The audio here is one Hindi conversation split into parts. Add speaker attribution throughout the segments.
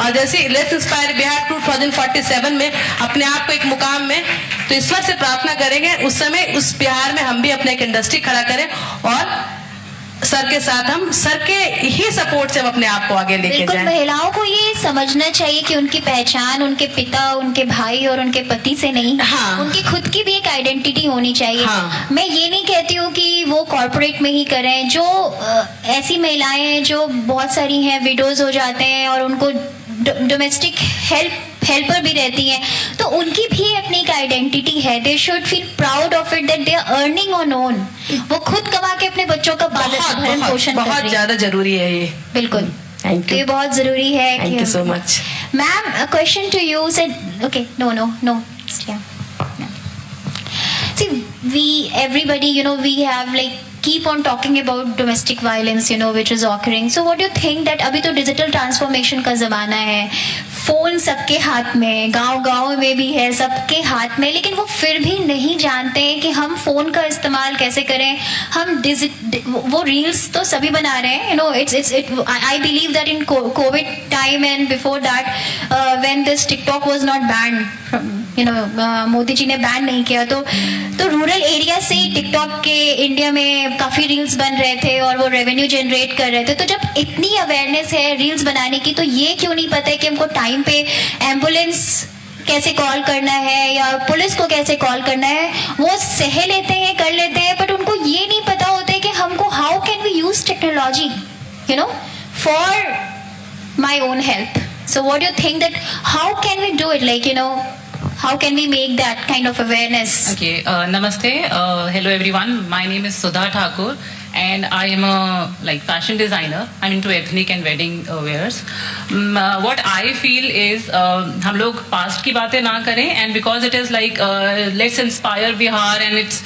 Speaker 1: और जैसे लेट्स इंस्पायर बिहार 2047 में अपने आप को एक मुकाम में, तो ईश्वर से प्रार्थना करेंगे उस समय उस बिहार में हम भी अपने एक इंडस्ट्री खड़ा करें और सर के साथ हम सर के ही सपोर्ट से हम अपने आप को आगे लेके जाएं।
Speaker 2: महिलाओं को ये समझना चाहिए कि उनकी पहचान उनके पिता, उनके भाई और उनके पति से नहीं,
Speaker 1: हाँ।
Speaker 2: उनकी खुद की भी एक आइडेंटिटी होनी चाहिए।
Speaker 1: हाँ।
Speaker 2: मैं ये नहीं कहती हूँ कि वो कॉर्पोरेट में ही करें। जो ऐसी महिलाएं हैं जो बहुत सारी हैं, विडोज हो जाते हैं और उनको डोमेस्टिक हेल्पर भी रहती हैं, तो उनकी भी अपनी एक आइडेंटिटी है। They should feel proud of it that they are earning on own. वो खुद कमा के अपने बच्चों का भरण पोषण कर रही है।
Speaker 1: बहुत ज्यादा जरूरी है ये।
Speaker 2: बिल्कुल,
Speaker 1: थैंक यू,
Speaker 2: ये बहुत जरूरी है।
Speaker 1: Thank you so much.
Speaker 2: Ma'am, a question to you said, okay, no, yeah. See, everybody, we have keep on talking about domestic violence, which is occurring. So what do you think that अभी तो डिजिटल ट्रांसफॉर्मेशन का जमाना है, फोन सबके हाथ में, गांव में भी है, सबके हाथ में, लेकिन वो फिर भी नहीं जानते हैं कि हम फोन का इस्तेमाल कैसे करें। हम वो रील्स तो सभी बना रहे हैं, I believe that in COVID time and before that, when this TikTok was not banned, Modi ji ने बैन नहीं किया, तो रूरल एरिया से टिकटॉक के इंडिया में काफी रील्स बन रहे थे और वो रेवेन्यू जनरेट कर रहे थे। तो जब इतनी अवेयरनेस है रील्स बनाने की, तो ये क्यों नहीं पता है कि हमको टाइम पे एम्बुलेंस कैसे कॉल करना है या पुलिस को कैसे कॉल करना है। वो सह लेते हैं, कर लेते हैं, बट उनको ये नहीं पता होता है कि हमको how can we use technology for my own help. So what do you think that how can we do it, how can we make that kind of awareness?
Speaker 3: Okay, namaste, hello everyone, my name is Sudha Thakur and I am a fashion designer. I'm into ethnic and wedding wears. What I feel is हम लोग past की बातें ना करें, and because it is let's inspire Bihar and it's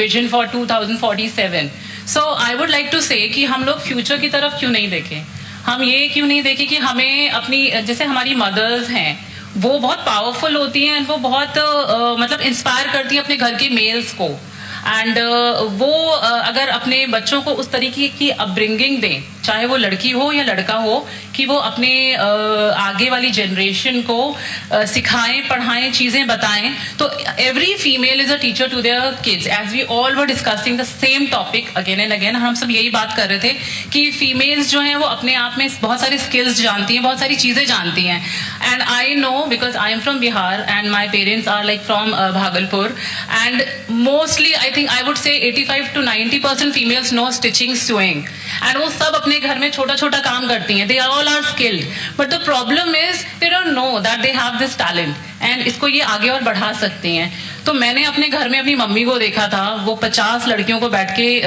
Speaker 3: vision for 2047. So I would like to say कि हम लोग future की तरफ क्यों नहीं देखें। हम ये क्यों नहीं देखें कि हमें अपनी, जैसे हमारी मदर्स हैं वो बहुत पावरफुल होती हैं, वो बहुत मतलब इंस्पायर करती हैं अपने घर के मेल्स को, एंड वो अगर अपने बच्चों को उस तरीके की अपब्रिंगिंग दें, चाहे वो लड़की हो या लड़का हो, कि वो अपने आगे वाली जनरेशन को सिखाएं, पढ़ाएं, चीजें बताएं। तो every female is a teacher to their kids, as we all were discussing the same topic again and again. हम सब यही बात कर रहे थे कि फीमेल्स जो हैं वो अपने आप में बहुत सारी स्किल्स जानती हैं, बहुत सारी चीजें जानती हैं। And I know because I am from Bihar and my parents are from Bhagalpur, and mostly I think I would say 85 to 90% females know stitching, sewing, and वो सब अपने घर में छोटा छोटा काम करती हैं। They all are skilled, but the problem is they don't know that they have this talent, and इसको ये आगे और बढ़ा सकती हैं। तो मैंने अपने घर में अपनी मम्मी को देखा था, वो 50 लड़कियों को बैठ के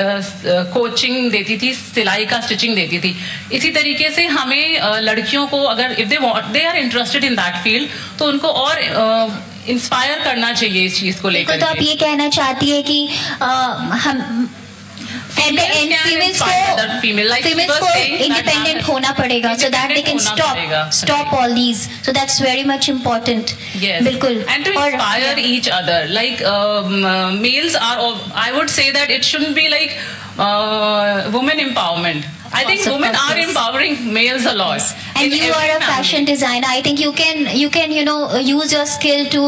Speaker 3: कोचिंग देती थी, सिलाई का, स्टिचिंग देती थी। इसी तरीके से हमें लड़कियों को अगर if they are interested in that field, तो उनको और इंस्पायर करना चाहिए इस चीज को लेकर।
Speaker 2: तो आप ये कहना चाहती है कि हम फीमेल्स को इंडिपेंडेंट होना पड़ेगा, so that they can stop all these, so that's very much important.
Speaker 3: Yes,
Speaker 2: बिल्कुल।
Speaker 3: and to inspire each other, males are, I would say that it shouldn't be women empowerment. I think women are empowering males a lot.
Speaker 2: And you are a fashion designer. I think you can use your skill to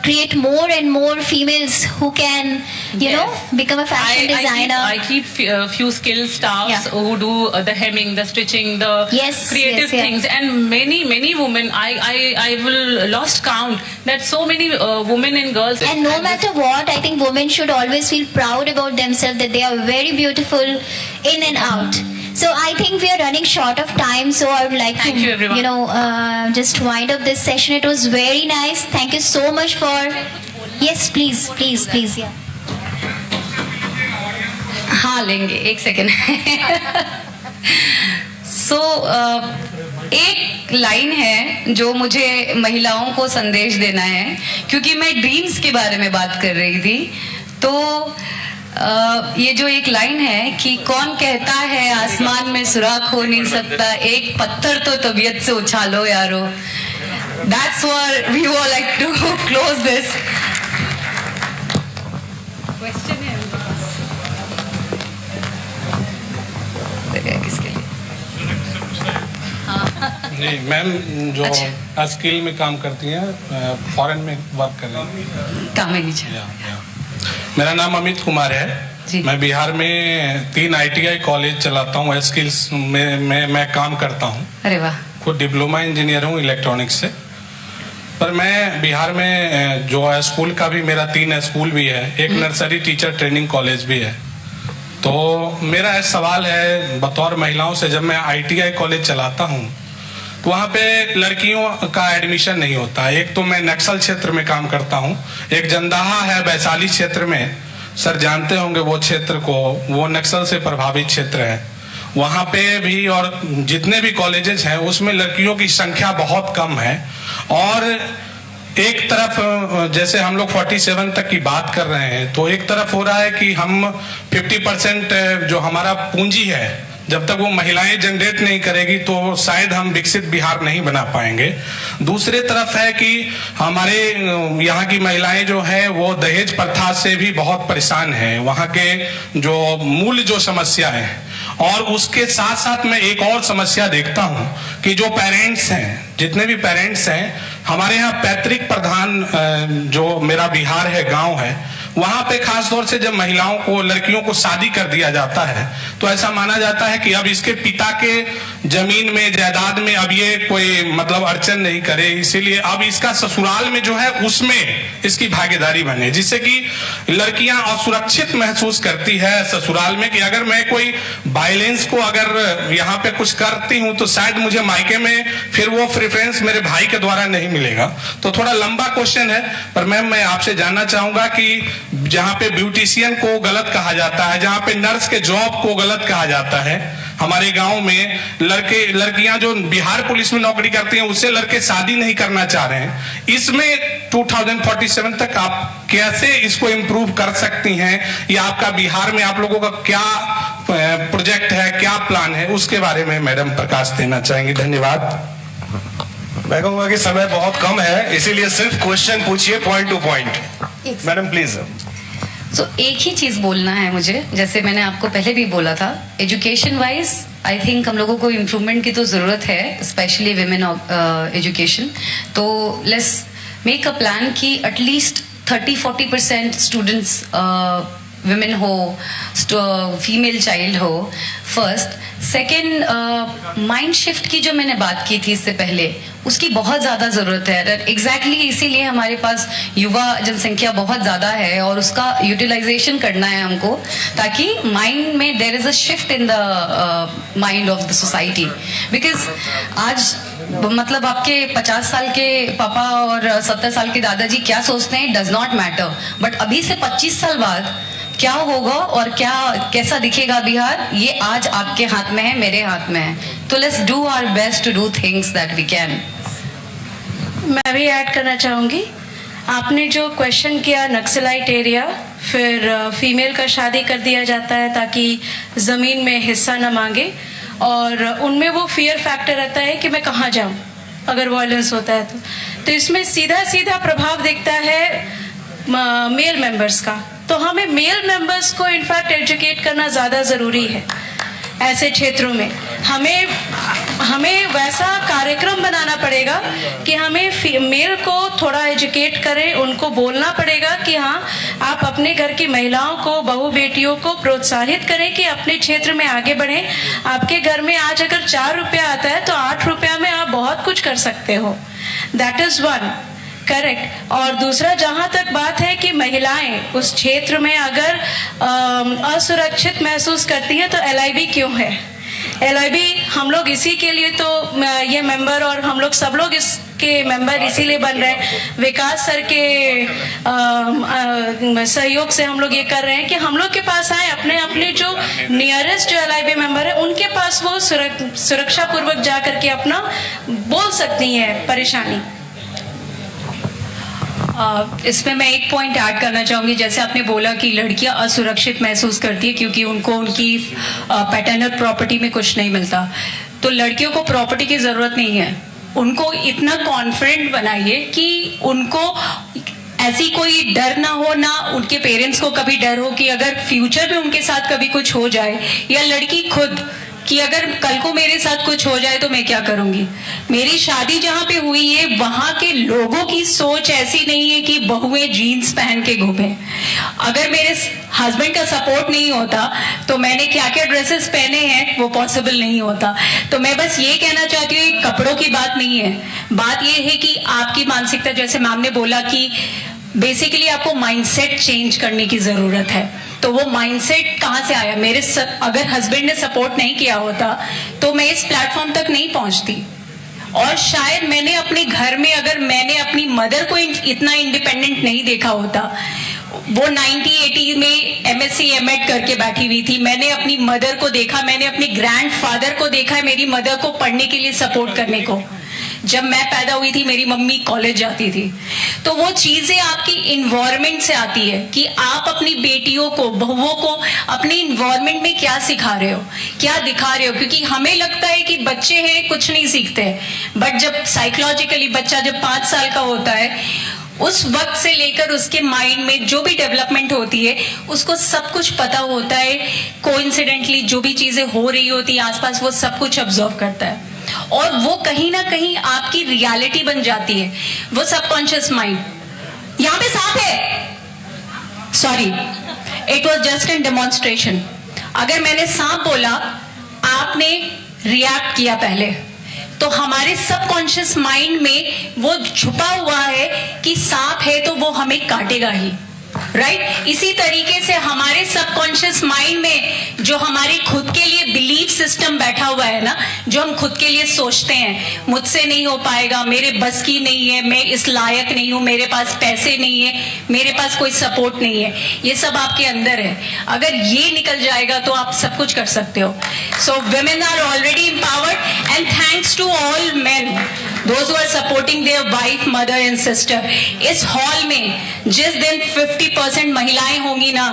Speaker 2: create more and more females who can become a fashion designer.
Speaker 3: I keep few skilled staffs who do the hemming, the stitching, the creative things, and many women. I will lost count that so many women and girls.
Speaker 2: And no matter what, I think women should always feel proud about themselves, that they are very beautiful in and out. So I think we are running short of time, so I would like to just wind up this session. It was very nice. Thank you so much for. Yes, please, yeah.
Speaker 4: हाँ, लेंगे, एक सेकेंड। सो एक लाइन है जो मुझे महिलाओं को संदेश देना है, क्योंकि मैं ड्रीम्स के बारे में बात कर रही थी। तो ये जो एक लाइन है कि कौन कहता है आसमान में सुराख हो नहीं सकता, एक पत्थर तो तबीयत से उछालो यारो। That's what we would like to close this. Question है किसके लिए? हाँ
Speaker 5: जी मैम, जो
Speaker 4: अच्छा।
Speaker 5: स्किल में काम करती हैं, फॉरेन में वर्क कर रही हैं।
Speaker 4: कामिनी जी।
Speaker 5: या। मेरा नाम अमित कुमार है
Speaker 4: जी।
Speaker 5: मैं बिहार में 3 ITI कॉलेज चलाता हूँ। स्किल्स में मैं काम करता हूँ।
Speaker 4: अरे वाह।
Speaker 5: खुद डिप्लोमा इंजीनियर हूँ इलेक्ट्रॉनिक्स से। पर मैं बिहार में जो स्कूल का भी मेरा 3 स्कूल भी है, एक नर्सरी टीचर ट्रेनिंग कॉलेज भी है। तो मेरा सवाल है बतौर महिलाओं से, जब मैं ITI कॉलेज चलाता हूँ तो वहाँ पे लड़कियों का एडमिशन नहीं होता। एक तो मैं नक्सल क्षेत्र में काम करता हूँ, एक जंदाहा है वैशाली क्षेत्र में, सर जानते होंगे वो क्षेत्र को, वो नक्सल से प्रभावित क्षेत्र है। वहाँ पे भी और जितने भी कॉलेजेस हैं उसमें लड़कियों की संख्या बहुत कम है। और एक तरफ जैसे हम लोग 47 तक की बात कर रहे हैं, तो एक तरफ हो रहा है कि हम 50% जो हमारा पूंजी है, जब तक वो महिलाएं जनरेट नहीं करेगी तो शायद हम विकसित बिहार नहीं बना पाएंगे। दूसरे तरफ है कि हमारे यहाँ की महिलाएं जो है वो दहेज प्रथा से भी बहुत परेशान है, वहाँ के जो मूल जो समस्या है। और उसके साथ साथ मैं एक और समस्या देखता हूँ कि जो पेरेंट्स हैं, जितने भी पेरेंट्स हैं, हमारे यहाँ पैतृक प्रधान जो मेरा बिहार है, गांव है, वहां पे खास तौर से जब महिलाओं को, लड़कियों को शादी कर दिया जाता है तो ऐसा माना जाता है कि अब इसके पिता के जमीन में, जायदाद में अब ये कोई मतलब अड़चन नहीं करे, इसीलिए अब इसका ससुराल में जो है उसमें इसकी भागीदारी बने, जिससे कि लड़कियां असुरक्षित महसूस करती है ससुराल में कि अगर मैं कोई वायलेंस को अगर यहाँ पे कुछ करती हूँ तो शायद मुझे मायके में फिर वो प्रेफरेंस मेरे भाई के द्वारा नहीं मिलेगा। तो थोड़ा लंबा क्वेश्चन है, पर मैम मैं आपसे जानना चाहूंगा कि जहां पे ब्यूटिशियन को गलत कहा जाता है, जहां पे नर्स के जॉब को गलत कहा जाता है, हमारे गांव में लड़कियां जो बिहार पुलिस में नौकरी करती हैं उससे लड़के शादी नहीं करना चाह रहे हैं, इसमें 2047 तक आप कैसे इसको इम्प्रूव कर सकती हैं, या आपका बिहार में आप लोगों का क्या प्रोजेक्ट है, क्या प्लान है, उसके बारे में मैडम प्रकाश देना चाहेंगे। धन्यवाद।
Speaker 6: मैं कहूंगा कि समय बहुत कम है, इसीलिए सिर्फ क्वेश्चन पूछिए point two point. Madam please.
Speaker 4: तो एक ही चीज बोलना है मुझे, जैसे मैंने आपको पहले भी बोला था, एजुकेशन वाइज आई थिंक हम लोगों को इम्प्रूवमेंट की तो जरूरत है, स्पेशली विमेन एजुकेशन। तो लेट्स मेक अ प्लान कि एटलीस्ट 30-40% स्टूडेंट्स विमेन हो, फीमेल चाइल्ड हो, फर्स्ट। सेकेंड, माइंड शिफ्ट की जो मैंने बात की थी इससे पहले, उसकी बहुत ज्यादा जरूरत है। एग्जैक्टली इसीलिए हमारे पास युवा जनसंख्या बहुत ज्यादा है और उसका यूटिलाइजेशन करना है हमको, ताकि माइंड में there is a shift in the mind of the society. Because आज मतलब आपके 50 साल के पापा और 70 साल के दादाजी क्या सोचते हैं, डज नॉट मैटर, बट अभी से 25 साल बाद क्या होगा और क्या कैसा दिखेगा बिहार, ये आज आपके हाथ में है, मेरे हाथ में है। तो let's do our best to do things that we can.
Speaker 1: मैं भी ऐड करना चाहूँगी, आपने जो क्वेश्चन किया नक्सलाइट एरिया, फिर फीमेल का शादी कर दिया जाता है ताकि ज़मीन में हिस्सा न मांगे, और उनमें वो फियर फैक्टर रहता है कि मैं कहाँ जाऊँ अगर वायलेंस होता है तो इसमें सीधा सीधा प्रभाव दिखता है मेल मेंबर्स का। तो हमें मेल मेंबर्स को इनफैक्ट एजुकेट करना ज़्यादा ज़रूरी है। ऐसे क्षेत्रों में हमें वैसा कार्यक्रम बनाना पड़ेगा कि हमें मेल को थोड़ा एजुकेट करें, उनको बोलना पड़ेगा कि हाँ, आप अपने घर की महिलाओं को, बहू बेटियों को प्रोत्साहित करें कि अपने क्षेत्र में आगे बढ़ें। आपके घर में आज अगर 4 रुपया आता है तो 8 रुपया में आप बहुत कुछ कर सकते हो। That is one, correct. और दूसरा, जहां तक बात है कि महिलाएं उस क्षेत्र में अगर असुरक्षित महसूस करती हैं तो LIB क्यों है? LIB हम लोग इसी के लिए तो ये मेंबर और हम लोग सब लोग इसके मेंबर इसीलिए बन रहे हैं। विकास सर के सहयोग से हम लोग ये कर रहे हैं कि हम लोग के पास आए, अपने जो नियरेस्ट जो LIB मेंबर है उनके पास वो सुरक्षा पूर्वक जा करके अपना बोल सकती हैं परेशानी।
Speaker 7: इसमें मैं एक पॉइंट ऐड करना चाहूंगी। जैसे आपने बोला कि लड़कियां असुरक्षित महसूस करती है क्योंकि उनको उनकी पैटर्नल प्रॉपर्टी में कुछ नहीं मिलता, तो लड़कियों को प्रॉपर्टी की जरूरत नहीं है। उनको इतना कॉन्फिडेंट बनाइए कि उनको ऐसी कोई डर ना हो, ना उनके पेरेंट्स को कभी डर हो कि अगर फ्यूचर में उनके साथ कभी कुछ हो जाए, या लड़की खुद कि अगर कल को मेरे साथ कुछ हो जाए तो मैं क्या करूंगी। मेरी शादी जहां पे हुई है वहां के लोगों की सोच ऐसी नहीं है कि बहुएं जीन्स पहन के घूमे। अगर मेरे हस्बैंड का सपोर्ट नहीं होता तो मैंने क्या क्या ड्रेसेस पहने हैं वो पॉसिबल नहीं होता। तो मैं बस ये कहना चाहती हूँ, ये कपड़ों की बात नहीं है, बात ये है कि आपकी मानसिकता, जैसे मैम ने बोला कि बेसिकली आपको माइंडसेट चेंज करने की जरूरत है। तो वो माइंडसेट कहाँ से आया? अगर हस्बैंड ने सपोर्ट नहीं किया होता तो मैं इस प्लेटफॉर्म तक नहीं पहुंचती। और शायद मैंने अपने घर में, अगर मैंने अपनी मदर को इतना इंडिपेंडेंट नहीं देखा होता, वो 90-80 में MSc M.Ed करके बैठी हुई थी, मैंने अपनी मदर को देखा, मैंने अपने ग्रैंडफादर को देखा है मेरी मदर को पढ़ने के लिए सपोर्ट करने को। जब मैं पैदा हुई थी मेरी मम्मी कॉलेज जाती थी। तो वो चीजें आपकी इन्वायरमेंट से आती है कि आप अपनी बेटियों को, बहुओं को अपने इन्वायरमेंट में क्या सिखा रहे हो, क्या दिखा रहे हो। क्योंकि हमें लगता है कि बच्चे हैं कुछ नहीं सीखते, बट जब साइकोलॉजिकली बच्चा जब 5 साल का होता है, उस वक्त से लेकर उसके माइंड में जो भी डेवलपमेंट होती है उसको सब कुछ पता होता है। कोइंसिडेंटली जो भी चीजें हो रही होती है आसपास वो सब कुछ ऑब्जर्व करता है और वो कहीं ना कहीं आपकी रियलिटी बन जाती है। वो सबकॉन्शियस माइंड, यहां पे सांप है, sorry, it was just an demonstration. अगर मैंने सांप बोला, आपने रिएक्ट किया पहले, तो हमारे सबकॉन्शियस माइंड में वो छुपा हुआ है कि सांप है तो वो हमें काटेगा ही, राइट। इसी तरीके से हमारे सबकॉन्शियस माइंड में जो हमारे खुद के लिए बिलीफ सिस्टम बैठा हुआ है ना, जो हम खुद के लिए सोचते हैं, मुझसे नहीं हो पाएगा, मेरे बस की नहीं है, मैं इस लायक नहीं हूं, मेरे पास पैसे नहीं है, मेरे पास कोई सपोर्ट नहीं है, ये सब आपके अंदर है। अगर ये निकल जाएगा तो आप सब कुछ कर सकते हो। सो women are already empowered and thanks to all men those who are supporting their wife, mother and sister। इस हॉल में जिस दिन 50% महिलाएं होंगी ना,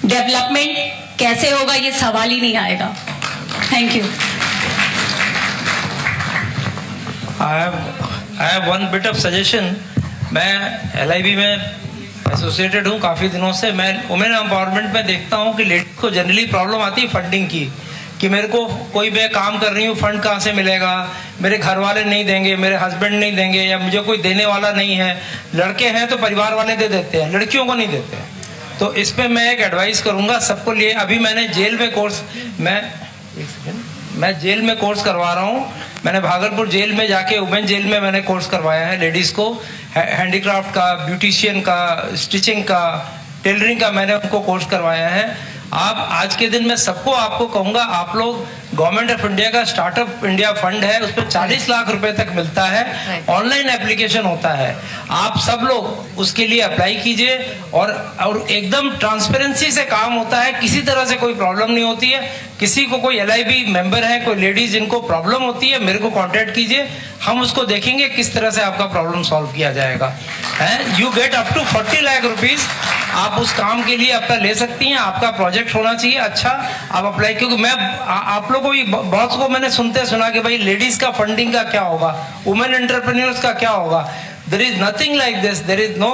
Speaker 7: डेवलपमेंट कैसे होगा ये सवाल ही नहीं आएगा। Thank you.
Speaker 8: I have one bit of suggestion। मैं LIB में एसोसिएटेड हूँ काफ़ी दिनों से। मैं वुमेन एम्पावरमेंट में देखता हूँ कि लेडीज को जनरली प्रॉब्लम आती है फंडिंग की, कि मेरे को कोई मैं काम कर रही हूँ, फंड कहाँ से मिलेगा, मेरे घर वाले नहीं देंगे, मेरे हस्बैंड नहीं देंगे, या मुझे कोई देने वाला नहीं है। लड़के हैं तो परिवार वाले दे देते हैं, लड़कियों को नहीं देते। तो इस पे मैं एक एडवाइस करूँगा सबको लिए। अभी मैंने जेल में कोर्स मैं जेल में कोर्स करवा रहा हूँ। मैंने भागलपुर जेल में जाके, वुमेन जेल में मैंने कोर्स करवाया है लेडीज़ को, हैंडीक्राफ्ट का, ब्यूटिशियन का, स्टिचिंग का, टेलरिंग का मैंने उनको कोर्स करवाया है। आप आज के दिन में सबको आपको कहूँगा, आप लोग गवर्नमेंट ऑफ इंडिया का स्टार्टअप इंडिया फंड है, उस पर 40 लाख रुपए तक मिलता है, ऑनलाइन एप्लीकेशन होता है। आप सब लोग उसके लिए अप्लाई कीजिए और एकदम ट्रांसपेरेंसी से काम होता है, किसी तरह से कोई प्रॉब्लम नहीं होती है। किसी को कोई LIB मेंबर है, कोई लेडीज जिनको प्रॉब्लम होती है, मेरे को कांटेक्ट कीजिए, हम उसको देखेंगे किस तरह से आपका प्रॉब्लम सॉल्व किया जाएगा। You get up to 40 lakh rupees आप उस काम के लिए अपना ले सकती हैं। आपका प्रोजेक्ट होना चाहिए अच्छा, आप अप्लाई। क्योंकि मैं आप लोगों को बहुत को मैंने सुनते सुना कि भाई लेडीज का फंडिंग का क्या होगा, वुमेन एंटरप्रेन्योर्स का क्या होगा। There is nothing like this, there is no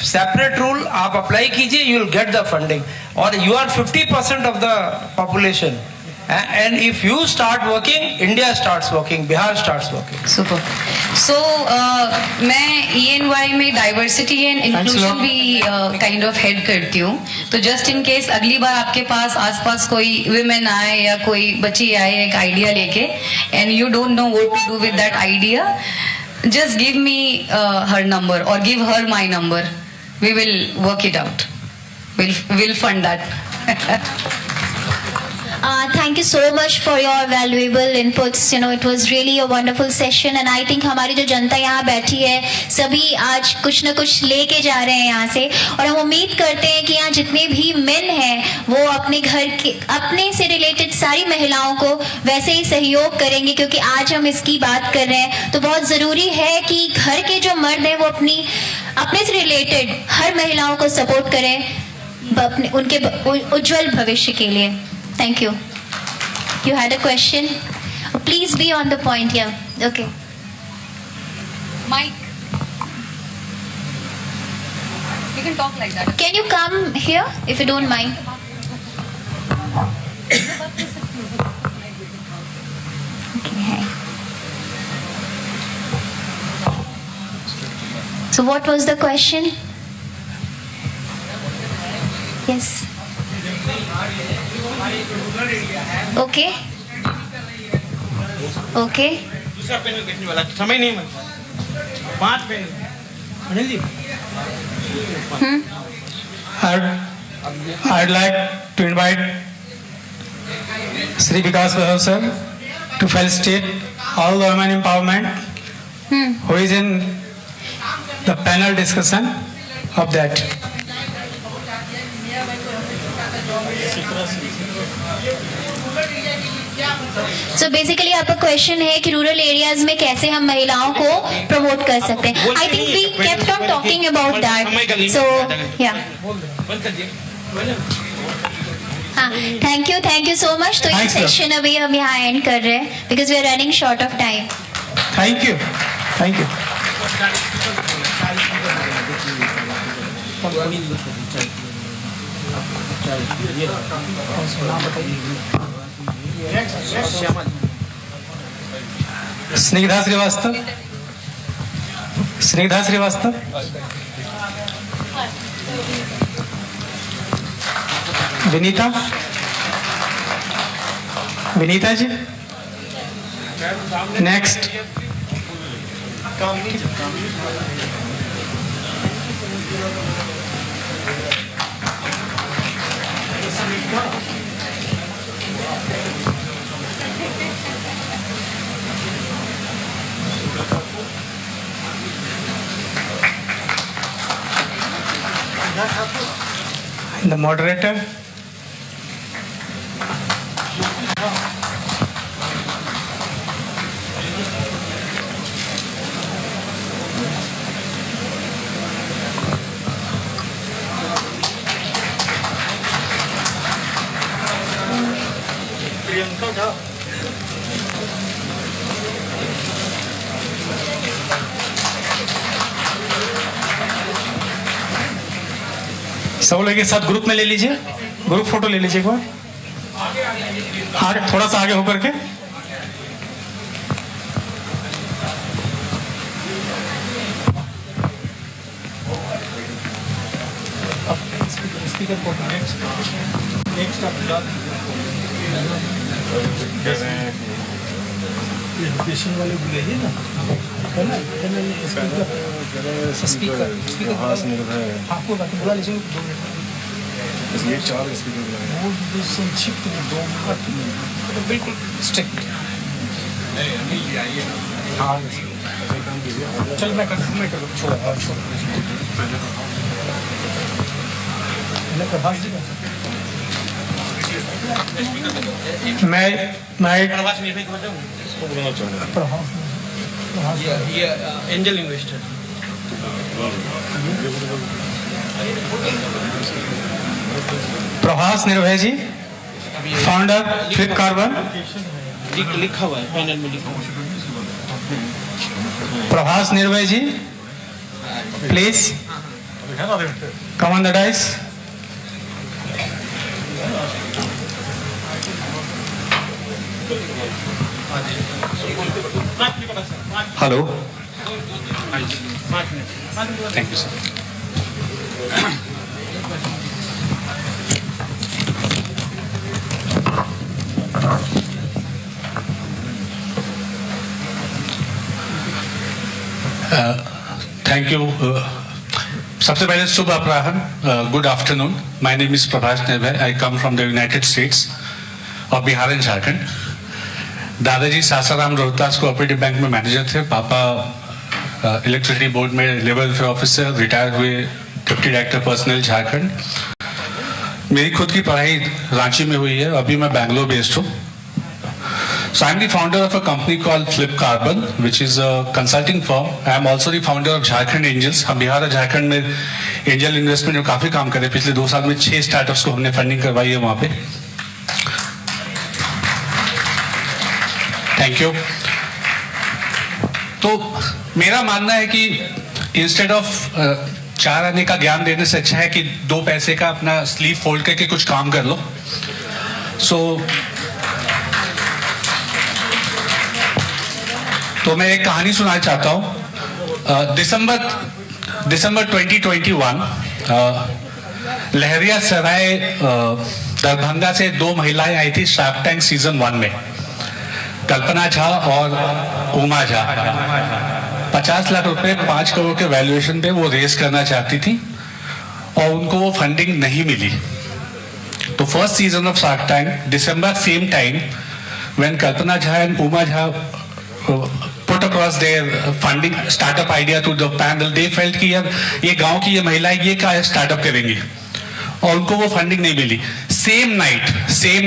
Speaker 8: separate rule. आप अप्लाई कीजिए, you will get the funding. और you are 50% of the population, and if you start working, India starts working, Bihar starts working.
Speaker 4: Super. So मैं ENY में डाइवर्सिटी एंड इंक्लूजन भी काइंड ऑफ हेड करती हूँ। तो जस्ट इन केस अगली बार आपके पास आसपास कोई विमेन आए या कोई बच्ची आए एक आइडिया लेके, and you don't know what to do with that idea, just give me her number or give her my number. We will work it out. We'll fund that.
Speaker 2: Thank you so much for your valuable inputs. You know, it was really a wonderful session and I think हमारी जो जनता यहाँ बैठी है सभी आज कुछ न कुछ लेके जा रहे हैं यहाँ से, और हम उम्मीद करते हैं कि यहाँ जितने भी मेन हैं वो अपने घर के, अपने से रिलेटेड सारी महिलाओं को वैसे ही सहयोग करेंगे। क्योंकि आज हम इसकी बात कर रहे हैं तो बहुत ज़रूरी है कि घर के जो मर्द हैं वो अपने से रिलेटेड हर महिलाओं को सपोर्ट करें उनके उज्जवल भविष्य के लिए। Thank you. You had a question? Please be on the point. Yeah. Okay.
Speaker 4: Mike, you can talk like that.
Speaker 2: Can you come here if you don't mind? So what was the question? Yes. Okay. Okay.
Speaker 9: दूसरा पेन देखने वाला समय नहीं मिलता 5 pen Anil ji
Speaker 10: I'd like to invite Sri Vikas Bahav sir to felicitate all the women empowerment who is in the panel discussion of that.
Speaker 2: So basically आपका क्वेश्चन है कि रूरल एरियाज में कैसे हम महिलाओं को प्रमोट कर सकते हैं. I think we kept on talking about that. So yeah. हाँ, thank you so much. तो ये
Speaker 10: Thanks, sir.
Speaker 2: सेक्शन अभी हम यहाँ एंड कर रहे हैं because we are running short of time.
Speaker 10: Thank you. Snigdha Srivastava Vinita ji next the moderator.
Speaker 9: Priyanka Jha
Speaker 10: सब लोग एक साथ ग्रुप में ले लीजिए, ग्रुप फोटो ले लीजिए एक बार, आगे थोड़ा सा आगे होकर के.
Speaker 9: स्पीकर को नेक्स्ट एजुकेशन वाले बुलाइए ना है ना स्पीकर आपको बुला लीजिए 2 मिनट ये 4 स्पीकर बुलाए संक्षिप्त में 2 मिनट बिल्कुल स्ट्रिक्ट हाँ चल मैं कर छोड़ प्रभाष जी
Speaker 10: मैं
Speaker 9: प्रभाष निर्भय को बताऊं इसको बोलना चाहूँगा ये एंजल इन्वेस्टर
Speaker 10: प्रभास निर्भय जी, फाउंडर फ्लिपकार्बन.
Speaker 9: लिखा हुआ है पैनल में लिखा हुआ
Speaker 10: Prabhas Nirbhay ji, please come on the dais.
Speaker 5: Hello, thank you sir. Thank you. सबसे पहले शुभ अपराह्न, good afternoon. My name is Prabhas Nirbhay. I come from the United States of Bihar and Jharkhand. दादाजी सासाराम रोहतास कोऑपरेटिव बैंक में मैनेजर थे. पापा इलेक्ट्रिसिटी बोर्ड में लेबर वेलफेयर ऑफिसर, रिटायर हुए डिप्टी डायरेक्टर पर्सनल झारखंड. मेरी खुद की पढ़ाई रांची में हुई है, अभी मैं बैंगलोर बेस्ड हूँ. So I'm the founder of a company called Flipcarbon, which is a consulting firm. I am also the founder of Jharkhand Angels. हम बिहार और झारखंड में एंजल इन्वेस्टमेंट में काफी काम करे. पिछले 2 साल में 6 स्टार्टअप्स को हमने फंडिंग करवाई है वहां पे. Thank you. तो मेरा मानना है कि इंस्टेड ऑफ 4 आने का ज्ञान देने से अच्छा है कि 2 पैसे का अपना स्लीव फोल्ड करके कुछ काम कर लो. सो तो मैं एक कहानी सुनाना चाहता हूँ। दिसंबर 2021 लहरिया सराय दरभंगा से 2 महिलाएं आई थी शार्क टैंक सीजन 1 में, कल्पना झा और उमा झा। 50 लाख रुपए 5 करोड़ के वैल्यूएशन पे वो रेस करना चाहती थी और उनको वो फंडिंग नहीं मिली। तो first season of shark tank December same time when Kalpana Jha and Uma Jha put across their funding startup idea to the panel, they felt कि यार ये गांव की ये महिलाएं ये क्या स्टार्टअप करेंगी और उनको वो फंडिंग नहीं मिली। Same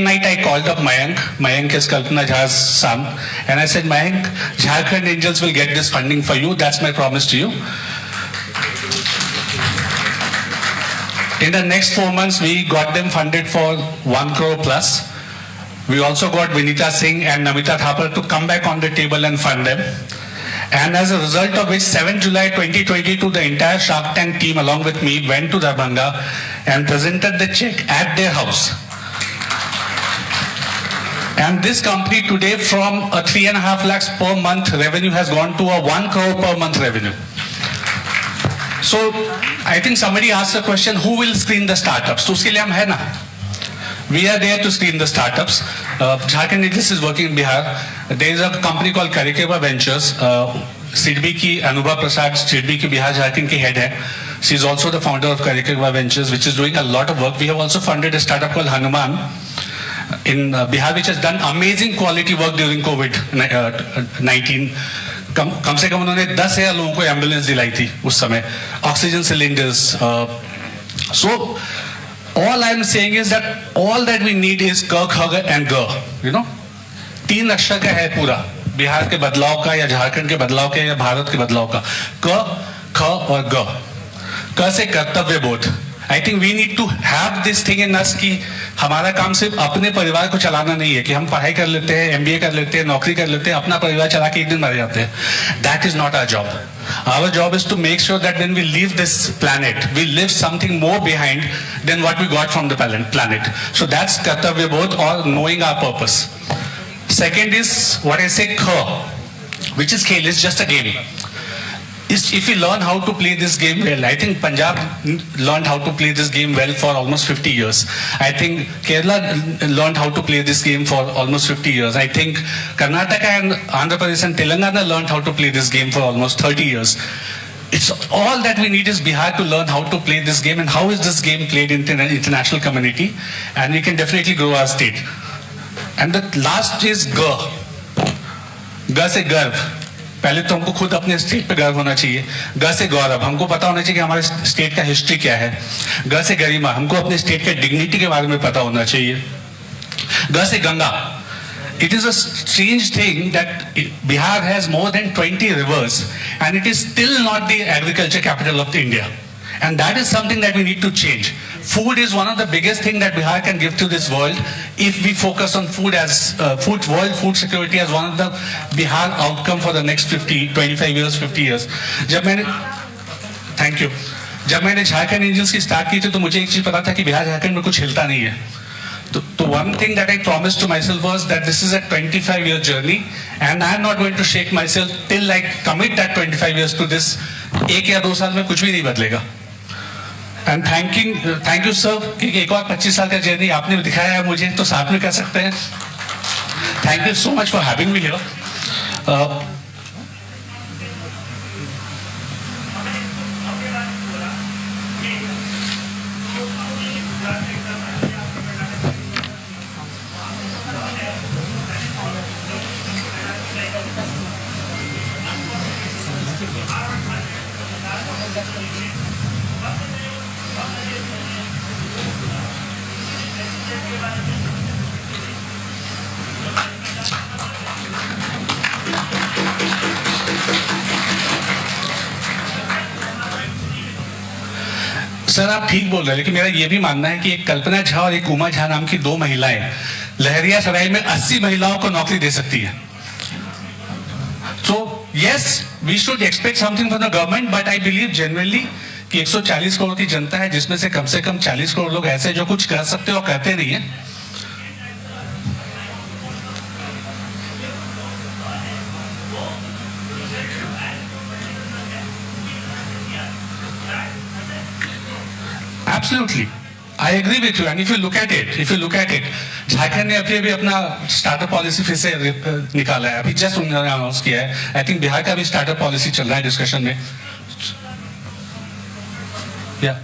Speaker 5: night I called up Mayank is Kalpana Jha's son, and I said, Mayank, Jharkhand Angels will get this funding for you, that's my promise to you. In the next 4 months, we got them funded for 1 crore plus. We also got Vinita Singh and Namita Thapar to come back on the table and fund them. And as a result of which, 7 July 2022, the entire Shark Tank team along with me went to Darbhanga and presented the check at their house. And this company today, from a 3.5 lakhs per month revenue, has gone to a 1 crore per month revenue. So I think somebody asked the question, who will screen the startups? तो उसके लिए हम है ना, we are there to screen the startups. Jharkhand Angels is working in Bihar. There is a company called Karikeva Ventures. Sidbi की Anubha Prasad, Sidbi की Bihar Jharkhand की head है. She is also the founder of Karikeva Ventures, which is doing a lot of work. We have also funded a startup called Hanuman in Bihar, which has done amazing quality work during COVID-19. कम से कम उन्होंने 10,000 लोगों को एम्बुलेंस दिलाई थी उस समय, oxygen cylinders. So all I am saying is that all that we need is क, ख and ग. You know, 3 अक्षर का है पूरा, बिहार के बदलाव का या झारखंड के बदलाव का या भारत के बदलाव का. क, ख और ग. क से कर्तव्य बोध. I think we need to have this thing in us कि हमारा काम सिर्फ अपने परिवार को चलाना नहीं है कि हम पढ़ाई कर लेते हैं, MBA कर लेते हैं, नौकरी कर लेते हैं, अपना परिवार चला के एक दिन मर जाते हैं. That is not our job. Our job is to make sure that when we leave this planet, we leave something more behind than what we got from the planet. So that's कर्तव्य बोध or knowing our purpose. Second is what I say kh, which is खेल, is just a game. If we learn how to play this game well, I think Punjab learned how to play this game well for almost 50 years. I think Kerala learned how to play this game for almost 50 years. I think Karnataka and Andhra Pradesh and Telangana learned how to play this game for almost 30 years. It's all that we need is Bihar to learn how to play this game and how is this game played in the international community, and we can definitely grow our state. And the last is G. G से गर्व. पहले तो हमको खुद अपने स्टेट पे गर्व होना चाहिए. ग से गौरव, हमको पता होना चाहिए कि हमारे स्टेट का हिस्ट्री क्या है. ग से गरिमा, हमको अपने स्टेट के डिग्निटी के बारे में पता होना चाहिए. ग से Ganga. It is a strange thing that Bihar has more than 20 rivers and it is still not the agriculture capital of India. And that is something that we need to change. Food is one of the biggest things that Bihar can give to this world if we focus on food as world food security as one of the Bihar outcome for the next 25 years, 50 years. जब मैंने झारखंड एंजल्स की स्टार्ट की थी तो मुझे एक चीज पता था कि बिहार झारखंड में कुछ हिलता नहीं है. तो one thing that I promised to myself was that this is a 25-year journey and I am not going to shake myself till I commit that 25 years to this. 1 या 2 साल में कुछ भी नहीं बदलेगा. And thank you sir कि एक और 25 साल का जर्नी आपने दिखाया है मुझे, तो साथ में कर सकते हैं. Thank you so much for having me here. Sir आप ठीक बोल रहे हैं, लेकिन मेरा ये भी मानना है कि एक कल्पना झा और एक उमा झा नाम की 2 महिलाएं लहरिया सराय में 80 महिलाओं को नौकरी दे सकती है. So yes, we should expect something from the government, but I believe genuinely कि 140 करोड़ की जनता है जिसमें से कम 40 करोड़ लोग ऐसे जो कुछ कर सकते और करते नहीं है. Absolutely I agree with you and if you look at it Jharkhand ने अभी अपना स्टार्टअप पॉलिसी फिर से निकाला है, अभी जस्ट उन्होंने अनाउंस किया है। आई थिंक बिहार का भी स्टार्टअप पॉलिसी चल रहा है डिस्कशन में। या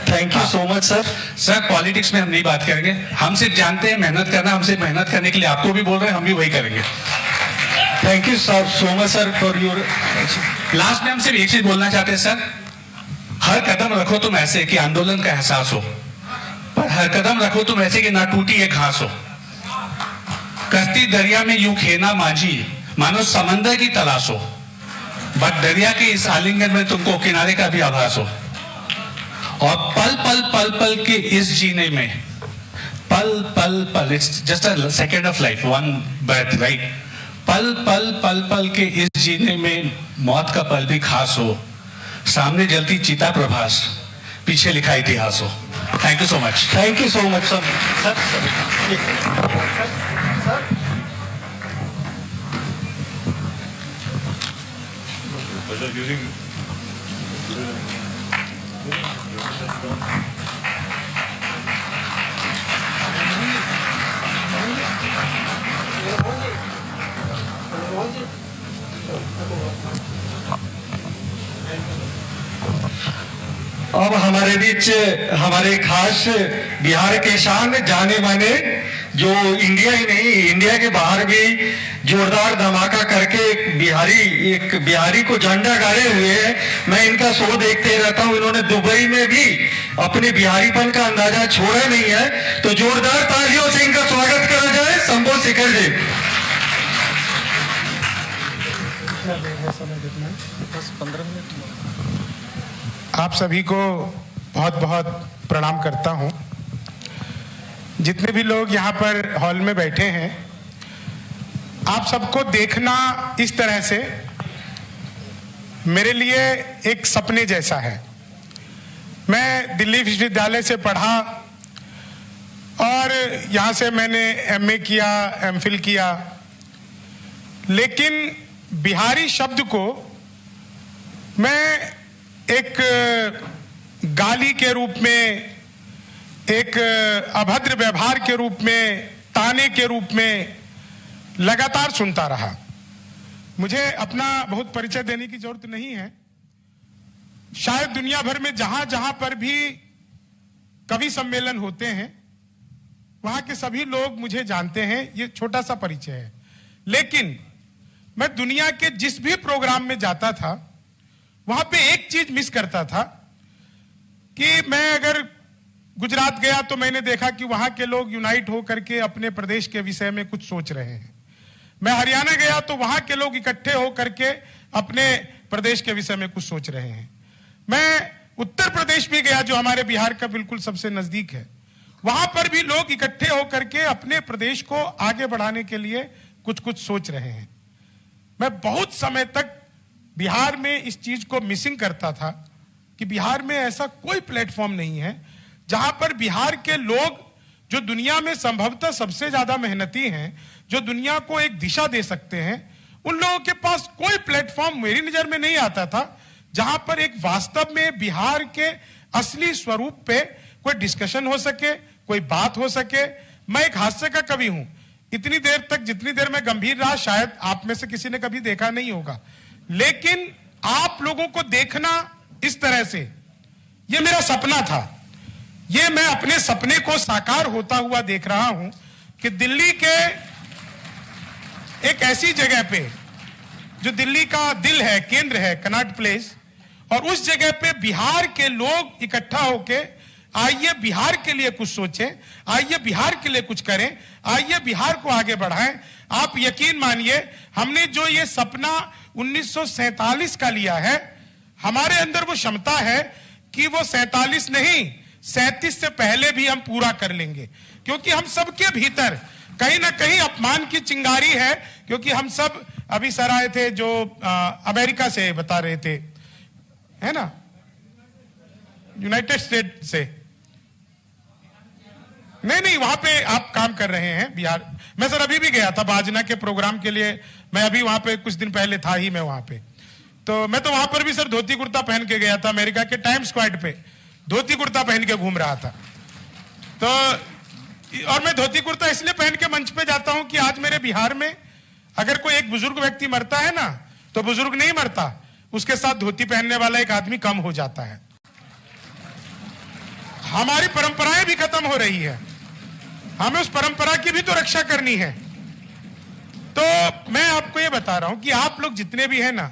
Speaker 6: thank you so much sir.
Speaker 5: Sir politics में हम नहीं बात करेंगे, हम सिर्फ जानते हैं मेहनत करना, हमसे मेहनत करने के लिए आपको भी बोल रहे हैं, हम भी वही करेंगे।
Speaker 6: Thank you sir so much sir for your.
Speaker 5: Last में हम सिर्फ एक चीज बोलना चाहते हैं सर, हर कदम रखो तुम ऐसे कि आंदोलन का एहसास हो, पर हर कदम रखो तुम ऐसे कि ना टूटी एक घास हो। कश्ती दरिया में यूं खेना मांझी, मानो समंदर की तलाश हो, बट दरिया के इस आलिंगन में तुमको किनारे का भी आभास हो। और पल पल पल पल के इस जीने में, पल पल पल, it's just a second of life, one breath, right. पल पल पल पल के इस जीने में मौत का पल भी खास हो, सामने जलती चिता प्रभास, पीछे लिखा इतिहास हो। Thank you so much.
Speaker 6: Thank you so much sir. अब हमारे बीच हमारे खास बिहार के शान जाने माने, जो इंडिया ही नहीं इंडिया के बाहर भी जोरदार धमाका करके एक बिहारी को झंडा गाड़े हुए हैं। मैं इनका शो देखते रहता हूं, इन्होंने दुबई में भी अपने बिहारीपन का अंदाजा छोड़ा नहीं है। तो जोरदार तालियों से इनका स्वागत करा जाए। शंभो शेखर जी।
Speaker 11: आप सभी को बहुत बहुत प्रणाम करता हूं। जितने भी लोग यहाँ पर हॉल में बैठे हैं, आप सबको देखना इस तरह से मेरे लिए एक सपने जैसा है। मैं दिल्ली विश्वविद्यालय से पढ़ा और यहाँ से मैंने एमए किया, एमफिल किया, लेकिन बिहारी शब्द को मैं एक गाली के रूप में, एक अभद्र व्यवहार के रूप में, ताने के रूप में लगातार सुनता रहा। मुझे अपना बहुत परिचय देने की जरूरत नहीं है। शायद दुनिया भर में जहां जहां पर भी कवि सम्मेलन होते हैं, वहां के सभी लोग मुझे जानते हैं। ये छोटा सा परिचय है, लेकिन मैं दुनिया के जिस भी प्रोग्राम में जाता था, वहां पे एक चीज मिस करता था कि मैं अगर गुजरात गया तो मैंने देखा कि वहां के लोग यूनाइट होकर के अपने प्रदेश के विषय में कुछ सोच रहे हैं। मैं हरियाणा गया तो वहां के लोग इकट्ठे होकर के अपने प्रदेश के विषय में कुछ सोच रहे हैं। मैं उत्तर प्रदेश भी गया, जो हमारे बिहार का बिल्कुल सबसे नजदीक है, वहां पर भी लोग इकट्ठे होकर के अपने प्रदेश को आगे बढ़ाने के लिए कुछ कुछ सोच रहे हैं। मैं बहुत समय तक बिहार में इस चीज को मिसिंग करता था कि बिहार में ऐसा कोई प्लेटफॉर्म नहीं है जहां पर बिहार के लोग, जो दुनिया में संभवतः सबसे ज्यादा मेहनती हैं, जो दुनिया को एक दिशा दे सकते हैं, उन लोगों के पास कोई प्लेटफॉर्म मेरी नजर में नहीं आता था जहां पर एक वास्तव में बिहार के असली स्वरूप पे कोई डिस्कशन हो सके, कोई बात हो सके। मैं एक हास्य का कवि हूं। इतनी देर तक जितनी देर मैं गंभीर रहा, शायद आप में से किसी ने कभी देखा नहीं होगा, लेकिन आप लोगों को देखना इस तरह से, ये मेरा सपना था। ये मैं अपने सपने को साकार होता हुआ देख रहा हूं कि दिल्ली के एक ऐसी जगह पे, जो दिल्ली का दिल है, केंद्र है, कनॉट प्लेस, और उस जगह पे बिहार के लोग इकट्ठा होके आइए बिहार के लिए कुछ सोचें, आइए बिहार के लिए कुछ करें, आइए बिहार को आगे बढ़ाएं। आप यकीन मानिए, हमने जो ये सपना 1947 का लिया है, हमारे अंदर वो क्षमता है कि वो 47 नहीं, 37 से पहले भी हम पूरा कर लेंगे, क्योंकि हम सबके भीतर कहीं ना कहीं अपमान की चिंगारी है। क्योंकि हम सब, अभी सर आए थे जो अमेरिका से बता रहे थे, है ना, यूनाइटेड स्टेट से? नहीं, वहां पे आप काम कर रहे हैं बिहार। मैं सर अभी भी गया था बाजना के प्रोग्राम के लिए, मैं अभी वहां पे कुछ दिन पहले था ही मैं वहां पे। तो मैं तो वहां पर भी सर धोती कुर्ता पहन के गया था, अमेरिका के टाइम स्क्वायर पे धोती कुर्ता पहन के घूम रहा था। तो और मैं धोती कुर्ता इसलिए पहन के मंच पे जाता हूं कि आज मेरे बिहार में अगर कोई एक बुजुर्ग व्यक्ति मरता है ना, तो बुजुर्ग नहीं मरता, उसके साथ धोती पहनने वाला एक आदमी कम हो जाता है। हमारी परंपराएं भी खत्म हो रही है, हमें उस परंपरा की भी तो रक्षा करनी है। तो मैं आपको ये बता रहा हूं कि आप लोग जितने भी हैं ना,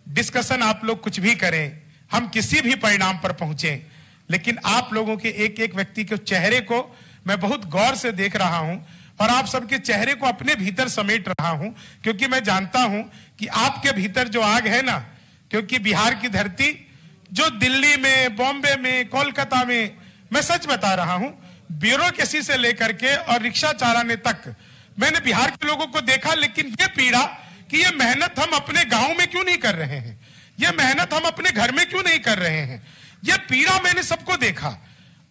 Speaker 11: डिस्कशन आप लोग कुछ भी करें, हम किसी भी परिणाम पर पहुंचे, लेकिन आप लोगों के एक एक व्यक्ति के चेहरे को मैं बहुत गौर से देख रहा हूं और आप सबके चेहरे को अपने भीतर समेट रहा हूं, क्योंकि मैं जानता हूं कि आपके भीतर जो आग है ना, क्योंकि बिहार की धरती जो दिल्ली में, बॉम्बे में, कोलकाता में, मैं सच बता रहा हूं, ब्यूरोक्रेसी से लेकर के और रिक्शा चालाने तक मैंने बिहार के लोगों को देखा। लेकिन ये पीड़ा कि ये मेहनत हम अपने गांव में क्यों नहीं कर रहे हैं, ये मेहनत हम अपने घर में क्यों नहीं कर रहे हैं, ये पीड़ा मैंने सबको देखा।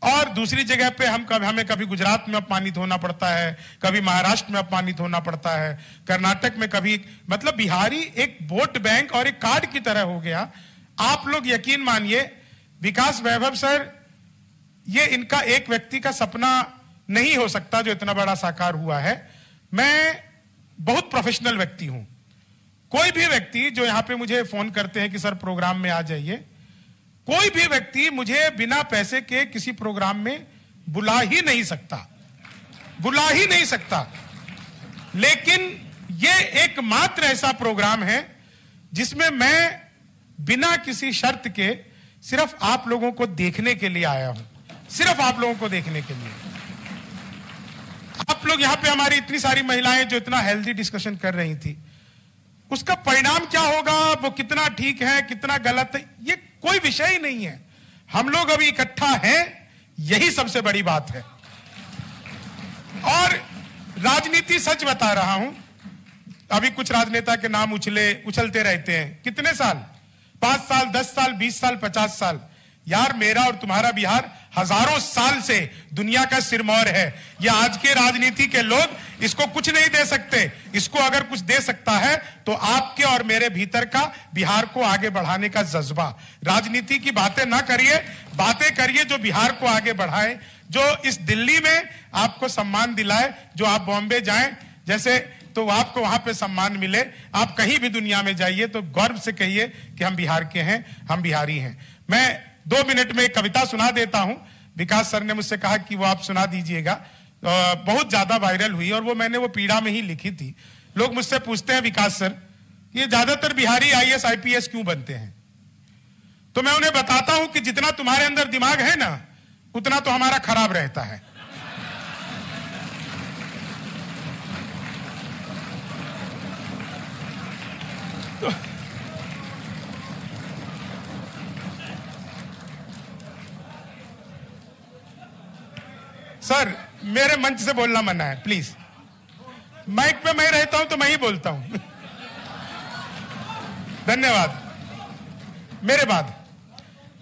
Speaker 11: और दूसरी जगह पे हमें कभी गुजरात में अपमानित होना पड़ता है, कभी महाराष्ट्र में अपमानित होना पड़ता है, कर्नाटक में कभी, मतलब बिहारी एक वोट बैंक और एक कार्ड की तरह हो गया। आप लोग यकीन मानिए, विकास वैभव सर, ये इनका एक व्यक्ति का सपना नहीं हो सकता जो इतना बड़ा साकार हुआ है। मैं बहुत प्रोफेशनल व्यक्ति हूं। कोई भी व्यक्ति जो यहां पे मुझे फोन करते हैं कि सर प्रोग्राम में आ जाइए, कोई भी व्यक्ति मुझे बिना पैसे के किसी प्रोग्राम में बुला ही नहीं सकता। लेकिन ये एकमात्र ऐसा प्रोग्राम है जिसमें मैं बिना किसी शर्त के सिर्फ आप लोगों को देखने के लिए आया हूं, सिर्फ आप लोगों को देखने के लिए। आप लोग यहां पे हमारी इतनी सारी महिलाएं जो इतना हेल्दी डिस्कशन कर रही थी, उसका परिणाम क्या होगा, वो कितना ठीक है कितना गलत है, ये कोई विषय ही नहीं है। हम लोग अभी इकट्ठा हैं, यही सबसे बड़ी बात है। और राजनीति, सच बता रहा हूं, अभी कुछ राजनेता के नाम उछलते रहते हैं, कितने साल, 5 साल, 10 साल, 20 साल, 50 साल। यार मेरा और तुम्हारा बिहार हजारों साल से दुनिया का सिरमौर है। ये आज के राजनीति के लोग इसको कुछ नहीं दे सकते। इसको अगर कुछ दे सकता है तो आपके और मेरे भीतर का बिहार को आगे बढ़ाने का जज्बा। राजनीति की बातें ना करिए, बातें करिए जो बिहार को आगे बढ़ाए, जो इस दिल्ली में आपको सम्मान दिलाए, जो आप बॉम्बे जाएं जैसे तो आपको वहां पे सम्मान मिले। आप कहीं भी दुनिया में जाइए तो गर्व से कहिए कि हम बिहार के हैं, हम बिहारी हैं। मैं 2 मिनट में एक कविता सुना देता हूं। विकास सर ने मुझसे कहा कि वो आप सुना दीजिएगा, बहुत ज्यादा वायरल हुई और वो मैंने वो पीड़ा में ही लिखी थी। लोग मुझसे पूछते हैं, विकास सर ये ज्यादातर बिहारी IAS IPS क्यों बनते हैं? तो मैं उन्हें बताता हूं कि जितना तुम्हारे अंदर दिमाग है ना, उतना तो हमारा खराब रहता है। सर मेरे मंच से बोलना मना है, प्लीज। माइक पे मैं रहता हूं तो मैं ही बोलता हूं। धन्यवाद। मेरे बाद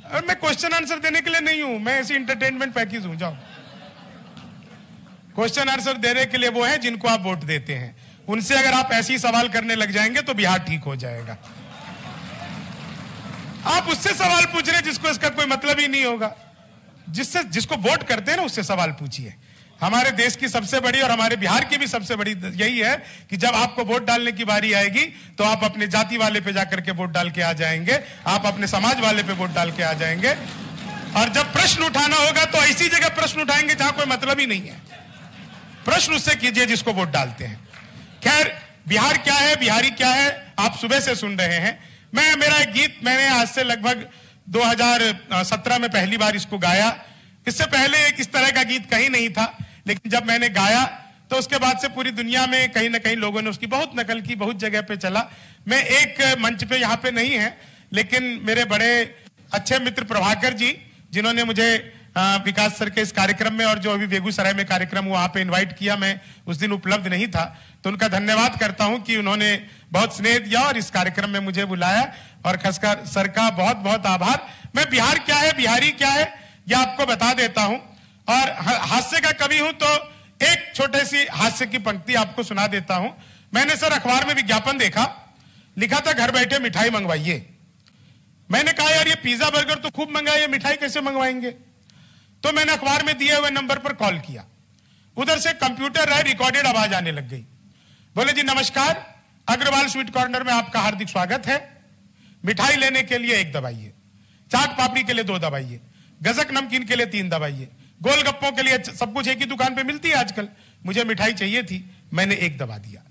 Speaker 11: और मैं क्वेश्चन आंसर देने के लिए नहीं हूं, मैं ऐसी एंटरटेनमेंट पैकेज हूं। जाओ, क्वेश्चन आंसर देने के लिए वो है जिनको आप वोट देते हैं। उनसे अगर आप ऐसे ही सवाल करने लग जाएंगे तो बिहार ठीक हो जाएगा। आप उससे सवाल पूछ रहे जिसको इसका कोई मतलब ही नहीं होगा। जिसको वोट करते हैं ना, उससे सवाल पूछिए। हमारे देश की सबसे बड़ी और हमारे बिहार की भी सबसे बड़ी यही है कि जब आपको वोट डालने की बारी आएगी तो आप अपने जाति वाले पे जाकर के वोट डाल के आ जाएंगे, आप अपने समाज वाले पे वोट डाल के आ जाएंगे। और जब प्रश्न उठाना होगा तो ऐसी जगह प्रश्न उठाएंगे जहां कोई मतलब ही नहीं है। प्रश्न उससे कीजिए जिसको वोट डालते हैं। खैर, बिहार क्या है, बिहारी क्या है, आप सुबह से सुन रहे हैं। मेरा एक गीत मैंने आज से लगभग 2017 में पहली बार इसको गाया। इससे पहले इस तरह का गीत कहीं नहीं था, लेकिन जब मैंने गाया तो उसके बाद से पूरी दुनिया में कहीं ना कहीं लोगों ने उसकी बहुत नकल की, बहुत जगह पे चला। मैं एक मंच पे यहाँ पे नहीं है, लेकिन मेरे बड़े अच्छे मित्र प्रभाकर जी, जिन्होंने मुझे विकास सर के इस कार्यक्रम में, और जो अभी बेगूसराय में कार्यक्रम हुआ वहां पे इनवाइट किया, मैं उस दिन उपलब्ध नहीं था, तो उनका धन्यवाद करता हूं कि उन्होंने बहुत स्नेह दिया और इस कार्यक्रम में मुझे बुलाया, और खासकर सर का बहुत बहुत आभार। मैं बिहार क्या है, बिहारी क्या है, यह आपको बता देता हूं, और हास्य का कवि हूं तो एक छोटे सी हास्य की पंक्ति आपको सुना देता हूं। मैंने सर अखबार में विज्ञापन देखा, लिखा था घर बैठे मिठाई मंगवाइए। मैंने कहा यार ये पिज्जा बर्गर तो खूब मंगाइए, मिठाई कैसे मंगवाएंगे? तो मैंने अखबार में दिए हुए नंबर पर कॉल किया, उधर से कंप्यूटर रहे रिकॉर्डेड आवाज आने लग गई। बोले जी नमस्कार, अग्रवाल स्वीट कॉर्नर में आपका हार्दिक स्वागत है। मिठाई लेने के लिए 1 दबाइए, चाट पापड़ी के लिए 2 दबाइए, गजक नमकीन के लिए 3 दबाइए, गोलगप्पों के लिए सब कुछ एक ही दुकान पे मिलती है आजकल। मुझे मिठाई चाहिए थी, मैंने 1 दबा दिया।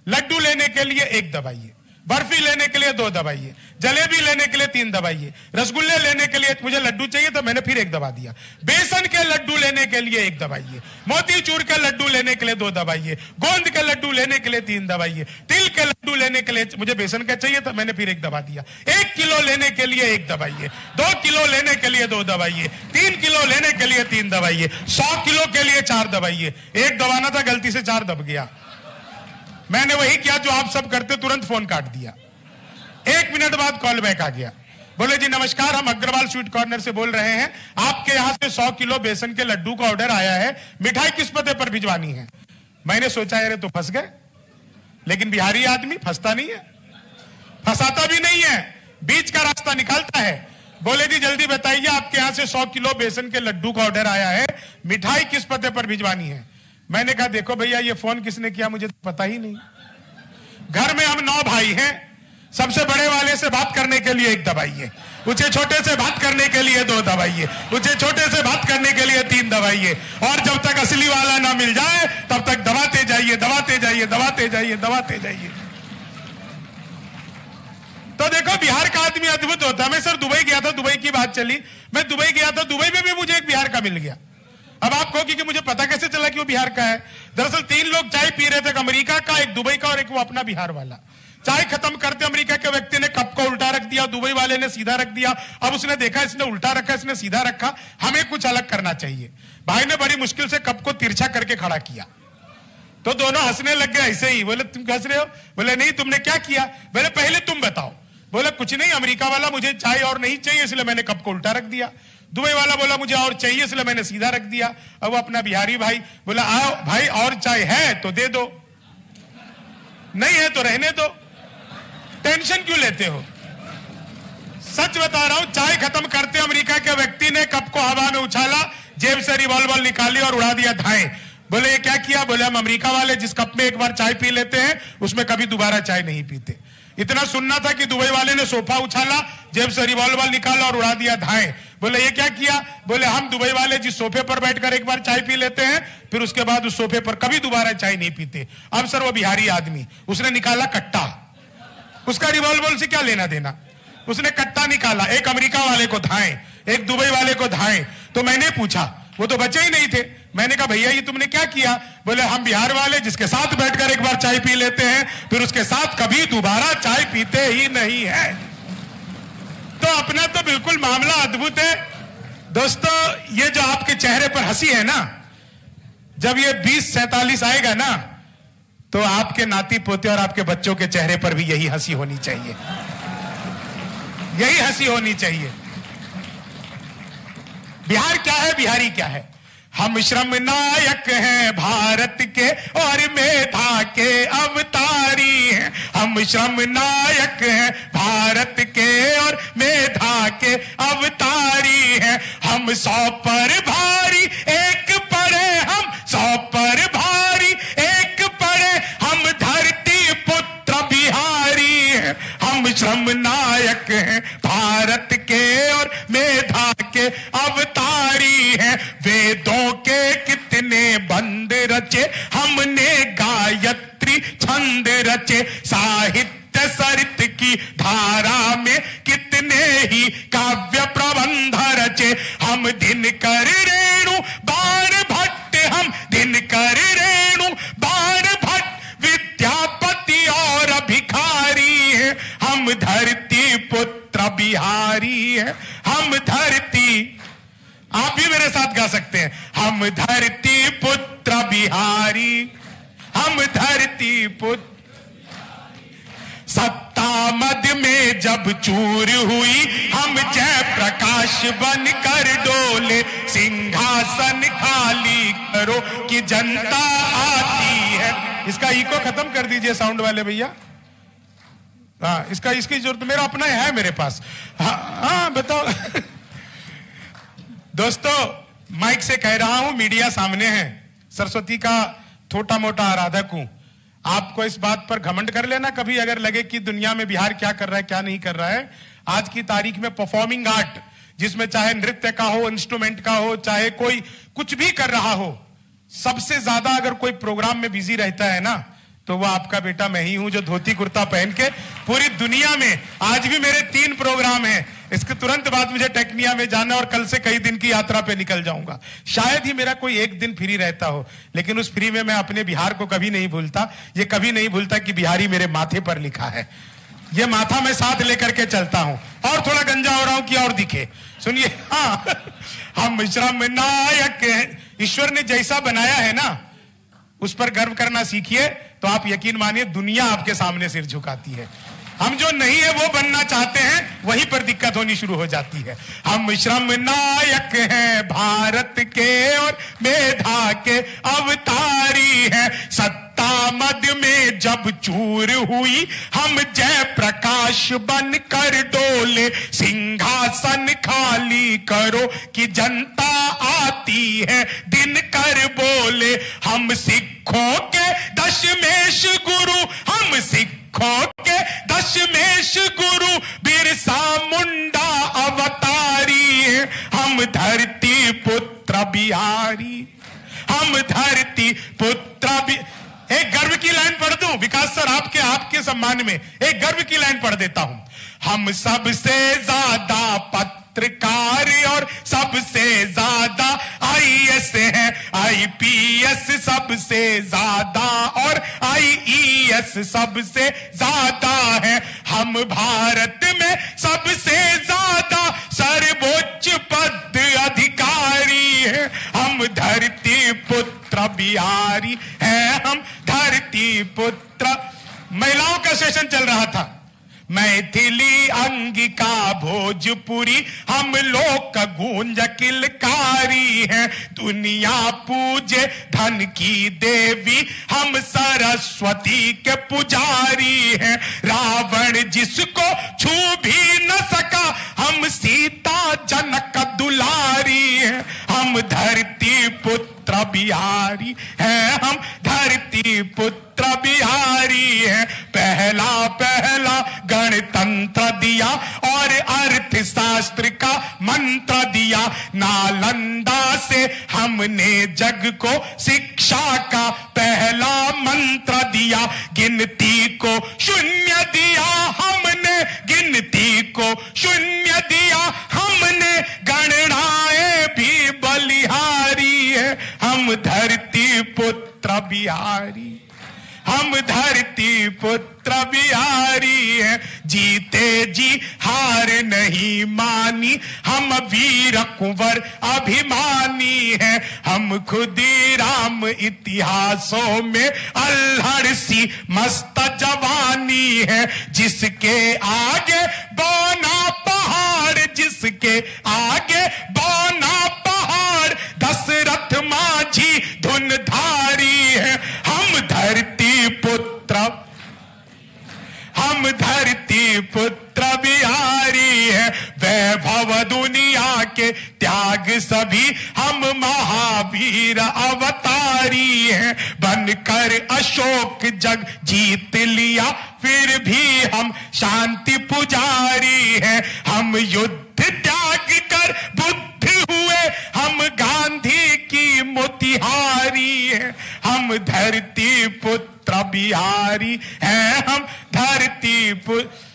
Speaker 11: लड्डू लेने के लिए 1 दबाइए, बर्फी लेने के लिए 2 दबाइए, जलेबी लेने के लिए 3 दबाइए, रसगुल्ले लेने के लिए, मुझे लड्डू चाहिए तो मैंने फिर 1 दबा दिया। बेसन के लड्डू लेने के लिए 1 दबाइए, मोतीचूर के लड्डू लेने के लिए 2 दबाइए, गोंद के लड्डू लेने के लिए 3 दबाइए, तिल के लड्डू लेने के लिए, मुझे बेसन का चाहिए था, मैंने फिर 1 दबा दिया। 1 किलो लेने के लिए 1 दबाइए, 2 किलो लेने के लिए 2 दबाइए, 3 किलो लेने के लिए 3 दबाइए, 100 किलो के लिए 4 दबाइए। 1 दबाना था, गलती से 4 दब गया। मैंने वही किया जो आप सब करते, तुरंत फोन काट दिया। 1 मिनट बाद कॉल बैक आ गया। बोले जी नमस्कार, हम अग्रवाल स्वीट कॉर्नर से बोल रहे हैं, आपके यहां से 100 किलो बेसन के लड्डू का ऑर्डर आया है, मिठाई किस पते पर भिजवानी है? मैंने सोचा यार तो फंस गए, लेकिन बिहारी आदमी फंसता नहीं है, फंसाता भी नहीं है, बीच का रास्ता निकालता है। बोले जी जल्दी बताइए, आपके यहां से 100 किलो बेसन के लड्डू का ऑर्डर आया है, मिठाई किस पते पर भिजवानी है? मैंने कहा देखो भैया, ये फोन किसने किया मुझे तो पता ही नहीं। घर में हम 9 भाई हैं, सबसे बड़े वाले से बात करने के लिए 1 दबाइए, ऊंचे छोटे से बात करने के लिए 2 दबाइए, ऊंचे छोटे से बात करने के लिए 3 दबाइए, और जब तक असली वाला ना मिल जाए तब तक दबाते जाइए, दबाते जाइए, दबाते जाइए, दबाते जाइए। तो देखो बिहार का आदमी अद्भुत होता है। मैं सर दुबई गया था, दुबई की बात चली, मैं दुबई गया था, दुबई में भी मुझे एक बिहार का मिल गया। अब आप कहोगे कि मुझे पता कैसे चला कि वो बिहार का है? दरअसल 3 लोग चाय पी रहे थे, एक अमेरिका का, एक दुबई का और एक वो अपना बिहार वाला। चाय खत्म करते अमेरिका के व्यक्ति ने कप को उल्टा रख दिया, दुबई वाले ने सीधा रख दिया। अब उसने देखा इसने उल्टा रखा, इसने सीधा रखा, हमें कुछ अलग करना चाहिए। भाई ने बड़ी मुश्किल से कप को तिरछा करके खड़ा किया, तो दोनों हंसने लग गए ऐसे ही। बोले तुम हंस रहे हो? बोले नहीं, तुमने क्या किया? बोले पहले तुम बताओ। बोले कुछ नहीं, अमेरिका वाला मुझे चाय और नहीं चाहिए इसलिए मैंने कप को उल्टा रख दिया। दुबई वाला बोला मुझे और चाहिए इसलिए मैंने सीधा रख दिया। अब वो अपना बिहारी भाई बोला आओ भाई, और चाय है तो दे दो, नहीं है तो रहने दो, टेंशन क्यों लेते हो? सच बता रहा हूं, चाय खत्म करते अमेरिका के व्यक्ति ने कप को हवा में उछाला, जेब से रिवॉल्वर निकाली और उड़ा दिया धाएं। बोले ये क्या किया? बोले हम अमेरिका वाले जिस कप में एक बार चाय पी लेते हैं उसमें कभी दोबारा चाय नहीं पीते। इतना सुनना था कि दुबई वाले ने सोफा उछाला, जेब से रिवॉल्वर निकाला और उड़ा दिया धाएं। बोले ये क्या किया? बोले हम दुबई वाले जिस सोफे पर बैठकर एक बार चाय पी लेते हैं फिर उसके बाद उस सोफे पर कभी दोबारा चाय नहीं पीते। अब सर वो बिहारी आदमी, उसने निकाला कट्टा, उसका रिवॉल्वर से क्या लेना देना? उसने कट्टा निकाला, एक अमेरिका वाले को धाएं, एक दुबई वाले को धाएं। तो मैंने पूछा, वो तो बचे ही नहीं थे। मैंने कहा भैया ये तुमने क्या किया? बोले हम बिहार वाले जिसके साथ बैठकर एक बार चाय पी लेते हैं फिर उसके साथ कभी दोबारा चाय पीते ही नहीं है। तो अपना तो बिल्कुल मामला अद्भुत है। दोस्तों ये जो आपके चेहरे पर हंसी है ना, जब ये 2047 आएगा ना तो आपके नाती पोते और आपके बच्चों के चेहरे पर भी यही हंसी होनी चाहिए, यही हंसी होनी चाहिए। बिहार क्या है, बिहारी क्या है? हम श्रम नायक हैं भारत के और मेधा के अवतारी हैं। हम श्रम नायक हैं भारत के और मेधा के अवतारी हैं। हम 100 पर भारी एक पड़े, हम 100 पर भारी एक पड़े, हम धरती पुत्र बिहारी हैं। हम श्रम नायक हैं भारत के और मेधा के अवतारी हैं। वेदों के कितने बंद रचे, हमने गायत्री छंद रचे। साहित्य सरित की धारा में कितने ही काव्य प्रबंध रचे। हम दिनकर रेणु बाण भट्ट, हम दिनकर रेणु बाण भट्ट, विद्यापति और भिखारी हैं। हम धरती पुत्र बिहारी हैं। हम धरती, आप भी मेरे साथ गा सकते हैं। हम धरती पुत्र बिहारी, हम धरती पुत्र, सत्ता मद में जब चूर हुई हम जय प्रकाश बन कर डोले, सिंहासन खाली करो कि जनता आती है। इसका इको खत्म कर दीजिए साउंड वाले भैया। हाँ, इसकी जरूरत मेरा अपना है मेरे पास। हाँ बताओ। दोस्तों माइक से कह रहा हूं, मीडिया सामने है, सरस्वती का छोटा मोटा आराधक हूं। आपको इस बात पर घमंड कर लेना कभी अगर लगे कि दुनिया में बिहार क्या कर रहा है क्या नहीं कर रहा है। आज की तारीख में परफॉर्मिंग आर्ट, जिसमें चाहे नृत्य का हो, इंस्ट्रूमेंट का हो, चाहे कोई कुछ भी कर रहा हो, सबसे ज्यादा अगर कोई प्रोग्राम में बिजी रहता है ना, तो वो आपका बेटा मैं ही हूं, जो धोती कुर्ता पहन के पूरी दुनिया में, आज भी मेरे 3 प्रोग्राम हैं, इसके तुरंत बाद मुझे टेक्निया में जाना और कल से कई दिन की यात्रा पे निकल जाऊंगा। शायद ही मेरा कोई एक दिन फ्री रहता हो, लेकिन उस फ्री में मैं अपने बिहार को कभी नहीं भूलता। ये कभी नहीं भूलता कि बिहारी मेरे माथे पर लिखा है। ये माथा मैं साथ लेकर के चलता हूं। और थोड़ा गंजा हो रहा हूं कि और दिखे। सुनिए, हाँ, हम श्रम नायक हैं। ईश्वर ने जैसा बनाया है ना, उस पर गर्व करना सीखिए, तो आप यकीन मानिए दुनिया आपके सामने सिर झुकाती है। हम जो नहीं है वो बनना चाहते हैं, वहीं पर दिक्कत होनी शुरू हो जाती है। हम श्रम नायक हैं भारत के और मेधा के अवतारी हैं, सत्ता मद में जब चूर हुई हम जय प्रकाश बन कर डोले, सिंहासन खाली करो कि जनता आती है, दिन कर बोले। हम सिखों के दशमेश गुरु, हम सिखों के दशमेश गुरु, बिरसा मुंडा अवतारी है, हम धरती पुत्र बिहारी, हम धरती पुत्र एक गर्व की लाइन पढ़ दूं विकास सर, आपके सम्मान में एक गर्व की लाइन पढ़ देता हूं। हम सबसे ज्यादा पत्रकार और सबसे ज्यादा आईएएस हैं, आईपीएस सबसे ज्यादा और आईईएस सबसे ज्यादा है, हम भारत में सबसे ज्यादा सर्वोच्च पद अधिकारी हैं, हम धरती पुत्र बिहारी हैं, हम धरती पुत्र। महिलाओं का सेशन चल रहा था, मैथिली अंगिका भोजपुरी हम लोग का गूंज किलकारी है, दुनिया पूजे धन की देवी हम सरस्वती के पुजारी हैं, रावण जिसको छू भी न सका हम सीता जनक दुलारी हैं, हम धरती पुत्र बिहारी हैं, हम धरती पुत्र बिहारी हैं। पहला पहला गणतंत्र दिया और अर्थशास्त्र का मंत्र दिया, नालंदा से हमने जग को शिक्षा का पहला मंत्र दिया, गिनती को शून्य दिया हमने, गिनती को शून्य दिया हमने, गणनाएं भी बलिहारी है, हम धरती पुत्र बिहारी, हम धरती पुत्र बिहारी है, जीते जी हार नहीं मानी हम वीर कुंवर अभिमानी है, हम खुदीराम इतिहासों में अल्हड़ सी मस्त जवानी है, जिसके आगे बौना पहाड़, जिसके आगे बौना पहाड़, दशरथ माझी धुनधारी है, हम धरती पुत्र, हम धरती पुत्र बिहारी है, वैभव दुनिया के त्याग सभी हम महावीर अवतारी हैं, बनकर अशोक जग जीत लिया फिर भी हम शांति पुजारी हैं, हम युद्ध त्याग कर बुद्ध हुए हम गांधी की मोतिहारी हैं, हम धरती पुत्र बिहारी हैं, हम धरती पुत्र।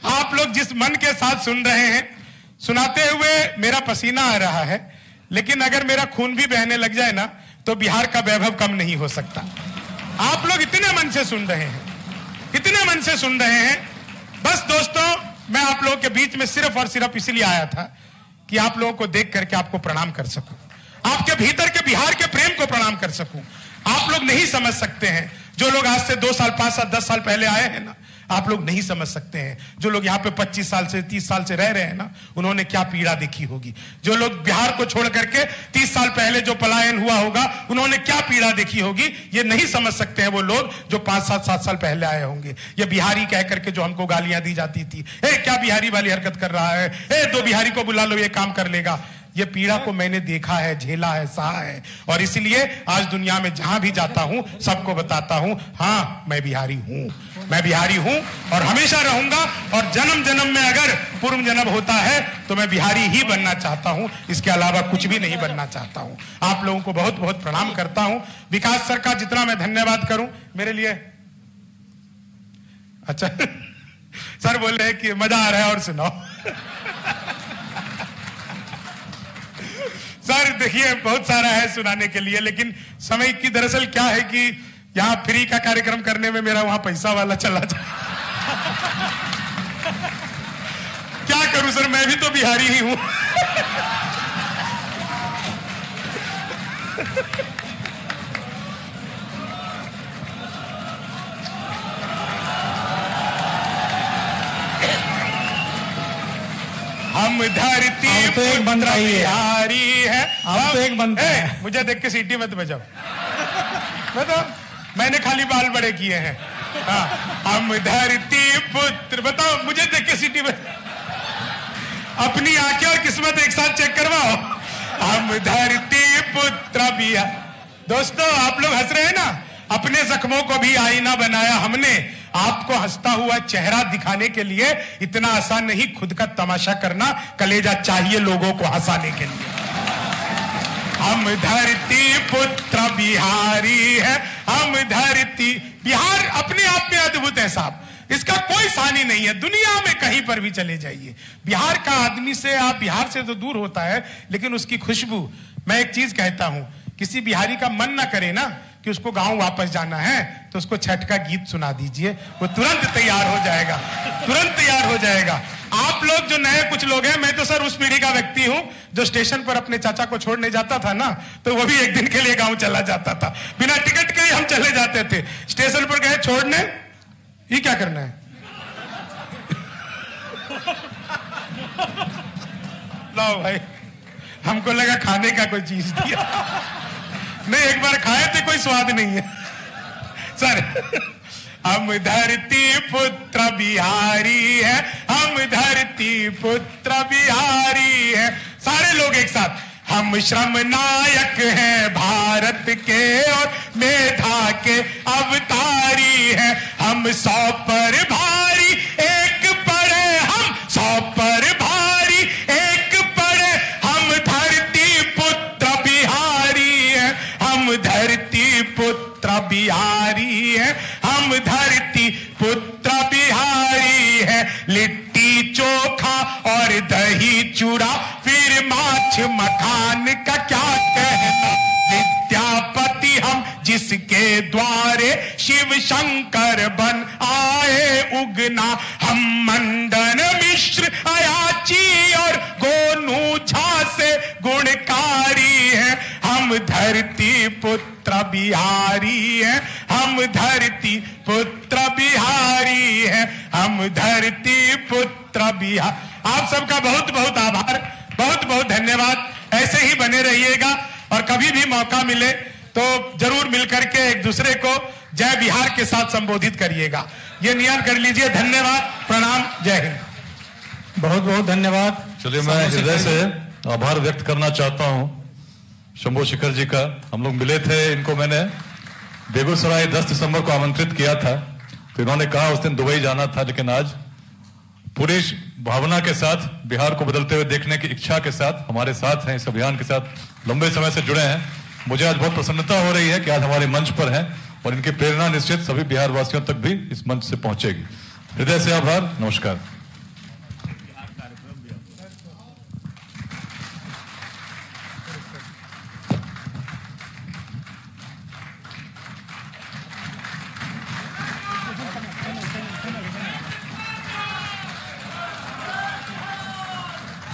Speaker 11: आप लोग जिस मन के साथ सुन रहे हैं, सुनाते हुए मेरा पसीना आ रहा है, लेकिन अगर मेरा खून भी बहने लग जाए ना, तो बिहार का वैभव कम नहीं हो सकता। आप लोग इतने मन से सुन रहे हैं, इतने मन से सुन रहे हैं। बस दोस्तों, मैं आप लोगों के बीच में सिर्फ और सिर्फ इसलिए आया था कि आप लोगों को देख करके आपको प्रणाम कर सकूं, आपके भीतर के बिहार के प्रेम को प्रणाम कर सकूं। आप लोग नहीं समझ सकते हैं, जो लोग आज से 2 साल 5 साल 10 साल पहले आए हैं ना, आप लोग नहीं समझ सकते हैं। जो लोग यहाँ पे 25 साल से 30 साल से रह रहे हैं ना, उन्होंने क्या पीड़ा देखी होगी। जो लोग बिहार को छोड़ करके 30 साल पहले जो पलायन हुआ होगा, उन्होंने क्या पीड़ा देखी होगी, ये नहीं समझ सकते हैं वो लोग जो 5-7 साल पहले आए होंगे। ये बिहारी कह करके जो हमको गालियां दी जाती थी, क्या बिहारी वाली हरकत कर रहा है, 2 बिहारी को बुला लो ये काम कर लेगा, ये पीड़ा को मैंने देखा है, झेला है, सहा है। और इसलिए आज दुनिया में जहां भी जाता हूं सबको बताता हूं, हाँ मैं बिहारी हूं, मैं बिहारी हूं और हमेशा रहूंगा। और जन्म जन्म में अगर पूर्व जन्म होता है तो मैं बिहारी ही बनना चाहता हूं, इसके अलावा कुछ भी नहीं बनना चाहता हूं। आप लोगों को बहुत बहुत प्रणाम करता हूं। विकास सर का जितना मैं धन्यवाद करूं मेरे लिए, अच्छा सर बोल रहे हैं कि मजा आ रहा है और सुनाओ। सर देखिए बहुत सारा है सुनाने के लिए, लेकिन समय की दरअसल क्या है कि यहां फ्री का कार्यक्रम करने में मेरा वहां पैसा वाला चला जाए। क्या करूं सर, मैं भी तो बिहारी ही हूं। हम धरती
Speaker 10: तो एक बन रही है,
Speaker 11: बिहारी है,
Speaker 10: आप तो एक बनता है।
Speaker 11: मुझे देख के सीटी मत बजाओ, बताओ मैंने खाली बाल बड़े किए हैं। हाँ, हम धरती पुत्र, बताओ मुझे देख के सीटी बजाओ, अपनी आंखें और किस्मत एक साथ चेक करवाओ। हम धरती पुत्र बिहार। दोस्तों आप लोग हंस रहे हैं ना, अपने जख्मों को भी आईना बनाया हमने। आपको हंसता हुआ चेहरा दिखाने के लिए इतना आसान नहीं, खुद का तमाशा करना, कलेजा चाहिए लोगों को हंसाने के लिए। हम धरती पुत्र बिहारी है, हम धरती। बिहार अपने आप में अद्भुत है साहब, इसका कोई सानी नहीं है। दुनिया में कहीं पर भी चले जाइए, बिहार का आदमी से, आप बिहार से तो दूर होता है लेकिन उसकी खुशबू। मैं एक चीज कहता हूं, किसी बिहारी का मन ना करे ना कि उसको गांव वापस जाना है तो उसको छठ का गीत सुना दीजिए, वो तुरंत तैयार हो जाएगा, तुरंत तैयार हो जाएगा। आप लोग जो नए कुछ लोग हैं, मैं तो सर उस पीढ़ी का व्यक्ति हूं जो स्टेशन पर अपने चाचा को छोड़ने जाता था ना, तो वो भी एक दिन के लिए गांव चला जाता था, बिना टिकट के ही हम चले जाते थे। स्टेशन पर गए छोड़ने, ये क्या करना है, लो भाई, हमको लगा खाने का कोई चीज दिया, नहीं एक बार खाए थे, कोई स्वाद नहीं है सर। हम धरती पुत्र बिहारी है, हम धरती पुत्र बिहारी है। सारे लोग एक साथ, हम श्रम नायक हैं भारत के और मेधा के अवतारी हैं। हम 100 पर भारी एक पड़े, हम 100 पर भारी एक पड़े, हम धरती पुत्र बिहारी हैं, हम धरती पुत्र बिहारी है, हम धरती पुत्र बिहारी है। लिट्टी चोखा और दही चूड़ा, फिर माछ मखान का क्या कहना। विद्यापति हम जिसके द्वारे शिव शंकर बन आए उगना। हम मंडन मिश्र अयाची और गोनू झा से गुणकारी है। हम धरती पुत्र बिहारी है, हम धरती पुत्र बिहारी है, हम धरती पुत्र बिहार। आप सबका बहुत बहुत आभार, बहुत बहुत धन्यवाद। ऐसे ही बने रहिएगा और कभी भी मौका मिले तो जरूर मिलकर के एक दूसरे को जय बिहार के साथ संबोधित करिएगा। ये नियम कर लीजिए। धन्यवाद, प्रणाम, जय हिंद।
Speaker 10: बहुत बहुत धन्यवाद।
Speaker 12: चलिए मैं हृदय से आभार व्यक्त करना चाहता हूं शंभू शेखर जी का। हम लोग मिले थे, इनको मैंने बेगूसराय 10 दिसंबर को आमंत्रित किया था, तो इन्होंने कहा उस दिन दुबई जाना था, लेकिन आज पूरी भावना के साथ बिहार को बदलते हुए देखने की इच्छा के साथ हमारे साथ हैं, इस अभियान के साथ लंबे समय से जुड़े हैं। मुझे आज बहुत प्रसन्नता हो रही है कि आज हमारे मंच पर हैं और इनकी प्रेरणा निश्चित सभी बिहार वासियों तक भी इस मंच से पहुंचेगी। हृदय से आभार, नमस्कार।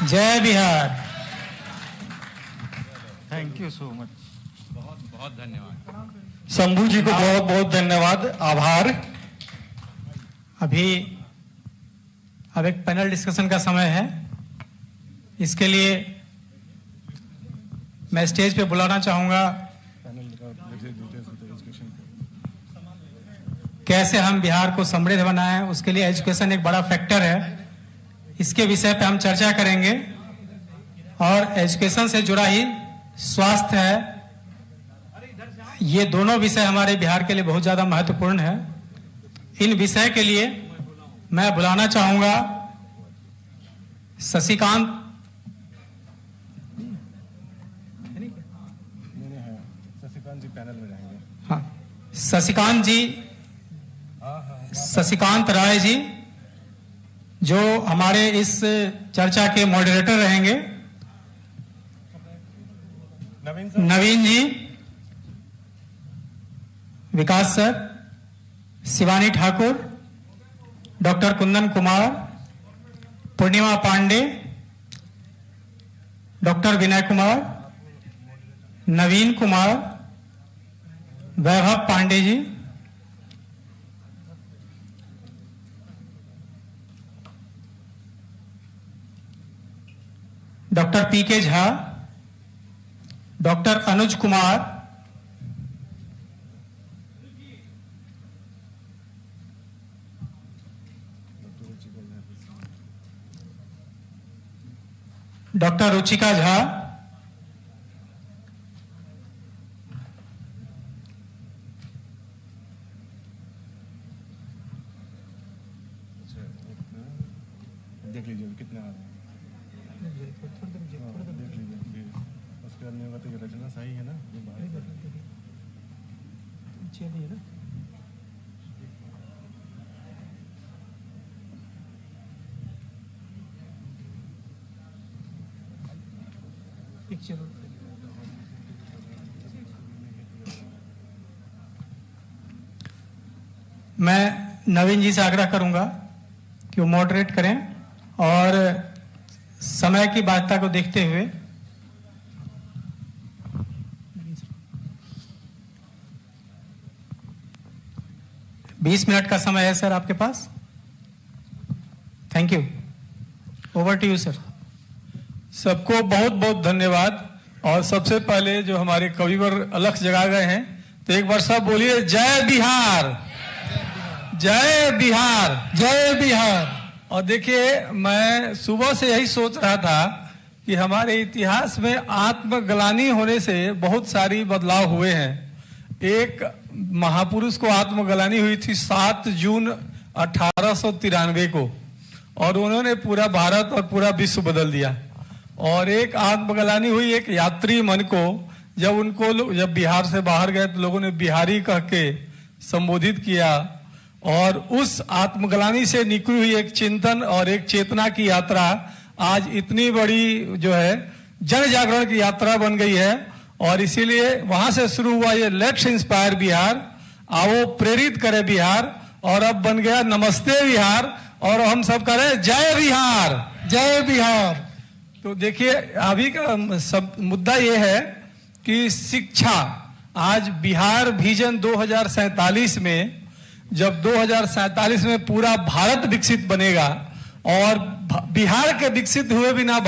Speaker 10: जय Bihar.
Speaker 6: Thank you so much.
Speaker 12: बहुत बहुत धन्यवाद।
Speaker 6: शंभू जी को बहुत बहुत धन्यवाद, आभार।
Speaker 10: अब एक पैनल डिस्कशन का समय है। इसके लिए मैं स्टेज पे बुलाना चाहूंगा कैसे हम बिहार को समृद्ध बनाएं। उसके लिए एजुकेशन एक बड़ा फैक्टर है। इसके विषय पे हम चर्चा करेंगे और एजुकेशन से जुड़ा ही स्वास्थ्य है। ये दोनों विषय हमारे बिहार के लिए बहुत ज्यादा महत्वपूर्ण है। इन विषय के लिए मैं बुलाना चाहूंगा शशिकांत
Speaker 9: जी पैनल में रहेंगे।
Speaker 10: हाँ, शशिकांत राय जी जो हमारे इस चर्चा के मॉडरेटर रहेंगे। नवीन जी, विकास सर, शिवानी ठाकुर, डॉक्टर कुंदन कुमार, पूर्णिमा पांडे, डॉक्टर विनय कुमार, नवीन कुमार, वैभव Pandey ji, doctor P K Jha, doctor Anuj Kumar, doctor Ruchika Jha,
Speaker 9: देख लीजिए कितने आ रहे हैं। देख लीजिए उसके बाद नहीं होगा तो ये रचना सही है ना।
Speaker 10: मैं नवीन जी से आग्रह करूंगा कि वो मॉडरेट करें और समय की बाध्यता को देखते हुए बीस मिनट का समय है सर आपके पास। Thank you. Over to you sir.
Speaker 13: सबको बहुत बहुत धन्यवाद। और सबसे पहले जो हमारे कविवर अलख जगा गए हैं, तो एक बार सब बोलिए जय बिहार, जय बिहार, जय बिहार। और देखिए, मैं सुबह से यही सोच रहा था कि हमारे इतिहास में आत्मग्लानि होने से बहुत सारी बदलाव हुए हैं। एक महापुरुष को आत्मग्लानि हुई थी 7 जून 1893 को, और उन्होंने पूरा भारत और पूरा विश्व बदल दिया। और एक आत्मग्लानि हुई एक यात्री मन को, जब बिहार से बाहर गए तो लोगों ने बिहारी कह के संबोधित किया। और उस आत्मग्लानि से निकली हुई एक चिंतन और एक चेतना की यात्रा आज इतनी बड़ी जो है जन जागरण की यात्रा बन गई है। और इसीलिए वहां से शुरू हुआ ये लेट्स इंस्पायर बिहार, आओ प्रेरित करे बिहार, और अब बन गया नमस्ते बिहार, और हम सब कह रहे हैं जय बिहार, जय बिहार। तो देखिए, अभी का सब मुद्दा ये है कि शिक्षा, आज बिहार विजन 2047 में, जब 2047 में पूरा भारत विकसित बनेगा, और बिहार के विकसित हुए बिना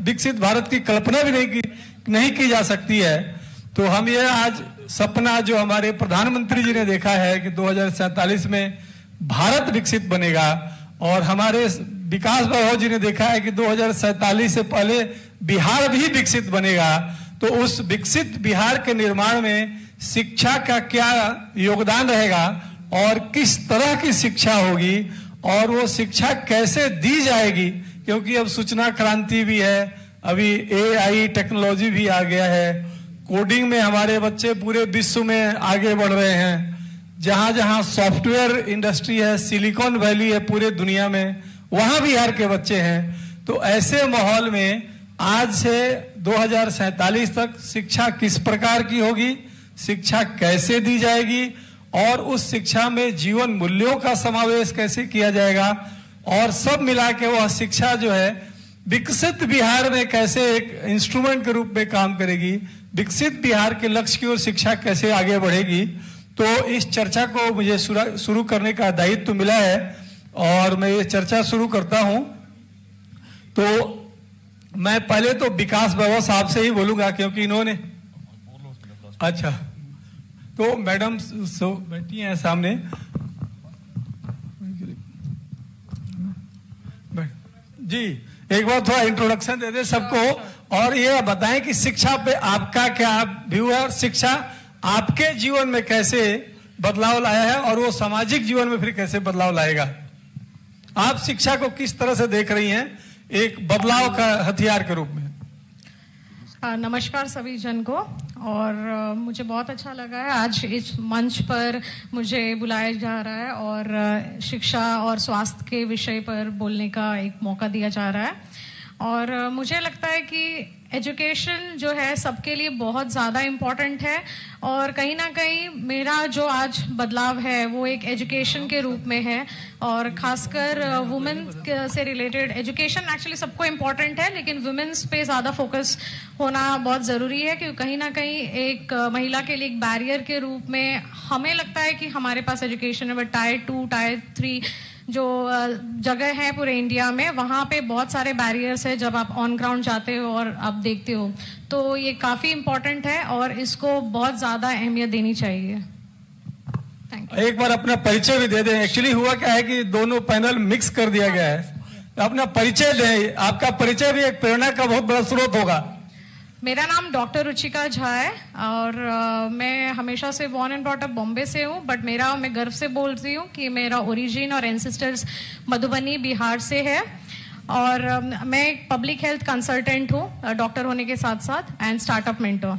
Speaker 13: विकसित भारत की कल्पना भी नहीं की जा सकती है। तो हम ये आज सपना जो हमारे प्रधानमंत्री जी ने देखा है कि 2047 में भारत विकसित बनेगा, और हमारे विकास बाबू जी ने देखा है कि 2047 से पहले बिहार भी विकसित बनेगा। तो उस विकसित बिहार के निर्माण में शिक्षा का क्या योगदान रहेगा, और किस तरह की शिक्षा होगी, और वो शिक्षा कैसे दी जाएगी, क्योंकि अब सूचना क्रांति भी है, अभी AI टेक्नोलॉजी भी आ गया है, कोडिंग में हमारे बच्चे पूरे विश्व में आगे बढ़ रहे हैं। जहां जहां सॉफ्टवेयर इंडस्ट्री है, सिलिकॉन वैली है पूरे दुनिया में, वहां बिहार के बच्चे हैं। तो ऐसे माहौल में आज से 2047 तक शिक्षा किस प्रकार की होगी, शिक्षा कैसे दी जाएगी, और उस शिक्षा में जीवन मूल्यों का समावेश कैसे किया जाएगा, और सब मिला के वह शिक्षा जो है विकसित बिहार में कैसे एक इंस्ट्रूमेंट के रूप में काम करेगी। विकसित बिहार के लक्ष्य की ओर शिक्षा कैसे आगे बढ़ेगी, तो इस चर्चा को मुझे शुरू करने का दायित्व मिला है और मैं ये चर्चा शुरू करता हूं। तो मैं पहले तो विकास बाबा साहब से ही बोलूंगा, क्योंकि इन्होंने अच्छा तो मैडम बैठी हैं सामने। जी एक बार थोड़ा इंट्रोडक्शन दे दे सबको और ये बताएं कि शिक्षा पे आपका क्या व्यू है और शिक्षा आपके जीवन में कैसे बदलाव लाया है और वो सामाजिक जीवन में फिर कैसे बदलाव लाएगा। आप शिक्षा को किस तरह से देख रही हैं एक बदलाव का हथियार के रूप में?
Speaker 14: नमस्कार सभी जन को, और मुझे बहुत अच्छा लगा है आज इस मंच पर मुझे बुलाया जा रहा है और शिक्षा और स्वास्थ्य के विषय पर बोलने का एक मौका दिया जा रहा है। और मुझे लगता है कि एजुकेशन जो है सबके लिए बहुत ज़्यादा इम्पॉर्टेंट है और कहीं ना कहीं मेरा जो आज बदलाव है वो एक एजुकेशन के रूप में है और खासकर वुमेन से रिलेटेड एजुकेशन एक्चुअली सबको इम्पॉर्टेंट है, लेकिन वुमेन्स पे ज़्यादा फोकस होना बहुत ज़रूरी है क्योंकि कहीं ना कहीं एक महिला के लिए एक बैरियर के रूप में हमें लगता है कि हमारे पास एजुकेशन है, बट टायर 2 टायर 3 जो जगह है पूरे इंडिया में वहाँ पे बहुत सारे बैरियर्स है। जब आप ऑन ग्राउंड जाते हो और आप देखते हो तो ये काफ़ी इम्पोर्टेंट है और इसको बहुत ज़्यादा अहमियत देनी चाहिए।
Speaker 13: एक बार अपना परिचय भी दे दें। एक्चुअली हुआ क्या है कि दोनों पैनल मिक्स कर दिया गया है, अपना परिचय दें। आपका परिचय भी एक प्रेरणा का बहुत बड़ा स्रोत होगा।
Speaker 14: मेरा नाम डॉक्टर रुचिका झा है और मैं हमेशा से born and brought up Bombay से हूँ, बट मैं गर्व से बोल रही हूँ कि मेरा ओरिजिन और एंसेस्टर्स मधुबनी बिहार से है और मैं एक पब्लिक हेल्थ कंसल्टेंट हूँ डॉक्टर होने के साथ साथ एंड स्टार्टअप मेंटर।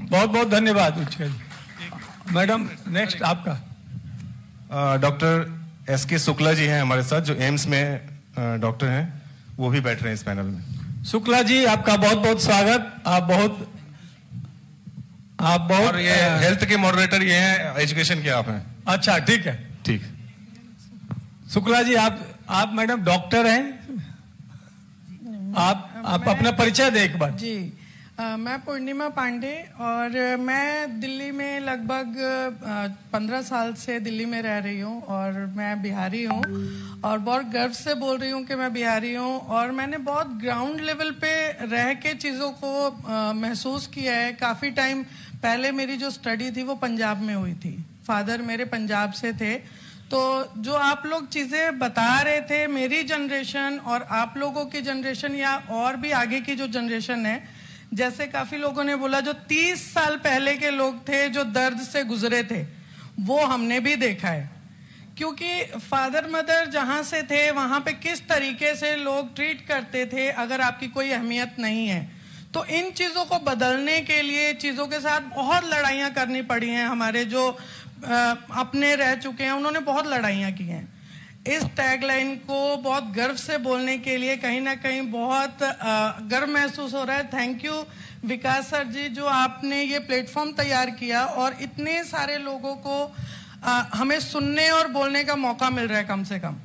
Speaker 13: बहुत बहुत धन्यवाद रुचिका जी। मैडम नेक्स्ट आपका।
Speaker 9: डॉक्टर एस के शुक्ला जी हैं हमारे साथ, जो एम्स में डॉक्टर हैं, वो भी बैठ रहे हैं इस पैनल में।
Speaker 13: शुक्ला जी आपका बहुत बहुत स्वागत। आप बहुत
Speaker 9: और ये हेल्थ के मॉडरेटर ये हैं, एजुकेशन के आप हैं।
Speaker 13: अच्छा ठीक है,
Speaker 9: ठीक।
Speaker 13: शुक्ला जी आप मैडम डॉक्टर हैं, आप अपना परिचय दें एक बार।
Speaker 15: जी मैं पूर्णिमा पांडे और मैं दिल्ली में लगभग 15 साल से दिल्ली में रह रही हूँ और मैं बिहारी हूँ और बहुत गर्व से बोल रही हूँ कि मैं बिहारी हूँ। और मैंने बहुत ग्राउंड लेवल पे रह के चीज़ों को महसूस किया है। काफ़ी टाइम पहले मेरी जो स्टडी थी वो पंजाब में हुई थी, फादर मेरे पंजाब से थे, तो जो आप लोग चीज़ें बता रहे थे, मेरी जनरेशन और आप लोगों की जनरेशन या और भी आगे की जो जनरेशन है, जैसे काफी लोगों ने बोला जो 30 साल पहले के लोग थे जो दर्द से गुजरे थे, वो हमने भी देखा है। क्योंकि फादर मदर जहां से थे वहां पे किस तरीके से लोग ट्रीट करते थे अगर आपकी कोई अहमियत नहीं है, तो इन चीजों को बदलने के लिए चीजों के साथ बहुत लड़ाइयां करनी पड़ी हैं। हमारे जो अपने रह चुके हैं उन्होंने बहुत लड़ाइयां की हैं। इस टैगलाइन को बहुत गर्व से बोलने के लिए कहीं ना कहीं बहुत गर्व महसूस हो रहा है। थैंक यू विकास सर जी, जो आपने ये प्लेटफॉर्म तैयार किया और इतने सारे लोगों को हमें सुनने और बोलने का मौका मिल रहा है कम से कम।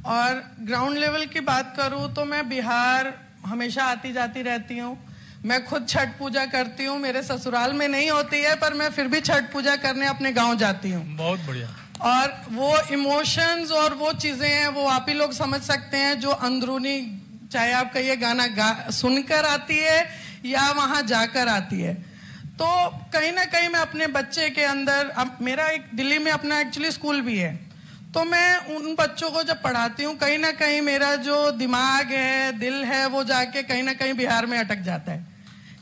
Speaker 15: और ग्राउंड लेवल की बात करूं तो मैं बिहार हमेशा आती जाती रहती हूं। मैं खुद छठ पूजा करती हूं, मेरे ससुराल में नहीं होती है पर मैं फिर भी छठ पूजा करने अपने गाँव जाती हूँ।
Speaker 13: बहुत बढ़िया।
Speaker 15: और वो इमोशंस और वो चीजें हैं वो आप ही लोग समझ सकते हैं जो अंदरूनी, चाहे आप कहिए गाना सुनकर आती है या वहां जाकर आती है। तो कहीं ना कहीं मैं अपने बच्चे के अंदर, अब मेरा एक दिल्ली में अपना एक्चुअली स्कूल भी है, तो मैं उन बच्चों को जब पढ़ाती हूँ कहीं ना कहीं मेरा जो दिमाग है, दिल है, वो जाके कहीं ना कहीं बिहार में अटक जाता है,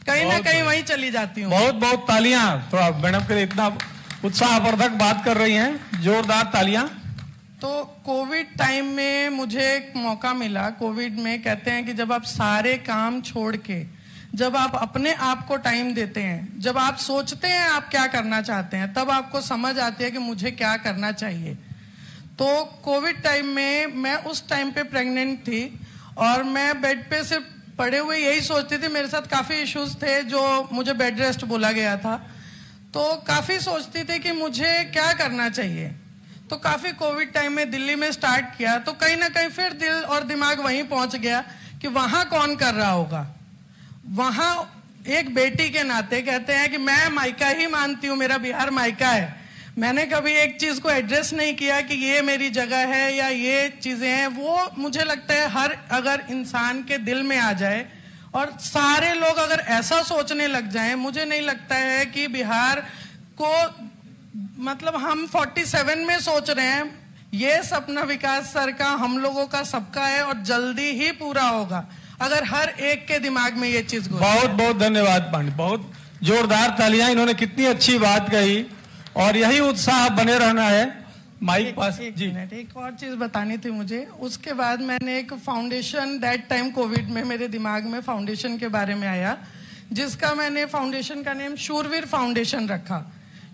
Speaker 15: कहीं ना कहीं वहीं चली जाती हूँ।
Speaker 13: बहुत बहुत तालियां। थोड़ा मैडम के लिए इतना उत्साहवर्धक बात कर रही हैं, जोरदार तालियां।
Speaker 15: तो कोविड टाइम में मुझे एक मौका मिला। कोविड में कहते हैं कि जब आप सारे काम छोड़ के, जब आप अपने आप को टाइम देते हैं, जब आप सोचते हैं आप क्या करना चाहते हैं, तब आपको समझ आती है कि मुझे क्या करना चाहिए। तो कोविड टाइम में मैं उस टाइम पे प्रेग्नेंट थी और मैं बेड पे सिर्फ पड़े हुए यही सोचती थी। मेरे साथ काफी इश्यूज थे जो मुझे बेड रेस्ट बोला गया था, तो काफी सोचती थी कि मुझे क्या करना चाहिए। तो काफी कोविड टाइम में दिल्ली में स्टार्ट किया, तो कहीं ना कहीं फिर दिल और दिमाग वहीं पहुंच गया कि वहां कौन कर रहा होगा, वहां एक बेटी के नाते कहते हैं कि मैं मायका ही मानती हूँ, मेरा बिहार मायका है। मैंने कभी एक चीज को एड्रेस नहीं किया कि ये मेरी जगह है या ये चीजें हैं। वो मुझे लगता है हर अगर इंसान के दिल में आ जाए और सारे लोग अगर ऐसा सोचने लग जाएं, मुझे नहीं लगता है कि बिहार को मतलब हम 47 में सोच रहे हैं, ये सपना विकास सर का, हम लोगों का, सबका है और जल्दी ही पूरा होगा अगर हर एक के दिमाग में ये चीज घुसे।
Speaker 13: बहुत बहुत धन्यवाद पांडे, बहुत जोरदार तालियां। इन्होंने कितनी अच्छी बात कही और यही उत्साह बने रहना है। माइक पास जी।
Speaker 15: एक और चीज बतानी थी मुझे। उसके बाद मैंने एक फाउंडेशन, दैट टाइम कोविड में मेरे दिमाग में फाउंडेशन के बारे में आया, जिसका मैंने फाउंडेशन का नेम शूरवीर फाउंडेशन रखा।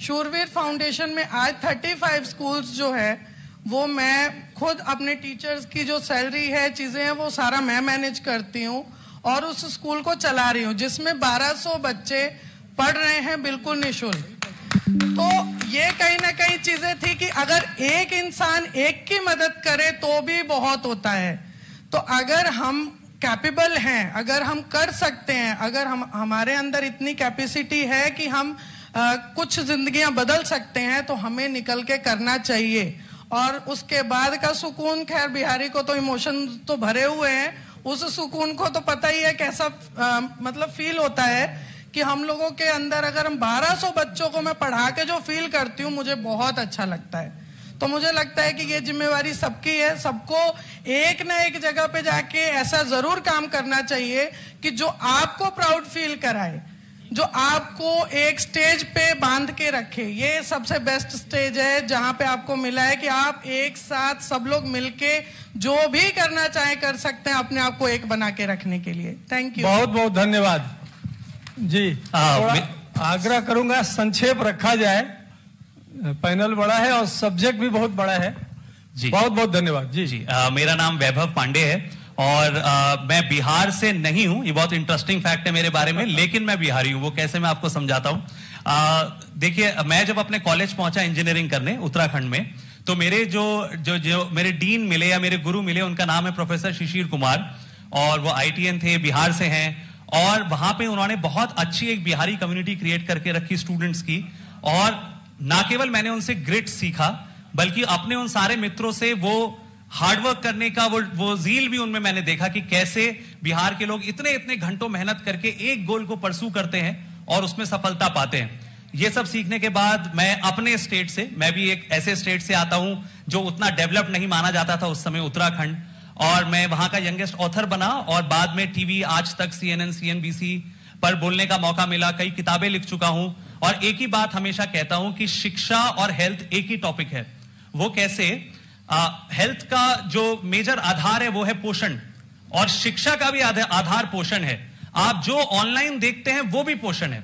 Speaker 15: शूरवीर फाउंडेशन में आज 35 स्कूल्स जो है वो मैं खुद अपने टीचर्स की जो सैलरी है, चीजें हैं, वो सारा मैं मैनेज करती हूँ और उस स्कूल को चला रही हूँ, जिसमें 1200 बच्चे पढ़ रहे हैं बिल्कुल निःशुल्क। तो ये कहीं ना कहीं चीजें थी कि अगर एक इंसान एक की मदद करे तो भी बहुत होता है। तो अगर हम कैपेबल हैं, अगर हम कर सकते हैं, अगर हम हमारे अंदर इतनी कैपेसिटी है कि हम कुछ जिंदगियां बदल सकते हैं, तो हमें निकल के करना चाहिए। और उसके बाद का सुकून, खैर बिहारी को तो इमोशन तो भरे हुए हैं, उस सुकून को तो पता ही है कैसा मतलब फील होता है कि हम लोगों के अंदर अगर हम 1200 बच्चों को मैं पढ़ा के जो फील करती हूँ, मुझे बहुत अच्छा लगता है। तो मुझे लगता है कि ये जिम्मेवारी सबकी है, सबको एक ना एक जगह पे जाके ऐसा जरूर काम करना चाहिए कि जो आपको प्राउड फील कराए, जो आपको एक स्टेज पे बांध के रखे। ये सबसे बेस्ट स्टेज है जहां पे आपको मिला है कि आप एक साथ सब लोग मिलके जो भी करना चाहे कर सकते हैं, अपने आप को एक बना के रखने के लिए। Thank you.
Speaker 13: बहुत बहुत धन्यवाद जी। आग्रह करूंगा संक्षेप रखा जाए, पैनल बड़ा है और सब्जेक्ट भी बहुत बड़ा है जी। बहुत बहुत धन्यवाद जी।
Speaker 16: मेरा नाम वैभव पांडे है और मैं बिहार से नहीं हूं। ये बहुत इंटरेस्टिंग फैक्ट है मेरे बारे में, लेकिन मैं बिहारी हूं। वो कैसे, मैं आपको समझाता हूं। देखिए, मैं जब अपने कॉलेज पहुंचा इंजीनियरिंग करने उत्तराखंड में, तो मेरे जो मेरे डीन मिले या मेरे गुरु मिले, उनका नाम है प्रोफेसर शिशिर कुमार और वो ITN थे, बिहार से हैं। और वहां पे उन्होंने बहुत अच्छी एक बिहारी कम्युनिटी क्रिएट करके रखी स्टूडेंट्स की। और ना केवल मैंने उनसे ग्रिट सीखा, बल्कि अपने उन सारे मित्रों से वो हार्डवर्क करने का वो जील भी उनमें मैंने देखा कि कैसे बिहार के लोग इतने घंटों मेहनत करके एक गोल को परसू करते हैं और उसमें सफलता पाते हैं। ये सब सीखने के बाद मैं अपने स्टेट से, मैं भी एक ऐसे स्टेट से आता हूं जो उतना डेवलप नहीं माना जाता था उस समय, उत्तराखंड, और मैं वहां का यंगेस्ट ऑथर बना और बाद में टीवी, आज तक, CNN, CNBC पर बोलने का मौका मिला। कई किताबें लिख चुका हूं और एक ही बात हमेशा कहता हूं कि शिक्षा और हेल्थ एक ही टॉपिक है। वो कैसे? हेल्थ का जो मेजर आधार है वो है पोषण, और शिक्षा का भी आधार पोषण है। आप जो ऑनलाइन देखते हैं वो भी पोषण है।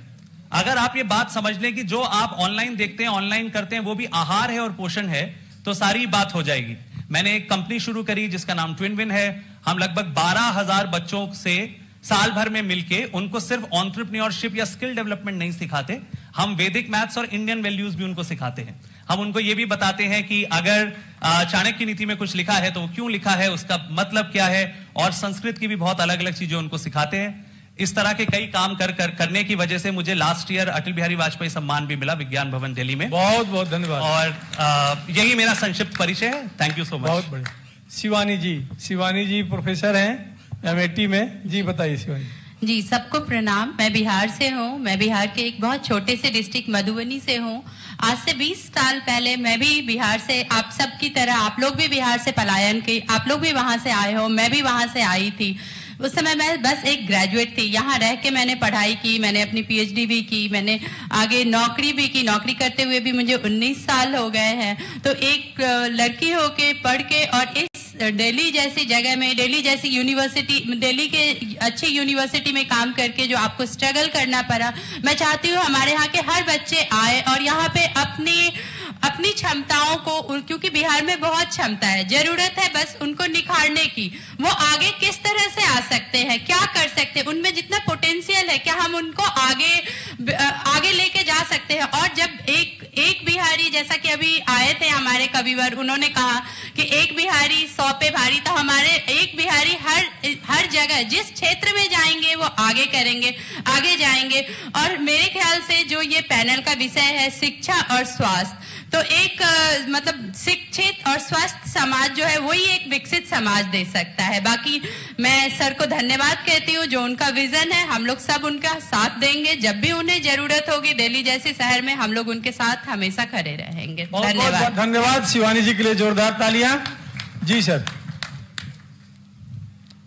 Speaker 16: अगर आप ये बात समझ लें कि जो आप ऑनलाइन देखते हैं, ऑनलाइन करते हैं, वो भी आहार है और पोषण है, तो सारी बात हो जाएगी। मैंने एक कंपनी शुरू करी जिसका नाम ट्विन विन है। हम लगभग 12,000 बच्चों से साल भर में मिलके उनको सिर्फ एंटरप्रेन्योरशिप या स्किल डेवलपमेंट नहीं सिखाते, हम वैदिक मैथ्स और इंडियन वैल्यूज भी उनको सिखाते हैं। हम उनको ये भी बताते हैं कि अगर चाणक्य नीति में कुछ लिखा है तो क्यों लिखा है, उसका मतलब क्या है, और संस्कृत की भी बहुत अलग अलग चीजें उनको सिखाते हैं। इस तरह के कई काम करने की वजह से मुझे लास्ट ईयर अटल बिहारी वाजपेयी सम्मान भी मिला विज्ञान भवन दिल्ली में।
Speaker 13: बहुत बहुत धन्यवाद।
Speaker 16: और यही मेरा संक्षिप्त परिचय है। Thank you so much.
Speaker 13: बहुत बढ़िया। शिवानी जी प्रोफेसर हैं MIT में जी। बताइए शिवानी
Speaker 17: जी। सबको प्रणाम। मैं बिहार से हूँ। मैं बिहार के एक बहुत छोटे से डिस्ट्रिक्ट मधुबनी से हूँ। आज से 20 साल पहले मैं भी बिहार से, आप सब की तरह आप लोग भी बिहार से पलायन की, आप लोग भी वहां से आए हो, मैं भी वहां से आई थी। उस समय मैं बस एक ग्रेजुएट थी। यहाँ रह के मैंने पढ़ाई की, मैंने अपनी PhD भी की, मैंने आगे नौकरी भी की। नौकरी करते हुए भी मुझे 19 साल हो गए हैं। तो एक लड़की होके पढ़ के और इस दिल्ली जैसी जगह में, दिल्ली जैसी यूनिवर्सिटी, दिल्ली के अच्छी यूनिवर्सिटी में काम करके जो आपको स्ट्रगल करना पड़ा, मैं चाहती हूँ हमारे यहाँ के हर बच्चे आए और यहाँ पे अपनी क्षमताओं को, क्योंकि बिहार में बहुत क्षमता है, जरूरत है बस उनको निखारने की। वो आगे किस तरह से आ सकते हैं, क्या कर सकते हैं, उनमें जितना पोटेंशियल है, क्या हम उनको आगे लेके जा सकते हैं। और जब एक बिहारी, जैसा कि अभी आए थे हमारे कविवर, उन्होंने कहा कि एक बिहारी 100 पे भारी, तो हमारे एक बिहारी हर जगह जगह जिस क्षेत्र में जाएंगे वो आगे करेंगे, आगे जाएंगे। और मेरे ख्याल से जो ये पैनल का विषय है शिक्षा और स्वास्थ्य, तो एक मतलब शिक्षित और स्वस्थ समाज जो है वही एक विकसित समाज दे सकता है। बाकी मैं सर को धन्यवाद कहती हूँ, जो उनका विजन है हम लोग सब उनका साथ देंगे। जब भी उन्हें जरूरत होगी दिल्ली जैसे शहर में हम लोग उनके साथ हमेशा खड़े रहेंगे। धन्यवाद।
Speaker 13: धन्यवाद शिवानी जी के लिए जोरदार तालियां। जी सर,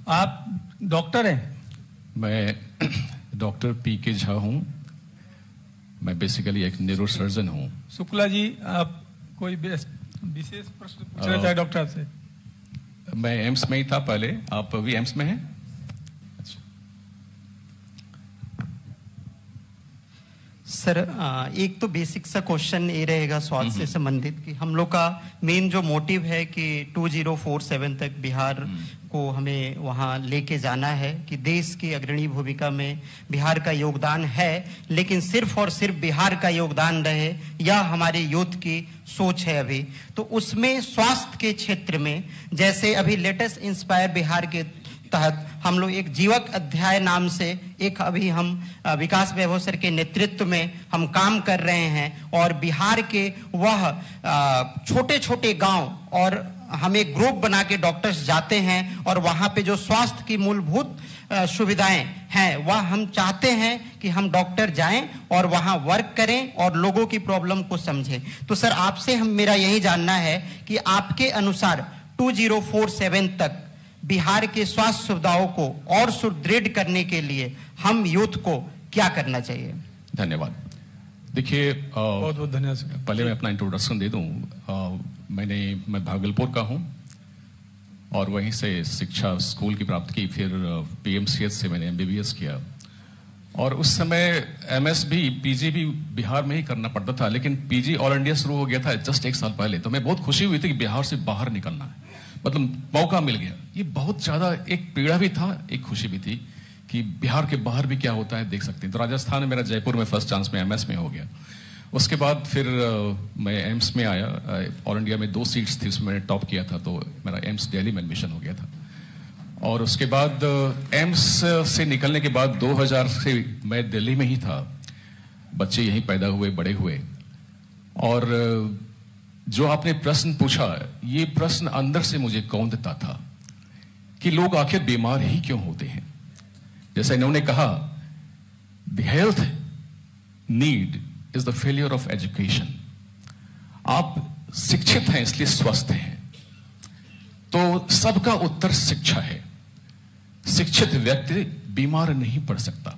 Speaker 13: आप डॉक्टर हैं?
Speaker 18: मैं डॉक्टर पी.के. झा हूं। मैं बेसिकली एक न्यूरो सर्जन हूं।
Speaker 13: शुक्ला जी, आप कोई विशेष प्रश्न पूछना चाहे डॉक्टर से?
Speaker 18: मैं एम्स में ही था पहले, आप अभी एम्स में हैं?
Speaker 19: सर, एक तो बेसिक सा क्वेश्चन ये रहेगा स्वास्थ्य से संबंधित कि हम लोग का मेन जो मोटिव है कि 2047 तक बिहार को हमें वहाँ लेके जाना है, कि देश की अग्रणी भूमिका में बिहार का योगदान है, लेकिन सिर्फ और सिर्फ बिहार का योगदान रहे या हमारे यूथ की सोच है अभी। तो उसमें स्वास्थ्य के क्षेत्र में जैसे अभी लेटेस्ट इंस्पायर बिहार के तहत हम लोग एक जीवक अध्याय नाम से एक अभी हम विकास वैभव सर के नेतृत्व में हम काम कर रहे हैं, और बिहार के वह छोटे छोटे गांव और हमें ग्रुप बना के डॉक्टर्स जाते हैं, और वहां पे जो स्वास्थ्य की मूलभूत सुविधाएं हैं वह हम चाहते हैं कि हम डॉक्टर जाएं और वहां वर्क करें और लोगों की प्रॉब्लम को समझें। तो सर आपसे मेरा यही जानना है कि आपके अनुसार 2047 तक बिहार के स्वास्थ्य सुविधाओं को और सुदृढ़ करने के लिए हम यूथ को क्या करना चाहिए?
Speaker 18: धन्यवाद। देखिए,
Speaker 13: बहुत बहुत धन्यवाद।
Speaker 18: पहले मैं अपना इंट्रोडक्शन दे दूं। मैं भागलपुर का हूं और वहीं से शिक्षा स्कूल की प्राप्त की, फिर पीएमसीएच से मैंने एमबीबीएस किया, और उस समय एमएस भी पीजी भी बिहार में ही करना पड़ता था, लेकिन पीजी ऑल इंडिया शुरू हो गया था जस्ट एक साल पहले। तो मैं बहुत खुशी हुई थी कि बिहार से बाहर निकलना है, मतलब मौका मिल गया। ये बहुत ज्यादा एक पीड़ा भी था, एक खुशी भी थी कि बिहार के बाहर भी क्या होता है देख सकते हैं। तो राजस्थान में मेरा जयपुर में फर्स्ट चांस में एमएस में हो गया। उसके बाद फिर मैं एम्स में आया। ऑल इंडिया में 2 सीट्स थी, उसमें मैंने टॉप किया था, तो मेरा एम्स दिल्ली में एडमिशन हो गया था। और उसके बाद एम्स से निकलने के बाद 2000 से मैं दिल्ली में ही था। बच्चे यहीं पैदा हुए, बड़े हुए। और जो आपने प्रश्न पूछा, ये प्रश्न अंदर से मुझे कौंधता था कि लोग आखिर बीमार ही क्यों होते हैं। जैसा इन्होंने कहा, the health need is the failure of education. आप शिक्षित हैं इसलिए स्वस्थ हैं, तो सबका उत्तर शिक्षा है। शिक्षित व्यक्ति बीमार नहीं पड़ सकता।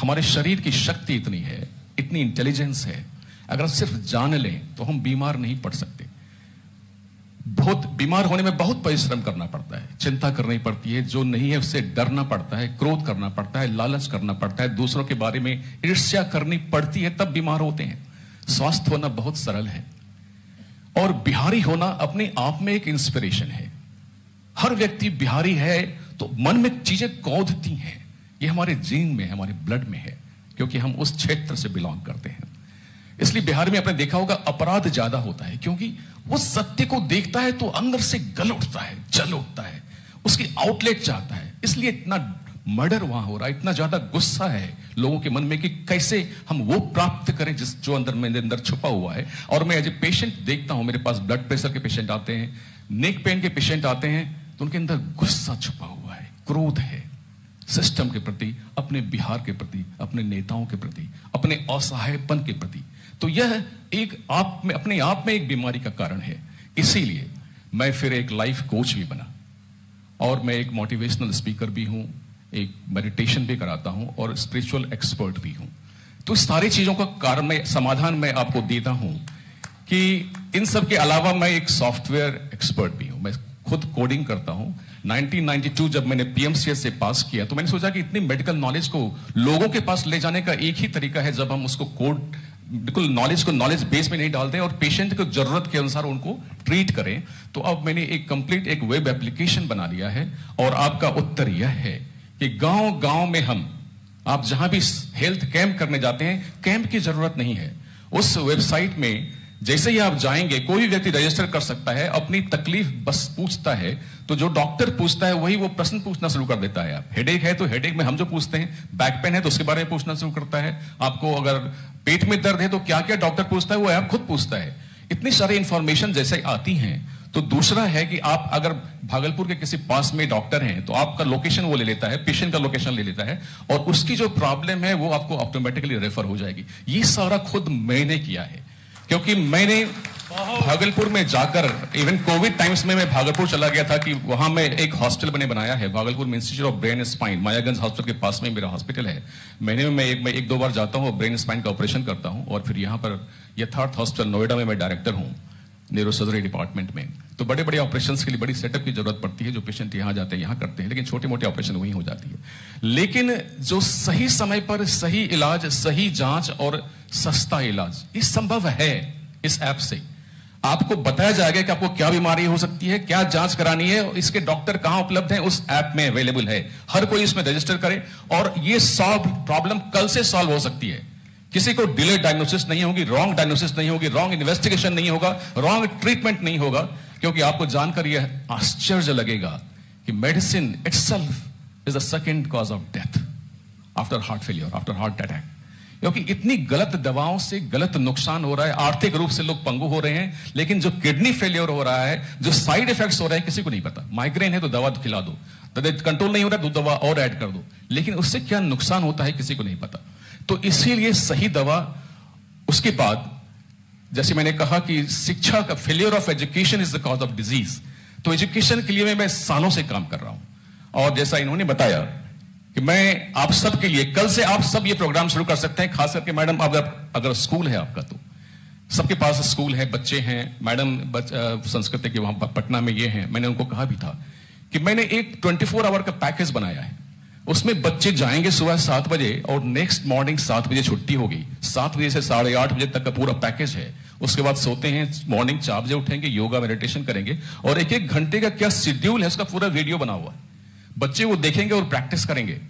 Speaker 18: हमारे शरीर की शक्ति इतनी है, इतनी इंटेलिजेंस है, अगर सिर्फ जान लें तो हम बीमार नहीं पड़ सकते। बहुत बीमार होने में बहुत परिश्रम करना पड़ता है, चिंता करनी पड़ती है, जो नहीं है उससे डरना पड़ता है, क्रोध करना पड़ता है, लालच करना पड़ता है, दूसरों के बारे में ईर्ष्या करनी पड़ती है, तब बीमार होते हैं। स्वस्थ होना बहुत सरल है, और बिहारी होना अपने आप में एक इंस्पिरेशन है। हर व्यक्ति बिहारी है तो मन में चीजें कौंधती हैं। ये हमारे जीन में, हमारे ब्लड में है, क्योंकि हम उस क्षेत्र से बिलोंग करते हैं। इसलिए बिहार में आपने देखा होगा अपराध ज्यादा होता है, क्योंकि वो सत्य को देखता है तो अंदर से गल उठता है, जल उठता है, उसकी आउटलेट चाहता है। इसलिए इतना मर्डर वहां हो रहा है, इतना ज्यादा गुस्सा है लोगों के मन में कि कैसे हम वो प्राप्त करें जिस जो अंदर मेरे अंदर छुपा हुआ है। और मैं एज ए पेशेंट देखता हूं, मेरे पास ब्लड प्रेशर के पेशेंट आते हैं, नेक पेन के पेशेंट आते हैं, तो उनके अंदर गुस्सा छुपा हुआ है, क्रोध है सिस्टम के प्रति, अपने बिहार के प्रति, अपने नेताओं के प्रति, अपने असहायपन के प्रति। तो यह एक आप में अपने आप में एक बीमारी का कारण है। इसीलिए मैं फिर एक लाइफ कोच भी बना, और मैं एक मोटिवेशनल स्पीकर भी हूं, एक मेडिटेशन भी कराता हूं, और स्पिरिचुअल एक्सपर्ट भी हूं। तो सारी चीजों का कारण मैं समाधान मैं आपको देता हूं कि इन सब के अलावा मैं एक सॉफ्टवेयर एक्सपर्ट भी हूं। मैं खुद कोडिंग करता हूं। 1992 जब मैंने पीएमसीएच से पास किया, तो मैंने सोचा कि इतनी मेडिकल नॉलेज को लोगों के पास ले जाने का एक ही तरीका है, जब हम उसको कोड बिल्कुल नॉलेज को नॉलेज बेस में नहीं डालते और पेशेंट को जरूरत के अनुसार उनको ट्रीट करें। तो अब मैंने एक कंप्लीट एक वेब एप्लीकेशन बना लिया है, और आपका उत्तर यह है कि गांव गांव में हम, आप जहां भी हेल्थ कैंप करने जाते हैं, कैंप की जरूरत नहीं है। उस वेबसाइट में जैसे ही आप जाएंगे, कोई भी व्यक्ति रजिस्टर कर सकता है, अपनी तकलीफ बस पूछता है, तो जो डॉक्टर पूछता है वही वो प्रश्न पूछना शुरू कर देता है। आप हेडेक है तो हेडेक में हम जो पूछते हैं, बैक पेन है तो उसके बारे में पूछना शुरू करता है, आपको अगर पेट में दर्द है तो क्या क्या डॉक्टर पूछता है वो आप खुद पूछता है। इतनी सारी इंफॉर्मेशन जैसे आती हैं। तो दूसरा है कि आप अगर भागलपुर के किसी पास में डॉक्टर हैं तो आपका लोकेशन वो ले लेता है, पेशेंट का लोकेशन ले लेता है, और उसकी जो प्रॉब्लम है वो आपको ऑटोमेटिकली रेफर हो जाएगी। ये सारा खुद मैंने किया है, क्योंकि मैंने भागलपुर में जाकर, इवन कोविड टाइम्स में मैं भागलपुर चला गया था कि वहां में एक हॉस्पिटल मैंने बनाया है भागलपुर में, institute of brain spine, Mayaganj hospital के पास में मेरा हॉस्पिटल है। मैं एक दो बार जाता हूं, ब्रेन स्पाइन का ऑपरेशन करता हूं, और फिर यहाँ पर यथार्थ हॉस्पिटल नोएडा में मैं डायरेक्टर हूं न्यूरो सर्जरी डिपार्टमेंट में। तो बड़े बड़े ऑपरेशंस के लिए बड़ी सेटअप की जरूरत पड़ती है, जो पेशेंट यहाँ जाते हैं यहाँ करते हैं, लेकिन छोटे मोटे ऑपरेशन वहीं हो जाती है। लेकिन जो सही समय पर सही इलाज, सही जांच और सस्ता इलाज, ये संभव है इस ऐप से। आपको बताया जाएगा कि आपको क्या बीमारी हो सकती है, क्या जांच करानी है, इसके डॉक्टर कहां उपलब्ध हैं, उस ऐप में अवेलेबल है। हर कोई इसमें रजिस्टर करे, और ये प्रॉब्लम कल से सॉल्व हो सकती है। किसी को डिले डायग्नोसिस नहीं होगी, रॉन्ग डायग्नोसिस नहीं होगी, रॉन्ग इन्वेस्टिगेशन नहीं होगा, रॉन्ग ट्रीटमेंट नहीं होगा, क्योंकि आपको जानकर यह आश्चर्य लगेगा कि medicine itself is the second cause of death after heart failure, after heart attack. क्योंकि इतनी गलत दवाओं से गलत नुकसान हो रहा है, आर्थिक रूप से लोग पंगु हो रहे हैं, लेकिन जो किडनी फेलियर हो रहा है, जो साइड इफेक्ट्स हो रहे हैं, किसी को नहीं पता। माइग्रेन है तो दवा खिला दो, कंट्रोल नहीं हो रहा है तो दवा और ऐड कर दो, लेकिन उससे क्या नुकसान होता है किसी को नहीं पता। तो इसीलिए सही दवा, उसके बाद जैसे मैंने कहा कि शिक्षा का, failure of education is the cause of disease, तो एजुकेशन के लिए मैं सालों से काम कर रहा हूं। और जैसा इन्होंने बताया कि मैं आप सब के लिए, कल से आप सब ये प्रोग्राम शुरू कर सकते हैं, खास करके मैडम अगर स्कूल है आपका, तो सबके पास स्कूल है, बच्चे हैं, मैडम संस्कृति के वहां पटना में ये हैं। मैंने उनको कहा भी था कि मैंने एक 24 आवर का पैकेज बनाया है, उसमें बच्चे जाएंगे सुबह 7 बजे और नेक्स्ट मॉर्निंग 7 बजे छुट्टी होगी, 7 बजे से 8:30 बजे तक का पूरा पैकेज है। उसके बाद सोते हैं, मॉर्निंग 4 बजे उठेंगे, योगा मेडिटेशन करेंगे, और 1-1 घंटे का क्या शेड्यूल है उसका पूरा वीडियो बना हुआ है। बच्चे वो देखेंगे और प्रैक्टिस करेंगे।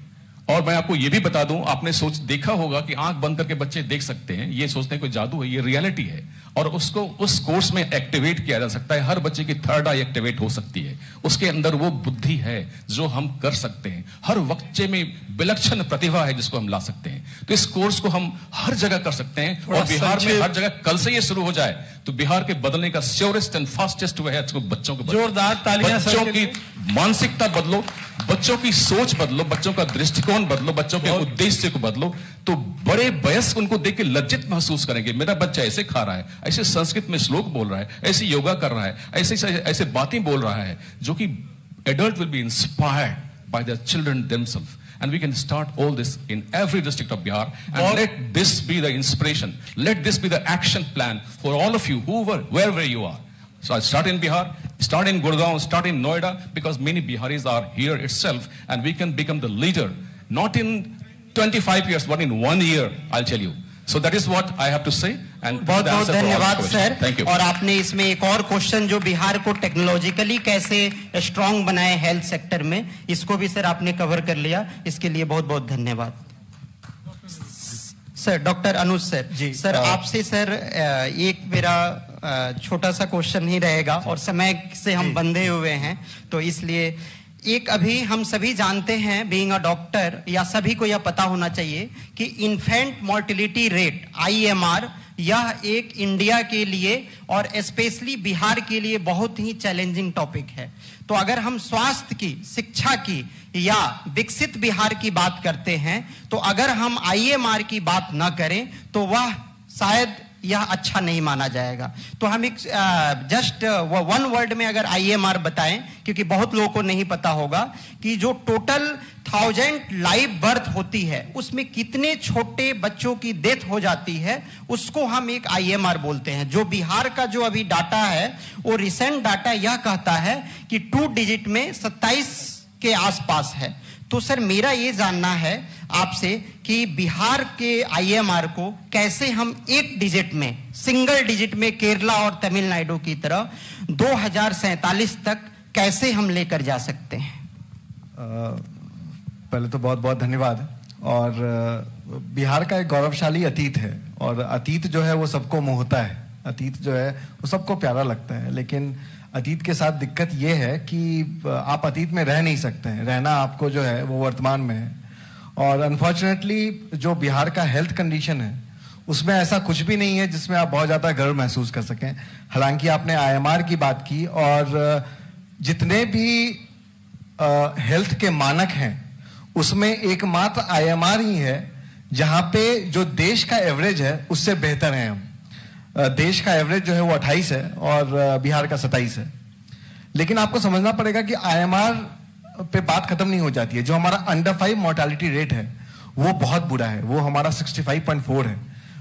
Speaker 18: और मैं आपको ये भी बता दूं, आपने देखा होगा कि आंख बंद करके बच्चे देख सकते हैं, ये सोचते हैं कोई जादू है, ये रियलिटी है, और उसको उस कोर्स में एक्टिवेट किया जा सकता है। हर बच्चे की थर्ड आई एक्टिवेट हो सकती है, उसके अंदर वो बुद्धि है जो हम कर सकते हैं। हर बच्चे में विलक्षण प्रतिभा है जिसको हम ला सकते हैं। तो इस कोर्स को हम हर जगह कर सकते हैं, और बिहार में हर जगह कल से ये शुरू हो जाए तो बिहार के बदलने का श्योरेस्ट एंड फास्टेस्ट वे है बच्चों को।
Speaker 13: जोरदार तालियां।
Speaker 18: बच्चों की मानसिकता बदलो, बच्चों की सोच बदलो, बच्चों का दृष्टिकोण बदलो, बच्चों के उद्देश्य को बदलो, तो बड़े वयस्क उनको देख के लज्जित महसूस करेंगे। मेरा बच्चा ऐसे खा रहा है, ऐसे संस्कृत में श्लोक बोल रहा है, ऐसे योगा कर रहा है, ऐसे बातें बोल रहा है, जो कि adult will be inspired by their children themselves. And we can start all this in every district of Bihar, and let this be the inspiration, let this be the action plan for all of you, wherever you are. So I start in Bihar, start in Gurgaon, start in Noida, because many Biharis are here itself, and we can become the leader, not in 25 years, but in 1 year, I'll tell you. So that is what I have to say. And
Speaker 19: बहुत बहुत धन्यवाद सर।
Speaker 18: Thank you.
Speaker 19: और आपने इसमें एक और क्वेश्चन, जो बिहार को टेक्नोलॉजिकली कैसे स्ट्रांग बनाए हेल्थ सेक्टर में, इसको भी सर आपने कवर कर लिया, इसके लिए बहुत बहुत धन्यवाद सर। डॉक्टर अनुज सर जी, सर आपसे सर एक मेरा छोटा सा क्वेश्चन ही रहेगा, और समय से हम बंधे हुए हैं, तो इसलिए एक, अभी हम सभी जानते हैं, बीइंग अ डॉक्टर, या सभी को यह पता होना चाहिए कि इन्फेंट मोर्टिलिटी रेट IMR, यह एक इंडिया के लिए और स्पेशली बिहार के लिए बहुत ही चैलेंजिंग टॉपिक है। तो अगर हम स्वास्थ्य की, शिक्षा की या विकसित बिहार की बात करते हैं, तो अगर हम IMR की बात ना करें तो वह शायद यह अच्छा नहीं माना जाएगा। तो हम एक जस्ट 1 वर्ड में अगर IMR बताएं, क्योंकि बहुत लोगों को नहीं पता होगा कि जो टोटल 1000 लाइव बर्थ होती है, उसमें कितने छोटे बच्चों की डेथ हो जाती है, उसको हम एक IMR बोलते हैं। जो बिहार का जो अभी डाटा है, वो रिसेंट डाटा यह कहता है कि 2 डिजिट में 27 के आसपास है। तो सर मेरा ये जानना है आपसे कि बिहार के IMR को कैसे हम 1 डिजिट में, सिंगल डिजिट में केरला और तमिलनाडु की तरह 2047 तक कैसे हम लेकर जा सकते हैं?
Speaker 6: पहले तो बहुत बहुत धन्यवाद। और बिहार का एक गौरवशाली अतीत है, और अतीत जो है वो सबको मोहता है।
Speaker 20: अतीत जो है वो सबको प्यारा लगता है, लेकिन अतीत के साथ दिक्कत ये है कि आप अतीत में रह नहीं सकते हैं, रहना आपको जो है वो वर्तमान में है। और अनफॉर्चुनेटली जो बिहार का हेल्थ कंडीशन है उसमें ऐसा कुछ भी नहीं है जिसमें आप बहुत ज़्यादा गर्व महसूस कर सकें। हालांकि आपने IMR की बात की, और जितने भी हेल्थ के मानक हैं उसमें एकमात्र IMR ही है जहां पे जो देश का एवरेज है उससे बेहतर है हम। देश का एवरेज जो है वो 28 है और बिहार का 27 है। लेकिन आपको समझना पड़ेगा कि IMR पे बात खत्म नहीं हो जाती है। जो हमारा अंडर 5 मोर्टालिटी रेट है वो बहुत बुरा है, वो हमारा 65.4 है।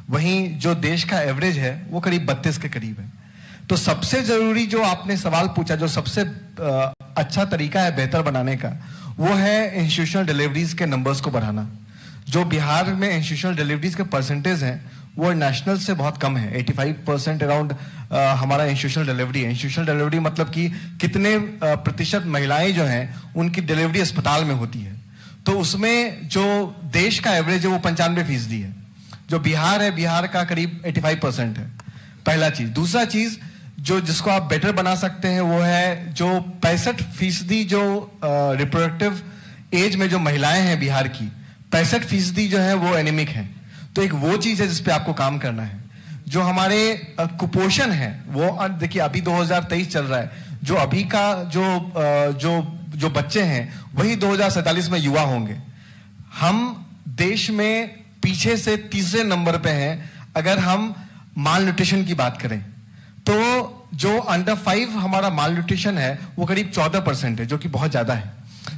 Speaker 20: वहीं जो देश का एवरेज है वो करीब 32 के करीब है। तो सबसे जरूरी जो आपने सवाल पूछा, जो सबसे अच्छा तरीका है बेहतर बनाने का, वो है इंस्टीट्यूशनल डिलीवरीज के नंबर्स को बढ़ाना। जो बिहार में इंस्टीट्यूशनल डिलीवरीज के परसेंटेज हैं वो नेशनल से बहुत कम है। 85% अराउंड हमारा इंस्टीट्यूशनल डिलीवरी है। इंस्टीट्यूशनल डिलीवरी मतलब कि कितने प्रतिशत महिलाएं जो हैं उनकी डिलीवरी अस्पताल में होती है। तो उसमें जो देश का एवरेज है वो 95% है, जो बिहार है, बिहार का करीब 85% है। पहला चीज। दूसरा चीज जो जिसको आप बेटर बना सकते हैं वो है जो 65% जो रिप्रोडक्टिव एज में जो महिलाएं हैं बिहार की, 65% जो है वो एनीमिक हैं। तो एक वो चीज है जिसपे आपको काम करना है। जो हमारे कुपोषण है वो देखिए अभी 2023 चल रहा है, जो अभी का जो बच्चे हैं वही 2047 में युवा होंगे। हम देश में पीछे से तीसरे नंबर पे हैं अगर हम माल न्यूट्रिशन की बात करें। तो जो अंडर 5 हमारा माल न्यूट्रिशन है वो करीब 14% है, जो कि बहुत ज्यादा है।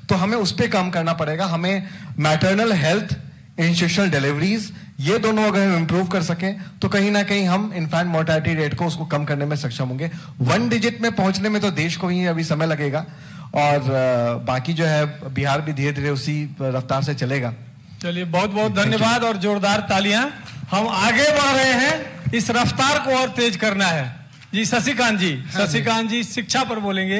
Speaker 20: तो हमें उस पर काम करना पड़ेगा। हमें मैटरनल हेल्थ, इंस्टीट्यूशनल डिलीवरीज, ये दोनों अगर हम इंप्रूव कर सकें तो कहीं ना कहीं हम इन्फेंट मोर्टेलिटी रेट को उसको कम करने में सक्षम होंगे। 1 डिजिट में पहुंचने में तो देश को ही अभी समय लगेगा, और बाकी जो है बिहार भी धीरे धीरे उसी रफ्तार से चलेगा।
Speaker 13: चलिए, बहुत बहुत धन्यवाद और जोरदार तालियां। हम आगे बढ़ रहे हैं, इस रफ्तार को और तेज करना है। जी शशिकांत जी, शशिकांत जी शिक्षा पर बोलेंगे,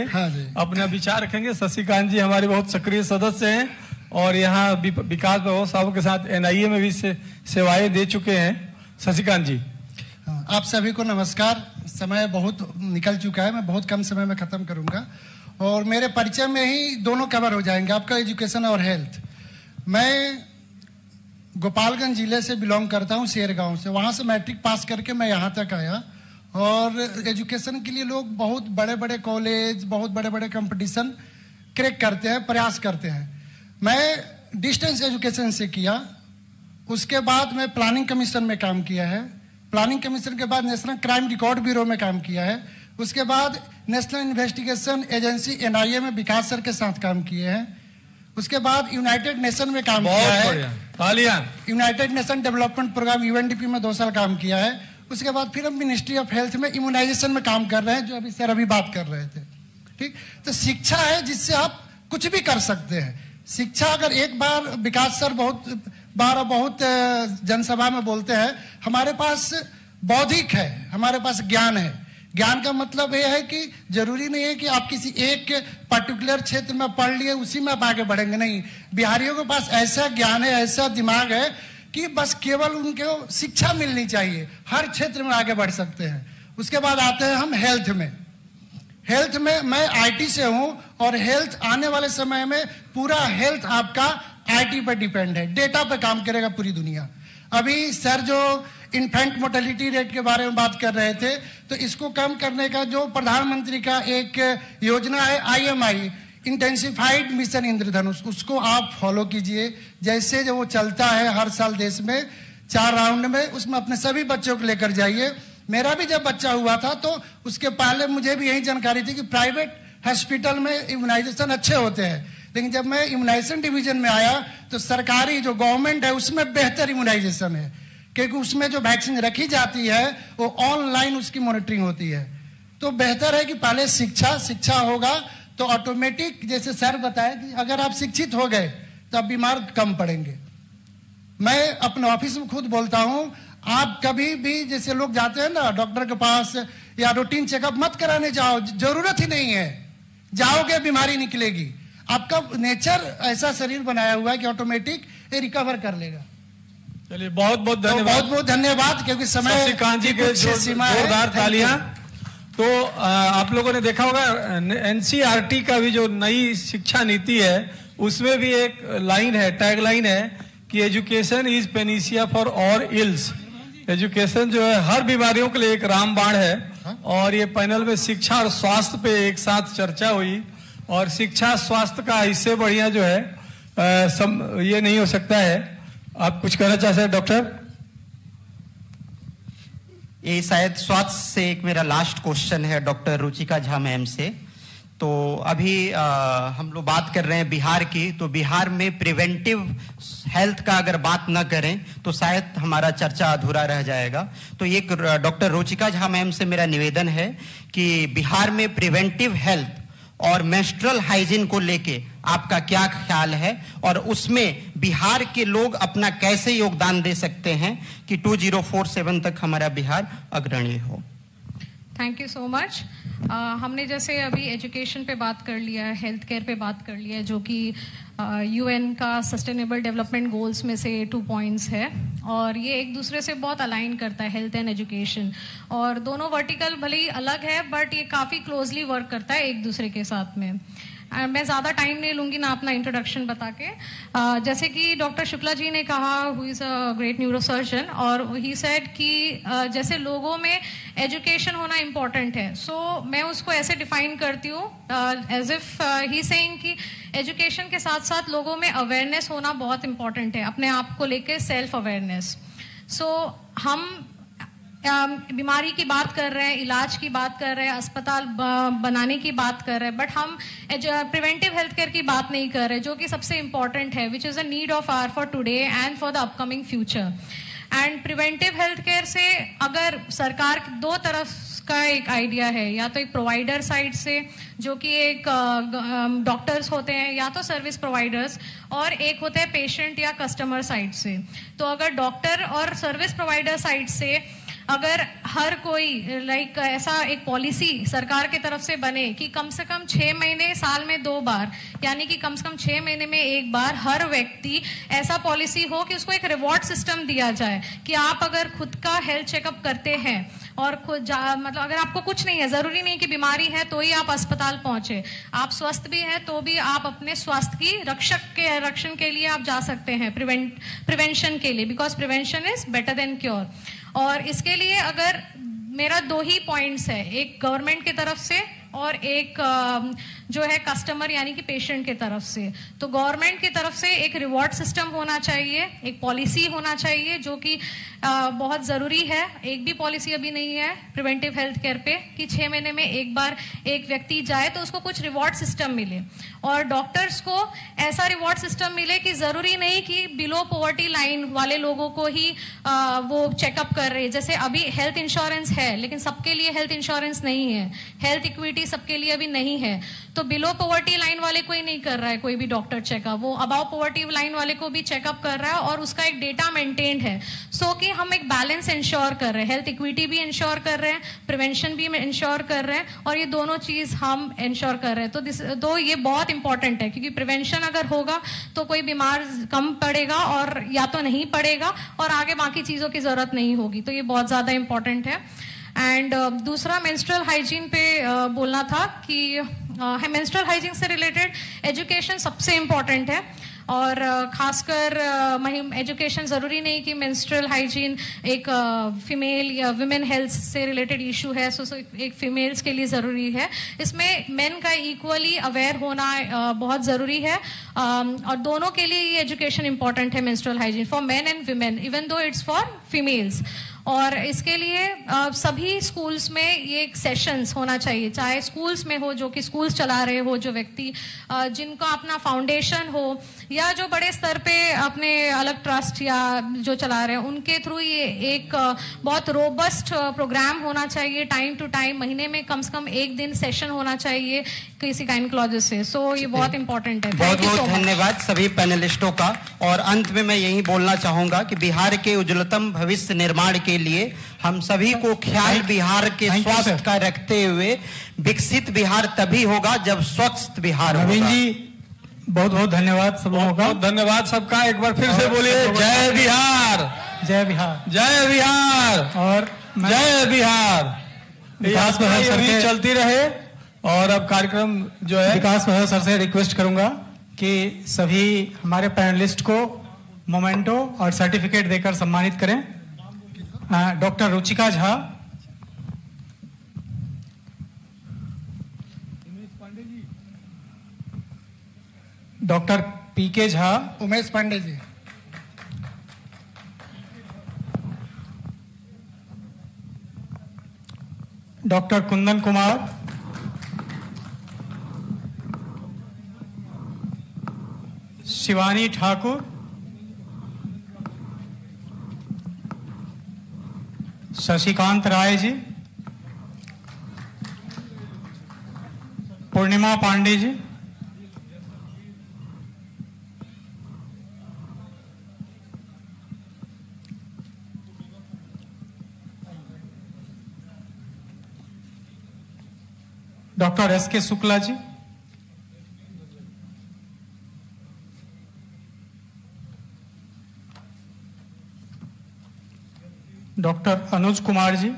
Speaker 13: अपना विचार रखेंगे। शशिकांत जी हमारे बहुत सक्रिय सदस्य हैं और यहाँ विकास बाबू साहब के साथ NIA में भी सेवाएं दे चुके हैं। शशिकांत जी।
Speaker 21: आप सभी को नमस्कार। समय बहुत निकल चुका है, मैं बहुत कम समय में खत्म करूंगा और मेरे परिचय में ही दोनों कवर हो जाएंगे, आपका एजुकेशन और हेल्थ। मैं गोपालगंज जिले से बिलोंग करता हूँ, शेर गांव से। वहाँ से मैट्रिक पास करके मैं यहाँ तक आया और एजुकेशन के लिए लोग बहुत बड़े बड़े कॉलेज, बहुत बड़े बड़े कंपटीशन क्रैक करते हैं, प्रयास करते हैं। मैं डिस्टेंस एजुकेशन से किया, उसके बाद मैं प्लानिंग कमीशन में काम किया है। प्लानिंग कमीशन के बाद नेशनल क्राइम रिकॉर्ड ब्यूरो में काम किया है। उसके बाद नेशनल इन्वेस्टिगेशन एजेंसी NIA में विकास सर के साथ काम किए हैं। उसके बाद यूनाइटेड नेशन में काम किया है, united nation development programme UNDP में 2 साल काम किया है। उसके बाद फिर हम मिनिस्ट्री ऑफ हेल्थ में इम्यूनाइजेशन में काम कर रहे हैं, जो अभी सर अभी बात कर रहे थे। ठीक, तो शिक्षा है जिससे आप कुछ भी कर सकते हैं। शिक्षा अगर एक बार, विकास सर बहुत बार बहुत जनसभा में बोलते हैं, हमारे पास बौद्धिक है, हमारे पास ज्ञान है। ज्ञान का मतलब यह है कि जरूरी नहीं है कि आप किसी एक पर्टिकुलर क्षेत्र में पढ़ लिए उसी में आप आगे बढ़ेंगे, नहीं। बिहारियों के पास ऐसा ज्ञान है, ऐसा दिमाग है कि बस केवल उनको शिक्षा मिलनी चाहिए, हर क्षेत्र में आगे बढ़ सकते हैं। उसके बाद आते हैं हम हेल्थ में। हेल्थ में मैं IT से हूं और हेल्थ आने वाले समय में पूरा हेल्थ आपका IT पर डिपेंड है, डेटा पर काम करेगा पूरी दुनिया। अभी सर जो इन्फेंट मोर्टेलिटी रेट के बारे में बात कर रहे थे, तो इसको कम करने का जो प्रधानमंत्री का एक योजना है IMI, इंटेंसिफाइड मिशन इंद्रधनुष, उसको आप फॉलो कीजिए। जैसे जो वो चलता है हर साल देश में 4 राउंड में, उसमें अपने सभी बच्चों को लेकर जाइए। मेरा भी जब बच्चा हुआ था तो उसके पहले मुझे भी यही जानकारी थी कि प्राइवेट हॉस्पिटल में इम्यूनाइजेशन अच्छे होते हैं, लेकिन जब मैं इम्यूनाइजेशन डिवीजन में आया तो सरकारी जो गवर्नमेंट है उसमें बेहतर इम्यूनाइजेशन है, क्योंकि उसमें जो वैक्सीन रखी जाती है वो ऑनलाइन उसकी मॉनिटरिंग होती है। तो बेहतर है कि पहले शिक्षा होगा तो ऑटोमेटिक, जैसे सर बताया कि अगर आप शिक्षित हो गए तो आप बीमार कम पड़ेंगे। मैं अपने ऑफिस में खुद बोलता हूं, आप कभी भी जैसे लोग जाते हैं ना डॉक्टर के पास या रूटीन चेकअप मत कराने जाओ, जरूरत ही नहीं है। जाओगे बीमारी निकलेगी। आपका नेचर ऐसा शरीर बनाया हुआ है कि ऑटोमेटिक ये रिकवर कर लेगा।
Speaker 13: चलिए बहुत बहुत
Speaker 21: तो
Speaker 13: धन्यवाद।
Speaker 21: बहुत बहुत धन्यवाद, क्योंकि समय
Speaker 13: शशिकांत जी के
Speaker 21: कुछ सीमा है।
Speaker 13: जोरदार तालियां। तो आप लोगों ने देखा होगा एनसीईआरटी का भी जो नई शिक्षा नीति है उसमें भी एक लाइन है, टैग लाइन है कि education is panacea for all ills. Education जो है हर बीमारियों के लिए एक रामबाण है। और ये पैनल में शिक्षा और स्वास्थ्य पे एक साथ चर्चा हुई और शिक्षा स्वास्थ्य का इससे बढ़िया जो है ये नहीं हो सकता है। आप कुछ कहना चाहते हैं डॉक्टर?
Speaker 19: ये शायद स्वास्थ्य से एक मेरा लास्ट क्वेश्चन है डॉक्टर रुचिका झा मैम से। तो अभी हम लोग बात कर रहे हैं बिहार की, तो बिहार में प्रिवेंटिव हेल्थ का अगर बात न करें तो शायद हमारा चर्चा अधूरा रह जाएगा। तो ये डॉक्टर रुचिका झा मैम से मेरा निवेदन है कि बिहार में प्रिवेंटिव हेल्थ और मेंस्ट्रुअल हाइजीन को लेके आपका क्या ख्याल है और उसमें बिहार के लोग अपना कैसे योगदान दे सकते हैं कि 2047 तक हमारा बिहार अग्रणी हो।
Speaker 14: Thank you so much. हमने जैसे अभी एजुकेशन पे बात कर लिया है, हेल्थ केयर पे बात कर लिया है, जो कि यूएन का सस्टेनेबल डेवलपमेंट गोल्स में से 2 पॉइंट्स है और ये एक दूसरे से बहुत अलाइन करता है, हेल्थ एंड एजुकेशन। और दोनों वर्टिकल भले ही अलग है बट ये काफ़ी क्लोजली वर्क करता है एक दूसरे के साथ में। मैं ज़्यादा टाइम नहीं लूँगी ना अपना इंट्रोडक्शन बता के। जैसे कि डॉक्टर शुक्ला जी ने कहा, who is a great neurosurgeon, और ही सेड कि जैसे लोगों में एजुकेशन होना इम्पॉर्टेंट है। सो मैं उसको ऐसे डिफाइन करती हूँ एज इफ ही सेइंग कि एजुकेशन के साथ साथ लोगों में अवेयरनेस होना बहुत इम्पॉर्टेंट है, अपने आप को लेके सेल्फ अवेयरनेस। सो हम बीमारी की बात कर रहे हैं, इलाज की बात कर रहे हैं, अस्पताल बनाने की बात कर रहे हैं, बट हम प्रिवेंटिव हेल्थ केयर की बात नहीं कर रहे, जो कि सबसे इम्पॉर्टेंट है, which is a need of hour for today and for the upcoming future. And preventive health care से अगर सरकार 2 तरफ का एक आइडिया है, या तो एक प्रोवाइडर साइड से जो कि एक डॉक्टर्स होते हैं या तो सर्विस प्रोवाइडर्स, और एक होते हैं पेशेंट या कस्टमर साइड से। तो अगर डॉक्टर और सर्विस प्रोवाइडर साइड से अगर हर कोई लाइक ऐसा एक पॉलिसी सरकार की तरफ से बने कि कम से कम 6 महीने साल में 2 बार, यानी कि कम से कम 6 महीने में 1 बार हर व्यक्ति ऐसा पॉलिसी हो कि उसको एक रिवॉर्ड सिस्टम दिया जाए कि आप अगर खुद का हेल्थ चेकअप करते हैं और खुद मतलब अगर आपको कुछ नहीं है, जरूरी नहीं कि बीमारी है तो ही आप अस्पताल पहुंचे, आप स्वस्थ भी हैं तो भी आप अपने स्वास्थ्य की रक्षण के लिए आप जा सकते हैं, प्रिवेंशन के लिए, because prevention is better than cure. और इसके लिए अगर मेरा 2 ही पॉइंट्स है, एक गवर्नमेंट की तरफ से और एक जो है कस्टमर यानी कि पेशेंट की तरफ से। तो गवर्नमेंट की तरफ से एक रिवॉर्ड सिस्टम होना चाहिए, एक पॉलिसी होना चाहिए जो कि बहुत ज़रूरी है। एक भी पॉलिसी अभी नहीं है प्रिवेंटिव हेल्थ केयर पे कि 6 महीने में 1 बार एक व्यक्ति जाए तो उसको कुछ रिवॉर्ड सिस्टम मिले, और डॉक्टर्स को ऐसा रिवॉर्ड सिस्टम मिले कि ज़रूरी नहीं कि बिलो पॉवर्टी लाइन वाले लोगों को ही वो चेकअप कर रहे। जैसे अभी हेल्थ इंश्योरेंस है लेकिन सबके लिए हेल्थ इंश्योरेंस नहीं है, हेल्थ इक्विटी सबके लिए अभी नहीं है, तो बिलो पॉवर्टी लाइन वाले कोई नहीं कर रहा है कोई भी डॉक्टर चेकअप, वो अबाव पॉवर्टी लाइन वाले को भी चेकअप कर रहा है और उसका एक डेटा मेंटेन्ड है। सो कि हम एक बैलेंस इंश्योर कर रहे हैं, हेल्थ इक्विटी भी इंश्योर कर रहे हैं, प्रिवेंशन भी इंश्योर कर रहे हैं, और ये दोनों चीज हम इंश्योर कर रहे हैं। तो ये बहुत इंपॉर्टेंट है, क्योंकि प्रिवेंशन अगर होगा तो कोई बीमार कम पड़ेगा और या तो नहीं पड़ेगा और आगे बाकी चीजों की जरूरत नहीं होगी। तो ये बहुत ज्यादा इंपॉर्टेंट है। एंड दूसरा मेंस्ट्रुअल हाइजीन पे बोलना था कि मेंस्ट्रुअल हाइजीन से रिलेटेड एजुकेशन सबसे इम्पॉर्टेंट है, और खासकर एजुकेशन ज़रूरी नहीं कि मेंस्ट्रुअल हाइजीन एक फीमेल या वुमेन हेल्थ से रिलेटेड इशू है, सो एक फीमेल्स के लिए ज़रूरी है। इसमें मेन का इक्वली अवेयर होना बहुत ज़रूरी है, और दोनों के लिए ये एजुकेशन इंपॉर्टेंट है menstrual hygiene for main and women, even though it's for females. और इसके लिए सभी स्कूल्स में ये एक सेशंस होना चाहिए, चाहे स्कूल्स में हो जो कि स्कूल्स चला रहे हो, जो व्यक्ति जिनका अपना फाउंडेशन हो, या जो बड़े स्तर पे अपने अलग ट्रस्ट या जो चला रहे हैं उनके थ्रू ये एक बहुत रोबस्ट प्रोग्राम होना चाहिए। टाइम टू टाइम महीने में कम से कम 1 दिन सेशन होना चाहिए किसी गायनेकोलॉजिस्ट से। सो ये बहुत इंपॉर्टेंट है।
Speaker 19: बहुत बहुत धन्यवाद सभी पैनलिस्टों का। और अंत में मैं यही बोलना चाहूंगा कि बिहार के उज्ज्वलतम भविष्य निर्माण के लिए हम सभी को ख्याल बिहार के स्वास्थ्य का रखते हुए विकसित बिहार तभी होगा जब स्वस्थ बिहार होगा।
Speaker 13: नवीन जी
Speaker 10: बहुत बहुत धन्यवाद सब लोगों का।
Speaker 13: बहुत धन्यवाद सबका। एक बार फिर से बोलिए जय बिहार,
Speaker 10: जय बिहार,
Speaker 13: जय बिहार
Speaker 10: और
Speaker 13: जय बिहार।
Speaker 10: विकास बहल सर
Speaker 13: भी
Speaker 10: के
Speaker 13: चलती रहे। और अब कार्यक्रम जो है
Speaker 10: विकास बहल सर से रिक्वेस्ट करूंगा कि सभी हमारे पैनलिस्ट को मोमेंटो और सर्टिफिकेट देकर सम्मानित करें। Doctor Ruchika Jha, doctor P K Jha,
Speaker 21: Umesh Pandey ji,
Speaker 10: doctor Kundan Kumar, Shivani Thakur, Shashikant Rai ji, Purnima Pandey ji, doctor S K Shukla ji, doctor Anuj Kumar ji,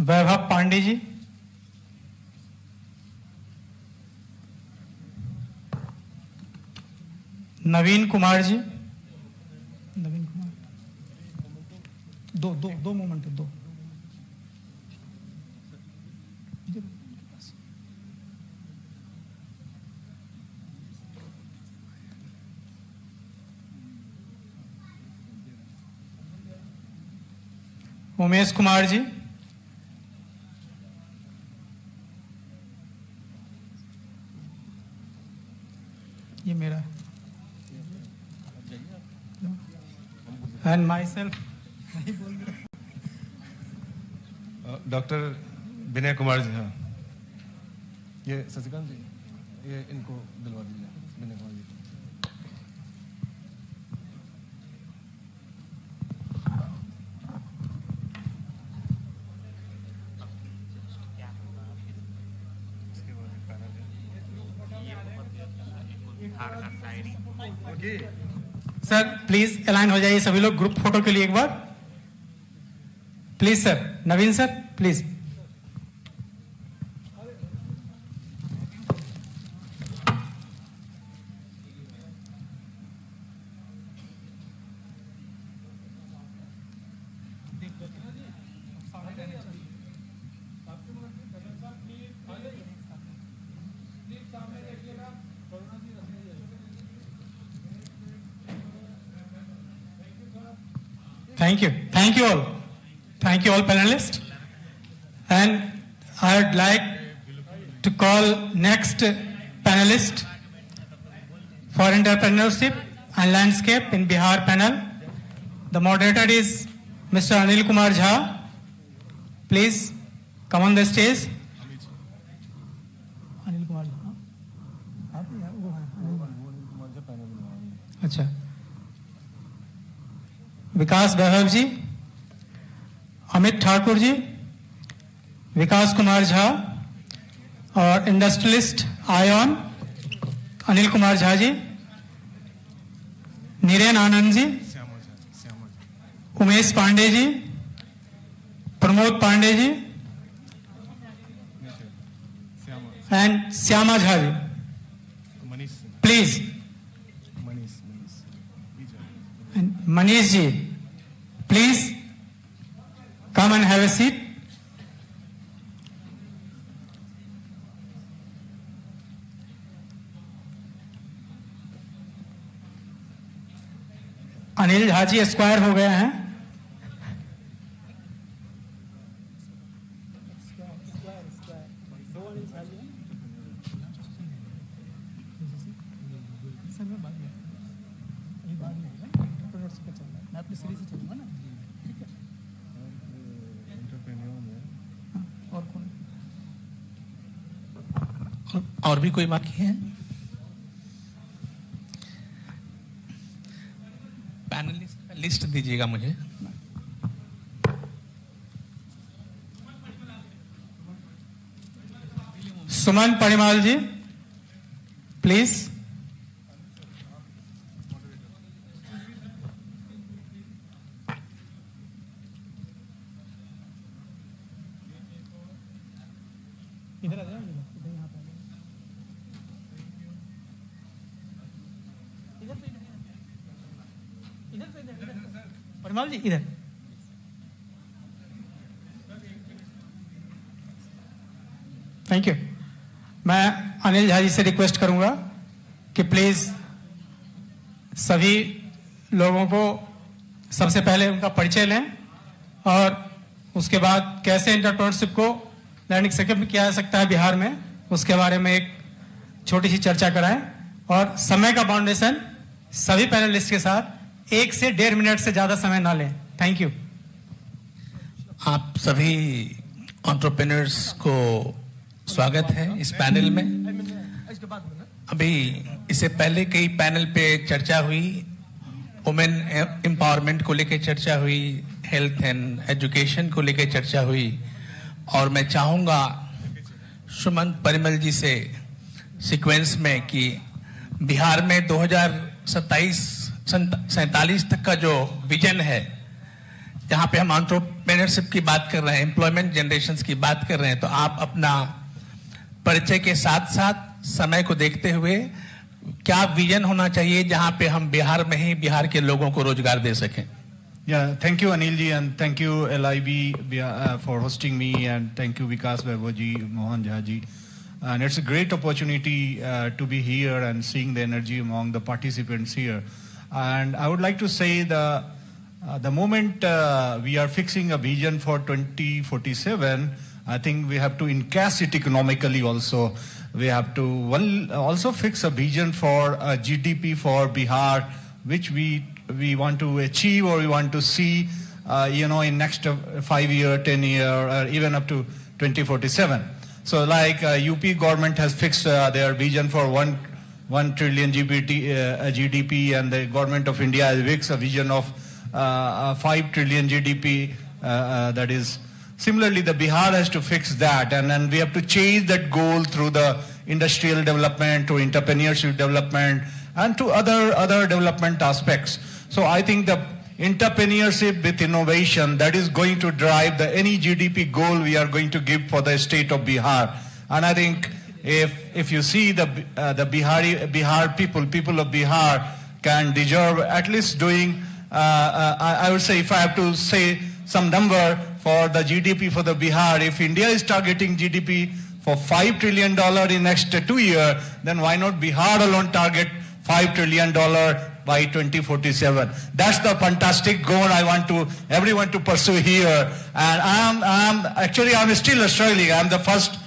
Speaker 10: Vaibhav Pandey ji, Naveen Kumar ji, Naveen Kumar, दो मोमेंट, दो उमेश कुमार जी, ये मेरा and myself
Speaker 9: doctor Vinay Kumar ji. हाँ, ये शशिकांत जी, ये इनको दिलवा दीजिए, Vinay Kumar ji.
Speaker 10: Sir please align हो जाइए सभी लोग ग्रुप फोटो के लिए एक बार, please sir. Naveen sir please. Thank you all panelists, and I would like to call next panelist for entrepreneurship and landscape in Bihar panel. The moderator is Mr. Anil Kumar Jha. Please come on the stage. Anil Kumar Jha. अच्छा, विकास वैभव जी, अमित ठाकुर जी, विकास कुमार झा और इंडस्ट्रियलिस्ट आयन Anil Kumar Jha ji, Niren Anand ji, Umesh Pandey ji, Pramod Pandey ji and Shyama Jha ji. Please Manish ji, please come and have a seat. Anil Jha ji expire हो गए हैं।
Speaker 3: और भी कोई बाकी है? पैनलिस्ट का लिस्ट दीजिएगा मुझे।
Speaker 10: सुमन परिमाल जी, प्लीज। इधर आ जाओ, परिमाल जी इधर। Thank you. मैं अनिल झा जी से रिक्वेस्ट करूंगा कि प्लीज सभी लोगों को सबसे पहले उनका परिचय लें और उसके बाद कैसे एंटरप्रेन्योरशिप को लर्निंग सेकंड किया जा सकता है बिहार में, उसके बारे में एक छोटी सी चर्चा कराएं और समय का बाउंडेशन सभी पैनलिस्ट के साथ 1 से 1.5 मिनट से ज्यादा समय ना लें। Thank you.
Speaker 3: आप सभी एंटरप्रेन्योर्स को स्वागत है इस पैनल में। अभी इससे पहले कई पैनल पे चर्चा हुई, वुमेन एम्पावरमेंट को लेकर चर्चा हुई, हेल्थ एंड एजुकेशन को लेकर चर्चा हुई, और मैं चाहूंगा सुमंत परिमल जी से सीक्वेंस में कि बिहार में 2027 तक का जो विजन है, जहां पे हम एंटरप्रेन्योरशिप की बात कर रहे हैं, एम्प्लॉयमेंट जनरेशन की बात कर रहे हैं, तो आप अपना परिचय के साथ साथ समय को देखते हुए क्या विजन होना चाहिए जहां पे हम बिहार में ही बिहार के लोगों को रोजगार दे सकें।
Speaker 1: Yeah, thank you Anil ji, and thank you LIB for hosting me, and thank you Vikas Vaibhav ji, Mohan Jha ji, and it's a great opportunity to be here and seeing the energy among the participants here. And I would like to say the moment we are fixing a vision for 2047, I think we have to encash it economically also. We have to also fix a vision for a GDP for Bihar, which we want to achieve or we want to see, in next 5 year, 10 year, or even up to 2047. So like UP government has fixed their vision for 1 trillion GDP, and the government of India has fixed a vision of 5 trillion GDP. That is, similarly, the Bihar has to fix that, and then we have to change that goal through the industrial development, to entrepreneurship development, and to other development aspects. So I think the entrepreneurship with innovation, that is going to drive any GDP goal we are going to give for the state of Bihar. And I think if you see the Bihar people of Bihar can deserve at least doing, I would say, if I have to say some number for the GDP for the Bihar, if India is targeting GDP for $5 trillion in next 2 years, then why not Bihar alone target $5 trillion by 2047? That's the fantastic goal I want everyone to pursue here. And I'm still struggling. I'm the first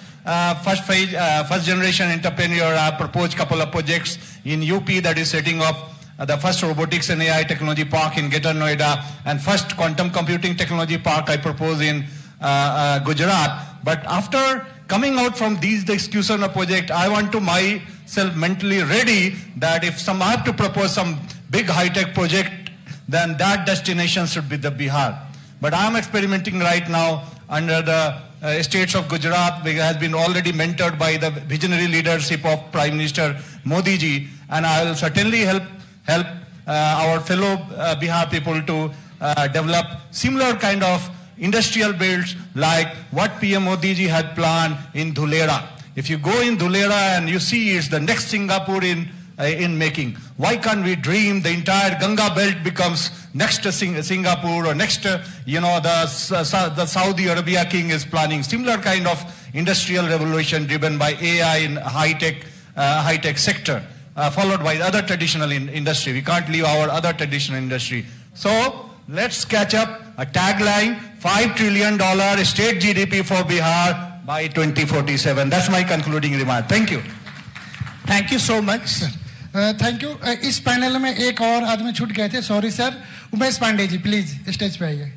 Speaker 1: generation entrepreneur. I proposed a couple of projects in UP, that is setting up the first robotics and AI technology park in Greater Noida, and first quantum computing technology park I propose in Gujarat. But after coming out from the execution of project, I want to myself mentally ready that if I have to propose some big high-tech project, then that destination should be the Bihar. But I am experimenting right now under the states of Gujarat, which has been already mentored by the visionary leadership of Prime Minister Modi ji, and I will certainly help our fellow Bihar people to develop similar kind of industrial belts like what PM Modi ji had planned in Dhulera. If you go in Dhulera and you see it's the next Singapore in making, why can't we dream the entire Ganga belt becomes next to Singapore, or next the Saudi Arabia king is planning similar kind of industrial revolution driven by AI in high-tech sector, followed by other traditional industry. We can't leave our other traditional industry. So let's catch up a tagline, $5 trillion state GDP for Bihar by 2047. That's my concluding remark. Thank you.
Speaker 3: Thank you so much.
Speaker 21: Thank you. इस पैनल में एक और आदमी छूट गए थे, sorry sir. Umesh Pandey ji please stage पे आइए।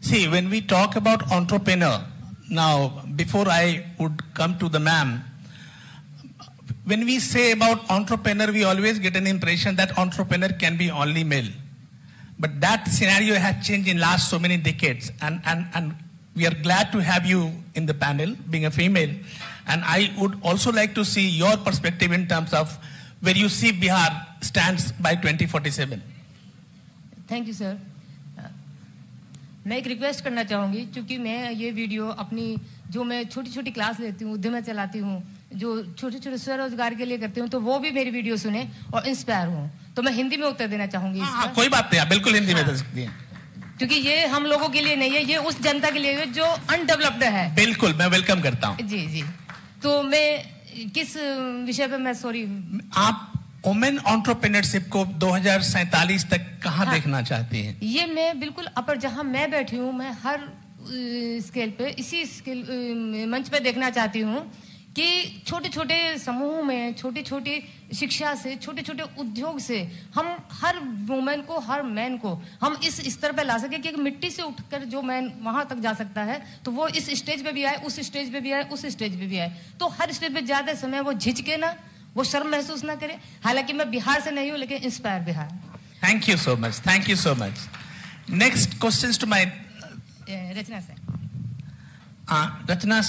Speaker 3: See, when we talk about entrepreneur, now before I would come to the ma'am, when we say about entrepreneur, we always get an impression that entrepreneur can be only male. But that scenario has changed in last so many decades, and we are glad to have you in the panel, being a female. And I would also like to see your perspective in terms of where you see Bihar stands by 2047.
Speaker 7: Thank you sir. मैं एक रिक्वेस्ट करना चाहूँगी, क्योंकि मैं ये वीडियो अपनी जो मैं छोटी छोटी क्लास लेती हूँ, उद्यम चलाती हूँ, जो छोटे छोटे स्वरोजगार के लिए करती हूँ, तो वो भी मेरी वीडियो सुने और इंस्पायर हो। तो मैं हिंदी में उत्तर देना चाहूँगी।
Speaker 3: कोई बात नहीं, बिल्कुल हिंदी में दे सकती हैं,
Speaker 7: क्योंकि ये हम लोगों के लिए नहीं है, ये उस जनता के लिए है जो अनडेवलप्ड है।
Speaker 3: बिल्कुल, मैं वेलकम करता हूँ।
Speaker 7: जी जी। तो मैं किस विषय पे, मैं सॉरी, आप
Speaker 3: वुमेन एंटरप्रेन्योरशिप को 2047 तक कहाँ देखना चाहती हैं?
Speaker 7: ये मैं बिल्कुल अपर जहाँ मैं बैठी हूँ, मैं हर स्केल पे, इसी स्केल मंच पे देखना चाहती हूँ कि छोटे छोटे समूह में, छोटी छोटी शिक्षा से, छोटे छोटे उद्योग से हम हर वुमेन को, हर मैन को हम इस स्तर पे ला सके कि मिट्टी से उठकर जो मैन वहां तक जा सकता है, तो वो इस स्टेज पे भी आए, उस स्टेज पे भी आए, उस स्टेज पे भी आए। तो हर स्टेज पे ज्यादा समय वो झिझके ना, वो शर्म महसूस ना करे। हालांकि मैं बिहार से नहीं हूँ, लेकिन inspire Bihar.
Speaker 3: Thank you so much, thank you so much. Next question to my
Speaker 7: Rachna से।
Speaker 3: रचना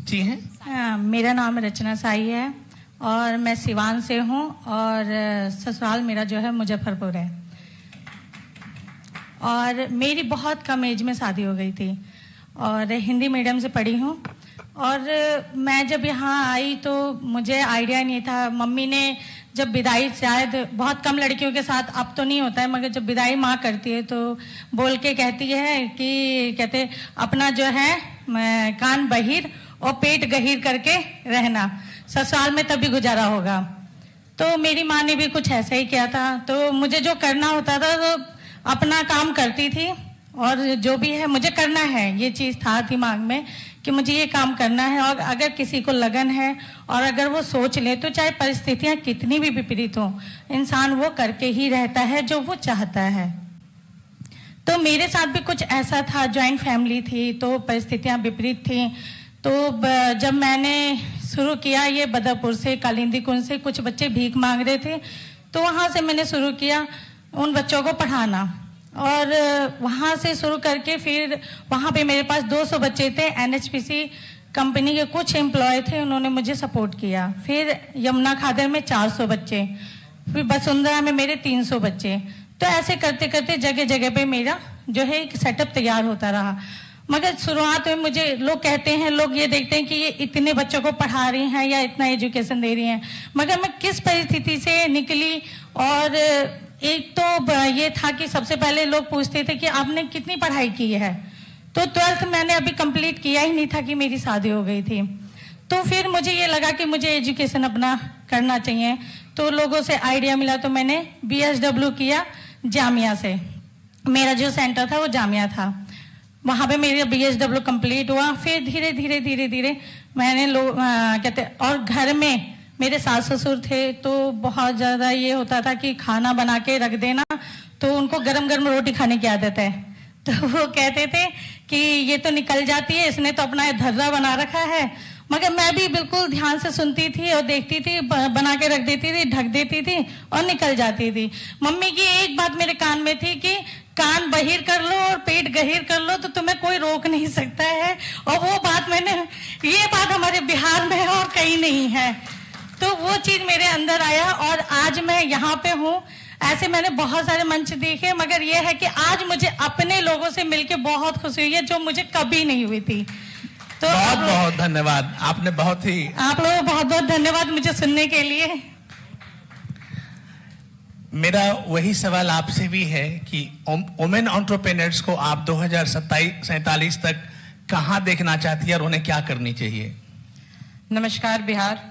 Speaker 3: जी हैं?
Speaker 22: मेरा नाम रचना साई है और मैं सिवान से हूँ और ससुराल मेरा जो है मुजफ्फरपुर है। और मेरी बहुत कम एज में शादी हो गई थी और हिंदी मीडियम से पढ़ी हूँ। और मैं जब यहाँ आई तो मुझे आइडिया नहीं था। मम्मी ने जब विदाई, शायद बहुत कम लड़कियों के साथ, अब तो नहीं होता है, मगर जब विदाई माँ करती है तो बोल के कहती है कि कहते अपना जो है कान बहिर और पेट गहीर करके रहना, ससुराल में तभी गुजारा होगा। तो मेरी माँ ने भी कुछ ऐसा ही किया था। तो मुझे जो करना होता था तो अपना काम करती थी, और जो भी है मुझे करना है, ये चीज़ था दिमाग में कि मुझे ये काम करना है। और अगर किसी को लगन है और अगर वो सोच ले, तो चाहे परिस्थितियाँ कितनी भी विपरीत हो, इंसान वो करके ही रहता है जो वो चाहता है। तो मेरे साथ भी कुछ ऐसा था, जॉइंट फैमिली थी तो परिस्थितियाँ विपरीत थी। तो जब मैंने शुरू किया, ये बदरपुर से, कालिंदी कुंज से कुछ बच्चे भीख मांग रहे थे, तो वहाँ से मैंने शुरू किया उन बच्चों को पढ़ाना। और वहाँ से शुरू करके फिर वहाँ पे मेरे पास 200 बच्चे थे। NHPC कंपनी के कुछ एम्प्लॉय थे, उन्होंने मुझे सपोर्ट किया। फिर यमुना खादर में 400 बच्चे, फिर वसुंधरा में मेरे 300 बच्चे। तो ऐसे करते करते जगह जगह पे मेरा जो है एक सेटअप तैयार होता रहा। मगर शुरुआत में मुझे लोग कहते हैं, लोग ये देखते हैं कि ये इतने बच्चों को पढ़ा रही हैं या इतना एजुकेशन दे रही हैं। मगर मैं किस परिस्थिति से निकली, और एक तो ये था कि सबसे पहले लोग पूछते थे कि आपने कितनी पढ़ाई की है। तो 12th मैंने अभी कंप्लीट किया ही नहीं था कि मेरी शादी हो गई थी। तो फिर मुझे ये लगा कि मुझे एजुकेशन अपना करना चाहिए। तो लोगों से आइडिया मिला, तो मैंने BSW किया जामिया से। मेरा जो सेंटर था वो जामिया था, वहाँ पे मेरा BSW कंप्लीट हुआ। फिर धीरे धीरे धीरे धीरे मैंने कहते, और घर में मेरे सास ससुर थे, तो बहुत ज़्यादा ये होता था कि खाना बना के रख देना, तो उनको गरम गरम रोटी खाने की आदत है। तो वो कहते थे कि ये तो निकल जाती है, इसने तो अपना धर्रा बना रखा है। मगर मैं भी बिल्कुल ध्यान से सुनती थी और देखती थी, बना के रख देती थी, ढक देती थी और निकल जाती थी। मम्मी की एक बात मेरे कान में थी कि कान बहिर कर लो और पेट गहीर कर लो, तो तुम्हें कोई रोक नहीं सकता है। और वो बात ये बात हमारे बिहार में है और कहीं नहीं है। तो वो चीज मेरे अंदर आया और आज मैं यहाँ पे हूँ। ऐसे मैंने बहुत सारे मंच देखे, मगर ये है कि आज मुझे अपने लोगों से मिलके बहुत खुशी हुई है, जो मुझे कभी नहीं हुई थी। तो
Speaker 3: बहुत बहुत धन्यवाद, आपने बहुत ही,
Speaker 22: आप लोगों को बहुत बहुत धन्यवाद मुझे सुनने के लिए।
Speaker 3: मेरा वही सवाल आपसे भी है कि वुमेन एंटरप्रेन्योर्स को आप 2047 तक कहाँ देखना चाहती है और उन्हें क्या करनी चाहिए?
Speaker 23: नमस्कार बिहार।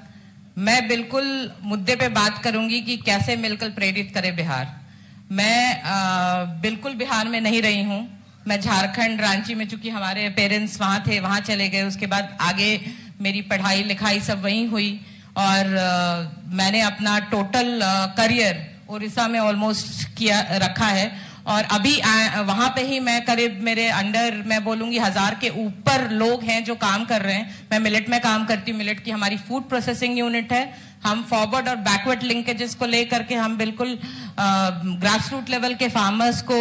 Speaker 23: मैं बिल्कुल मुद्दे पे बात करूंगी कि कैसे मिलकर प्रेरित करे बिहार। मैं बिल्कुल बिहार में नहीं रही हूँ। मैं झारखंड, रांची में, चूंकि हमारे पेरेंट्स वहाँ थे, वहाँ चले गए। उसके बाद आगे मेरी पढ़ाई लिखाई सब वहीं हुई और मैंने अपना टोटल करियर उड़ीसा में ऑलमोस्ट किया रखा है। और अभी वहां पे ही मैं करीब, मेरे अंडर मैं बोलूंगी 1000 के ऊपर लोग हैं जो काम कर रहे हैं। मैं मिलेट में काम करती हूँ। मिलेट की हमारी फूड प्रोसेसिंग यूनिट है। हम फॉरवर्ड और बैकवर्ड लिंकेजेस को लेकर के हम बिल्कुल ग्रास रूट लेवल के फार्मर्स को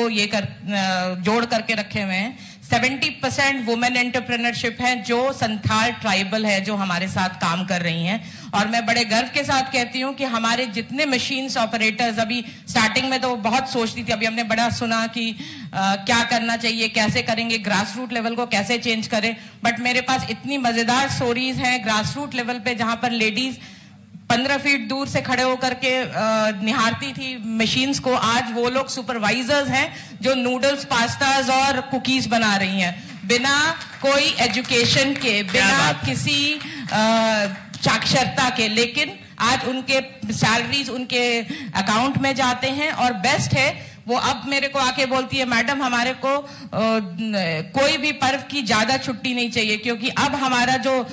Speaker 23: जोड़ करके रखे हुए हैं। 70% वुमेन एंटरप्रेन्योरशिप है जो संथाल ट्राइबल है जो हमारे साथ काम कर रही हैं। और मैं बड़े गर्व के साथ कहती हूं कि हमारे जितने मशीन्स ऑपरेटर्स, अभी स्टार्टिंग में तो बहुत सोचती थी, अभी हमने बड़ा सुना कि क्या करना चाहिए, कैसे करेंगे, ग्रास रूट लेवल को कैसे चेंज करें, बट मेरे पास इतनी मजेदार स्टोरीज हैं ग्रास रूट लेवल पे जहां पर लेडीज 15 फीट दूर से खड़े होकर के निहारती थी मशीन्स को। आज वो लोग सुपरवाइजर्स हैं जो नूडल्स, पास्ताज और कुकीज बना रही हैं बिना कोई एजुकेशन के, बिना किसी साक्षरता के, लेकिन आज उनके सैलरीज उनके अकाउंट में जाते हैं। और बेस्ट है वो अब मेरे को आके बोलती है, मैडम हमारे को कोई भी पर्व की ज्यादा छुट्टी नहीं चाहिए, क्योंकि अब हमारा जो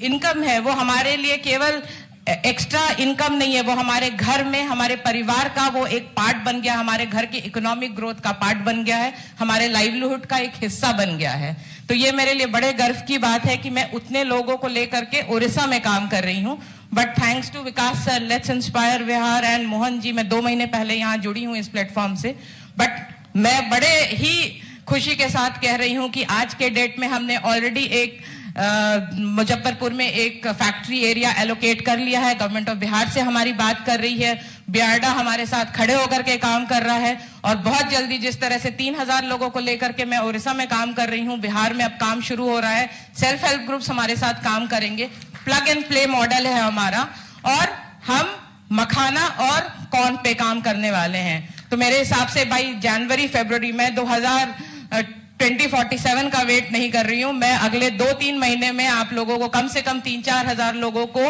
Speaker 23: इनकम है वो हमारे लिए केवल एक्स्ट्रा इनकम नहीं है, वो हमारे घर में हमारे परिवार का वो एक पार्ट बन गया, हमारे घर के इकोनॉमिक ग्रोथ का पार्ट बन गया है, हमारे लाइवलीहुड का एक हिस्सा बन गया है। तो ये मेरे लिए बड़े गर्व की बात है कि मैं उतने लोगों को लेकर के उड़ीसा में काम कर रही हूं। But thanks to Vikas sir, let's inspire Bihar and Mohan ji, मैं 2 महीने पहले यहाँ जुड़ी हूँ इस प्लेटफॉर्म से। बट मैं बड़े ही खुशी के साथ कह रही हूँ कि आज के डेट में हमने ऑलरेडी एक मुजफ्फरपुर में एक फैक्ट्री एरिया एलोकेट कर लिया है। गवर्नमेंट ऑफ बिहार से हमारी बात कर रही है, बियार्डा हमारे साथ खड़े होकर के काम कर रहा है, और बहुत जल्दी जिस तरह से 3000 लोगों को लेकर के मैं उड़ीसा में काम कर रही हूँ, बिहार में अब काम शुरू हो रहा है। सेल्फ हेल्प ग्रुप्स हमारे साथ काम करेंगे, प्लग एंड प्ले मॉडल है हमारा, और हम मखाना और कॉर्न पे काम करने वाले हैं। तो मेरे हिसाब से भाई जनवरी फरवरी में 2047 का वेट नहीं कर रही हूं, मैं अगले 2-3 महीने में आप लोगों को कम से कम 3-4 हजार लोगों को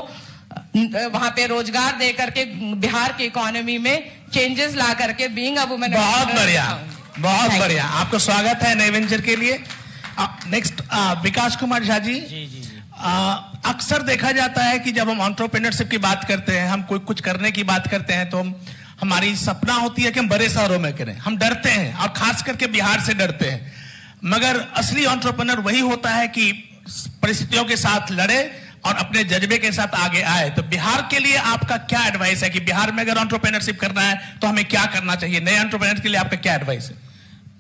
Speaker 23: वहां पे रोजगार दे करके बिहार की इकोनॉमी में चेंजेस ला करके बीइंग अ वुमन।
Speaker 3: बहुत बढ़िया, बहुत बढ़िया, आपको स्वागत है नए वेंचर के लिए। नेक्स्ट विकास कुमार झा जी। अक्सर देखा जाता है कि जब हम एंटरप्रेन्योरशिप की बात करते हैं, हम कोई कुछ करने की बात करते हैं, तो हमारी सपना होती है कि हम बड़े शहरों में करें, हम डरते हैं और खास करके बिहार से डरते हैं। मगर असली एंटरप्रेन्योर वही होता है कि परिस्थितियों के साथ लड़े और अपने जज्बे के साथ आगे आए। तो बिहार के लिए आपका क्या एडवाइस है कि बिहार में अगर एंटरप्रेन्योरशिप करना है तो हमें क्या करना चाहिए? नए एंटरप्रेन्योर के लिए आपका क्या एडवाइस है?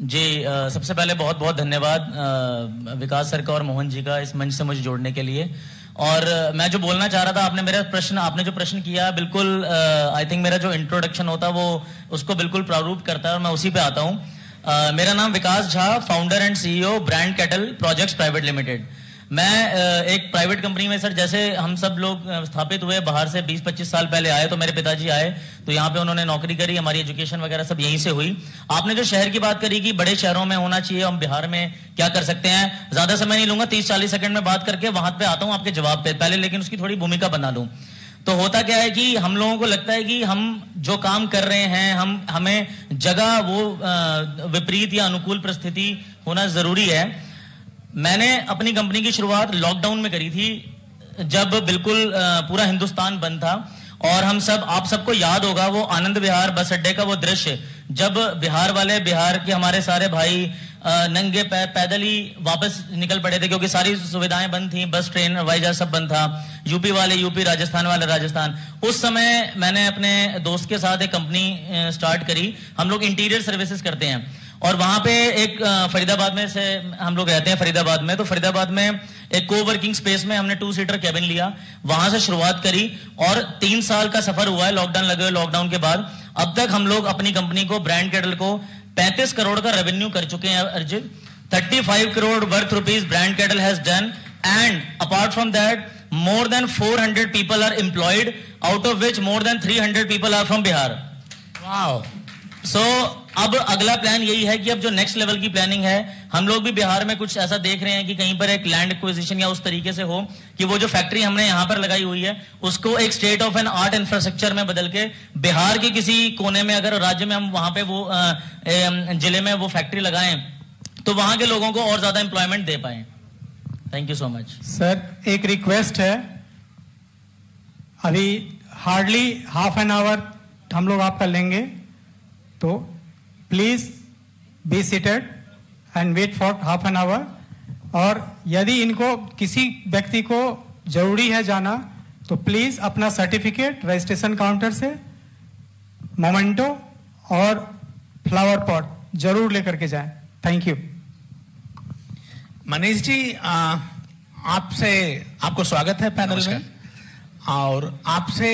Speaker 2: जी, सबसे पहले बहुत बहुत धन्यवाद विकास सर का और मोहन जी का इस मंच से मुझे जोड़ने के लिए। और मैं जो बोलना चाह रहा था, आपने जो प्रश्न किया, बिल्कुल आई थिंक मेरा जो इंट्रोडक्शन होता वो उसको बिल्कुल प्रारूप करता है और मैं उसी पे आता हूँ। मेरा नाम Vikas Jha, founder and CEO brand cattle projects private limited. मैं एक प्राइवेट कंपनी में, सर जैसे हम सब लोग स्थापित हुए बाहर से 20-25 साल पहले आए, तो मेरे पिताजी आए तो यहाँ पे उन्होंने नौकरी करी, हमारी एजुकेशन वगैरह सब यहीं से हुई। आपने जो शहर की बात करी कि बड़े शहरों में होना चाहिए, हम बिहार में क्या कर सकते हैं, ज्यादा समय नहीं लूंगा, 30-40 सेकंड में बात करके वहां पे आता हूँ आपके जवाब पे। पहले लेकिन उसकी थोड़ी भूमिका बना लूं। तो होता क्या है कि हम लोगों को लगता है कि हम जो काम कर रहे हैं, हमें जगह वो विपरीत या अनुकूल परिस्थिति होना जरूरी है। मैंने अपनी कंपनी की शुरुआत लॉकडाउन में करी थी, जब बिल्कुल पूरा हिंदुस्तान बंद था, और हम सब, आप सबको याद होगा वो आनंद विहार बस अड्डे का वो दृश्य, जब बिहार के हमारे सारे भाई नंगे पैदल ही वापस निकल पड़े थे, क्योंकि सारी सुविधाएं बंद थी, बस ट्रेन हवाई जहाज सब बंद था। यूपी वाले यूपी, राजस्थान वाले राजस्थान। उस समय मैंने अपने दोस्त के साथ एक कंपनी स्टार्ट करी। हम लोग इंटीरियर सर्विसेज करते हैं, और वहां पे एक फरीदाबाद में से हम लोग रहते हैं फरीदाबाद में, तो फरीदाबाद में एक कोवर्किंग स्पेस में हमने 2 सीटर कैबिन लिया, वहां से शुरुआत करी, और 3 साल का सफर हुआ है लॉकडाउन लगे हुए। लॉकडाउन के बाद अब तक हम लोग अपनी कंपनी को, ब्रांड कैटल को 35 करोड़ का रेवेन्यू कर चुके हैं अर्जित। 35 crore worth rupees brand cattle has done, and apart from that more than 400 people are employed, out of which more than 300 people are from Bihar.
Speaker 3: Wow.
Speaker 2: So अब अगला प्लान यही है कि अब जो नेक्स्ट लेवल की प्लानिंग है, हम लोग भी बिहार में कुछ ऐसा देख रहे हैं कि कहीं पर एक लैंड एक्विजिशन या उस तरीके से हो कि वो जो फैक्ट्री हमने यहाँ पर लगाई हुई है उसको एक state of an art infrastructure में बदल के बिहार के किसी कोने में, अगर राज्य में हम वहां पे वो जिले में वो फैक्ट्री लगाएं तो वहां के लोगों को और ज्यादा एम्प्लॉयमेंट दे पाए। Thank you so much.
Speaker 10: Sir एक रिक्वेस्ट है, अभी हार्डली हाफ एन आवर हम लोग आपका लेंगे, तो please be seated and wait for half an hour. और यदि इनको किसी व्यक्ति को जरूरी है जाना तो प्लीज अपना सर्टिफिकेट रजिस्ट्रेशन काउंटर से, मोमेंटो और फ्लावर पॉट जरूर लेकर के जाएं। Thank you.
Speaker 3: मनीष जी, आपको स्वागत है पैनल में। और आपसे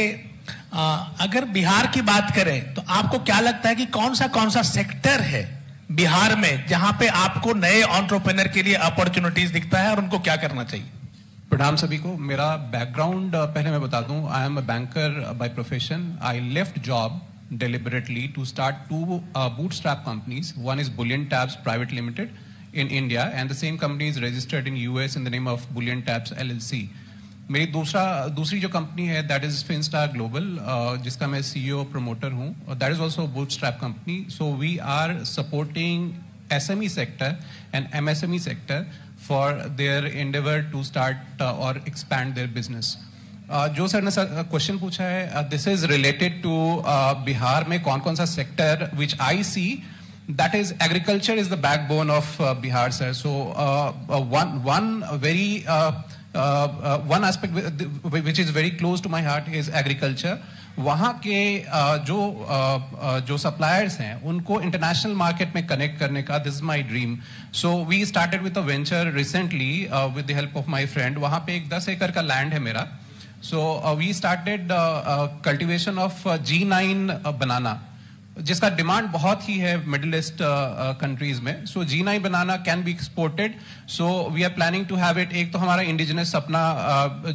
Speaker 3: अगर बिहार की बात करें तो आपको क्या लगता है कि कौन सा सेक्टर है बिहार में जहां पे आपको नए एंटरप्रेन्योर के लिए अपॉर्चुनिटीज दिखता है और उनको क्या करना चाहिए?
Speaker 4: प्रणाम सभी को। मेरा बैकग्राउंड पहले मैं बता दूं, I am a banker by profession. I left job deliberately to start two bootstrap companies. One is Bullion Tabs Private Limited in India, and the same company is registered in US in the name of Bullion Tabs LLC. मेरी दूसरी जो कंपनी है that is Finstar Global, जिसका मैं CEO promoter हूँ, that is also a bootstrap company. So we are supporting SME sector and MSME sector for their endeavor to start or expand their business. जो सर ने क्वेश्चन पूछा है, this is related to Bihar में कौन कौन सा sector which I see, that is agriculture is the backbone of Bihar sir. So one aspect which is very close to my heart is agriculture. वहाँ के जो सप्लायर्स हैं उनको इंटरनेशनल मार्केट में कनेक्ट करने का this is my dream. So we started with a venture recently with the help of my friend. वहाँ पे एक 10 एकड़ का लैंड है मेरा. So we started cultivation of G9 banana, जिसका डिमांड बहुत ही है मिडिल ईस्ट कंट्रीज में. सो G9 banana can be exported. So we are planning to have it. एक तो हमारा इंडिजिनस अपना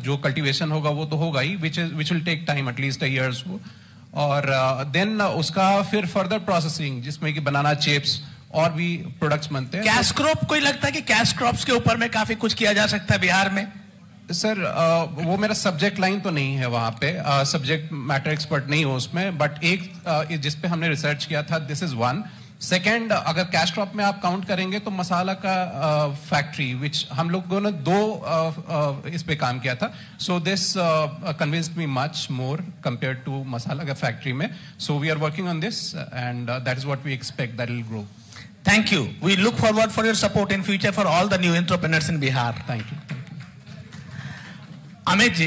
Speaker 4: जो कल्टीवेशन होगा वो तो होगा ही, which will take time at least a year or so. और देन उसका फिर फर्दर प्रोसेसिंग जिसमें कि बनाना चिप्स और भी प्रोडक्ट्स बनते हैं.
Speaker 3: कैश क्रॉप, कोई लगता है कि कैश क्रॉप्स के ऊपर में काफी कुछ किया जा सकता है बिहार में?
Speaker 4: सर वो मेरा सब्जेक्ट लाइन तो नहीं है वहां पे, सब्जेक्ट मैटर एक्सपर्ट नहीं हो उसमें, बट एक जिस पे हमने रिसर्च किया था, दिस इज वन. सेकेंड, अगर कैश क्रॉप में आप काउंट करेंगे तो मसाला का फैक्ट्री विच हम लोगों ने 2 इस पे काम किया था. So this convinced me much more compare to masala का फैक्ट्री में. So we are working on this and that is what we expect that will grow.
Speaker 3: Thank you. We look forward for your support in future for all the new entrepreneurs in Bihar.
Speaker 4: Thank you.
Speaker 3: Amit ji,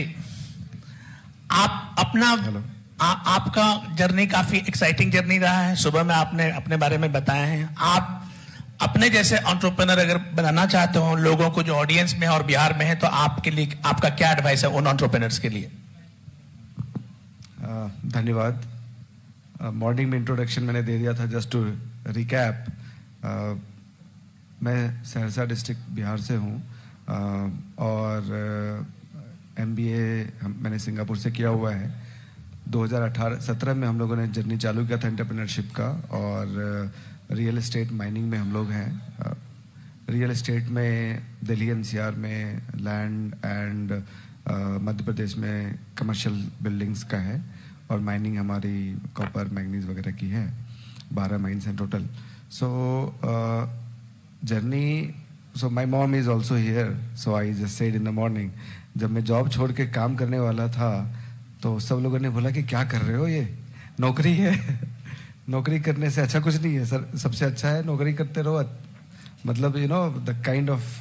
Speaker 3: आप आपका जर्नी काफी एक्साइटिंग जर्नी रहा है. सुबह में आपने अपने बारे में बताया है. आप अपने जैसे एंटरप्रेन्योर अगर बनाना चाहते हो लोगों को जो ऑडियंस में है और बिहार में है, तो आपके लिए आपका क्या एडवाइस है उन एंटरप्रेन्योर्स के लिए?
Speaker 20: धन्यवाद. मॉर्निंग में इंट्रोडक्शन मैंने दे दिया था. जस्ट टू रिकैप, मैं सहरसा डिस्ट्रिक्ट बिहार से हूँ और MBA मैंने सिंगापुर से किया हुआ है. 2017 में हम लोगों ने जर्नी चालू किया था एंटरप्रेन्योरशिप का, और रियल एस्टेट माइनिंग में हम लोग हैं. रियल एस्टेट में दिल्ली NCR में लैंड एंड मध्य प्रदेश में कमर्शियल बिल्डिंग्स का है, और माइनिंग हमारी कॉपर मैंगनीज वगैरह की है. 12 माइंस हैं total. So journey, so my mom is also here. So I just said in the morning, जब मैं जॉब छोड़ के काम करने वाला था तो सब लोगों ने बोला कि क्या कर रहे हो, ये नौकरी है. नौकरी करने से अच्छा कुछ नहीं है सर. सबसे अच्छा है नौकरी करते रहो. मतलब you know the kind of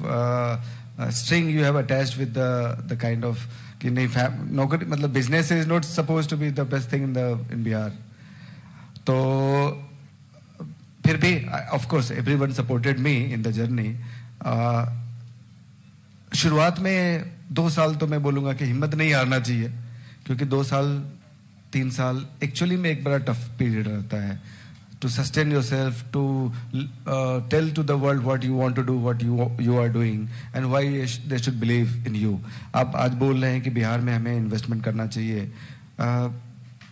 Speaker 20: string you have attached with the kind of कि नहीं, नौकरी मतलब business is not suppose to be the best thing in Bihar. तो फिर भी of course everyone supported me in the journey. शुरुआत में 2 साल तो मैं बोलूँगा कि हिम्मत नहीं हारना चाहिए, क्योंकि 2 साल 3 साल एक्चुअली में एक बड़ा टफ पीरियड रहता है. To sustain yourself, to tell to the world what you want to do, what you are doing and why they should believe in you. आप आज बोल रहे हैं कि बिहार में हमें इन्वेस्टमेंट करना चाहिए.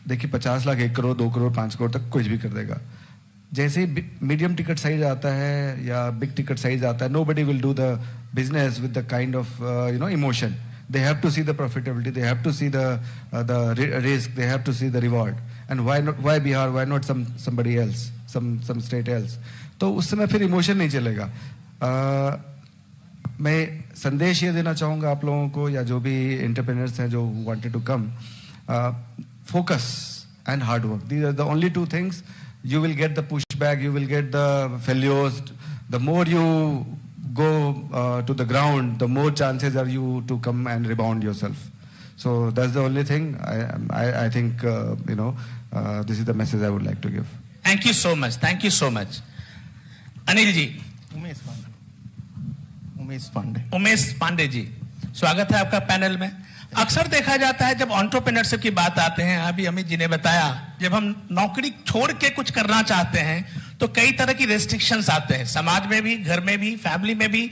Speaker 20: देखिए 50 लाख, 1 करोड़, 2 करोड़, 5 करोड़ तक कुछ भी कर देगा. जैसे ही मीडियम टिकट साइज आता है या बिग टिकट साइज आता है, nobody will do the business with the kind of emotion. They have to see the profitability, they have to see the risk, they have to see the reward. And why Bihar, why not somebody else, some state else? तो उस समय फिर इमोशन नहीं चलेगा. मैं संदेश ये देना चाहूँगा आप लोगों को, या जो भी एंटरप्रेन्योर्स हैं जो wanted to come, focus and hard work. These are the only 2 things. You will get the pushback, you will get the failures. The more you go to the ground, the more chances are you to come and rebound yourself. So that's the only thing. I think this is the message I would like to give.
Speaker 3: Thank you so much. Thank you so much. Anil ji. Umesh Pandey जी, स्वागत है आपका पैनल में। अक्सर देखा जाता है जब एंटरप्रेन्योरशिप की बात आते हैं, अभी अमित जी ने बताया, जब हम नौकरी छोड़ के कुछ करना चाहते हैं तो कई तरह की रेस्ट्रिक्शंस आते हैं, समाज में भी, घर में भी, फैमिली में भी,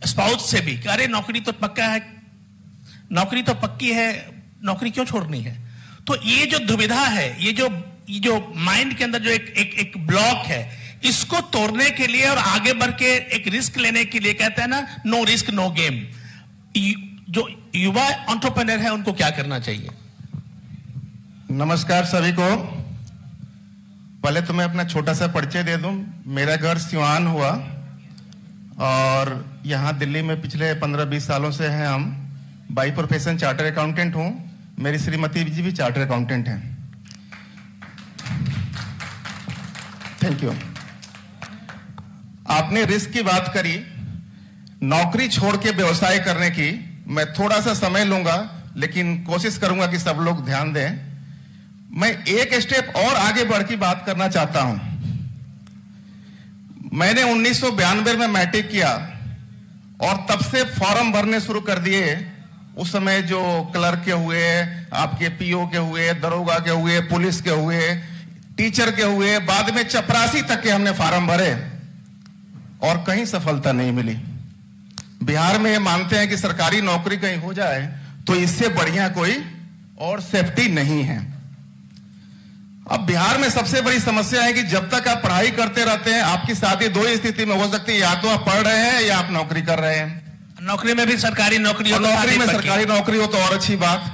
Speaker 3: स्पाउस से भी। अरे नौकरी तो पक्का है, नौकरी तो पक्की है, नौकरी क्यों छोड़नी है? तो ये जो दुविधा है, ये जो माइंड के अंदर जो एक ब्लॉक है, इसको तोड़ने के लिए और आगे बढ़ के एक रिस्क लेने के लिए, कहते हैं ना, नो रिस्क नो गेम। जो युवा एंटरप्रेन्योर है उनको क्या करना चाहिए?
Speaker 5: नमस्कार सभी को। पहले तो मैं अपना छोटा सा परिचय दे दूं। मेरा घर सिवान हुआ और यहाँ दिल्ली में पिछले 15-20 सालों से हैं हम। बाई प्रोफेशन चार्टर अकाउंटेंट हूं। मेरी श्रीमती जी भी चार्टर अकाउंटेंट हैं। Thank you. आपने रिस्क की बात करी, नौकरी छोड़ के व्यवसाय करने की। मैं थोड़ा सा समय लूंगा लेकिन कोशिश करूंगा कि सब लोग ध्यान दें। मैं एक स्टेप और आगे बढ़ की बात करना चाहता हूं। मैंने 1992 में मैट्रिक किया और तब से फॉर्म भरने शुरू कर दिए। उस समय जो क्लर्क के हुए, आपके पीओ के हुए, दरोगा के हुए, पुलिस के हुए, टीचर के हुए, बाद में चपरासी तक के हमने फॉर्म भरे और कहीं सफलता नहीं मिली। बिहार में ये मानते हैं कि सरकारी नौकरी कहीं हो जाए तो इससे बढ़िया कोई और सेफ्टी नहीं है। अब बिहार में सबसे बड़ी समस्या है कि जब तक आप पढ़ाई करते रहते हैं, आपकी शादी दो ही स्थिति में हो सकती है, या तो आप पढ़ रहे हैं या आप नौकरी कर रहे हैं।
Speaker 3: नौकरी में भी सरकारी नौकरी हो,
Speaker 5: नौकरी में सरकारी नौकरी हो तो और अच्छी बात।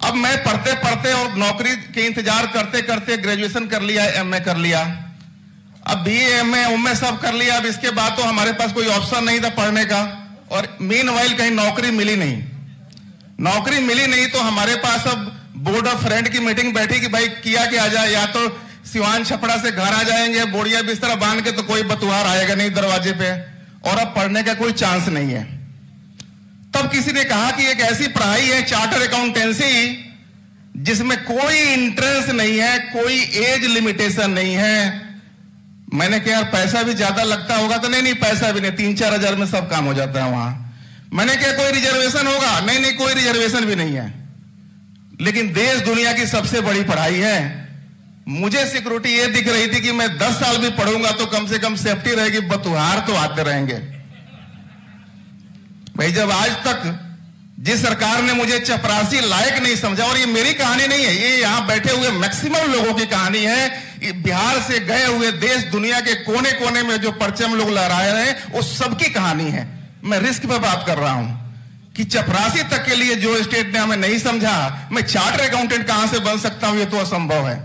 Speaker 5: अब मैं पढ़ते पढ़ते और नौकरी के इंतजार करते करते ग्रेजुएशन कर लिया, एमए कर लिया, अब बीए एमए सब कर लिया। अब इसके बाद तो हमारे पास कोई ऑप्शन नहीं था पढ़ने का, और मीनवाइल कहीं नौकरी मिली नहीं। नौकरी मिली नहीं तो हमारे पास अब बोर्ड ऑफ फ्रेंड की मीटिंग बैठी कि भाई किया क्या जाए। या तो सिवान छपड़ा से घर आ जाएंगे बोरिया बिस्तर बांध के, तो कोई बतुहार आएगा नहीं दरवाजे पे, और अब पढ़ने का कोई चांस नहीं है। तब किसी ने कहा कि एक ऐसी पढ़ाई है चार्टर अकाउंटेंसी जिसमें कोई इंट्रेंस नहीं है, कोई एज लिमिटेशन नहीं है। मैंने कहा यार पैसा भी ज्यादा लगता होगा, तो नहीं पैसा भी नहीं, 3-4 हजार में सब काम हो जाता है वहां। मैंने कहा कोई रिजर्वेशन होगा, नहीं कोई रिजर्वेशन भी नहीं है। लेकिन देश दुनिया की सबसे बड़ी पढ़ाई है। मुझे सिक्योरिटी ये दिख रही थी कि मैं 10 साल भी पढ़ूंगा तो कम से कम सेफ्टी रहेगी, बतुहार तो आते रहेंगे। भाई जब आज तक जिस सरकार ने मुझे चपरासी लायक नहीं समझा, और ये मेरी कहानी नहीं है, ये यहां बैठे हुए मैक्सिमम लोगों की कहानी है। बिहार से गए हुए देश दुनिया के कोने कोने में जो परचम लोग लहराए रहे हैं, वो सबकी कहानी है। मैं रिस्क पे बात कर रहा हूं कि चपरासी तक के लिए जो स्टेट ने हमें नहीं समझा, मैं चार्टर अकाउंटेंट कहां से बन सकता हूं, ये तो असंभव है।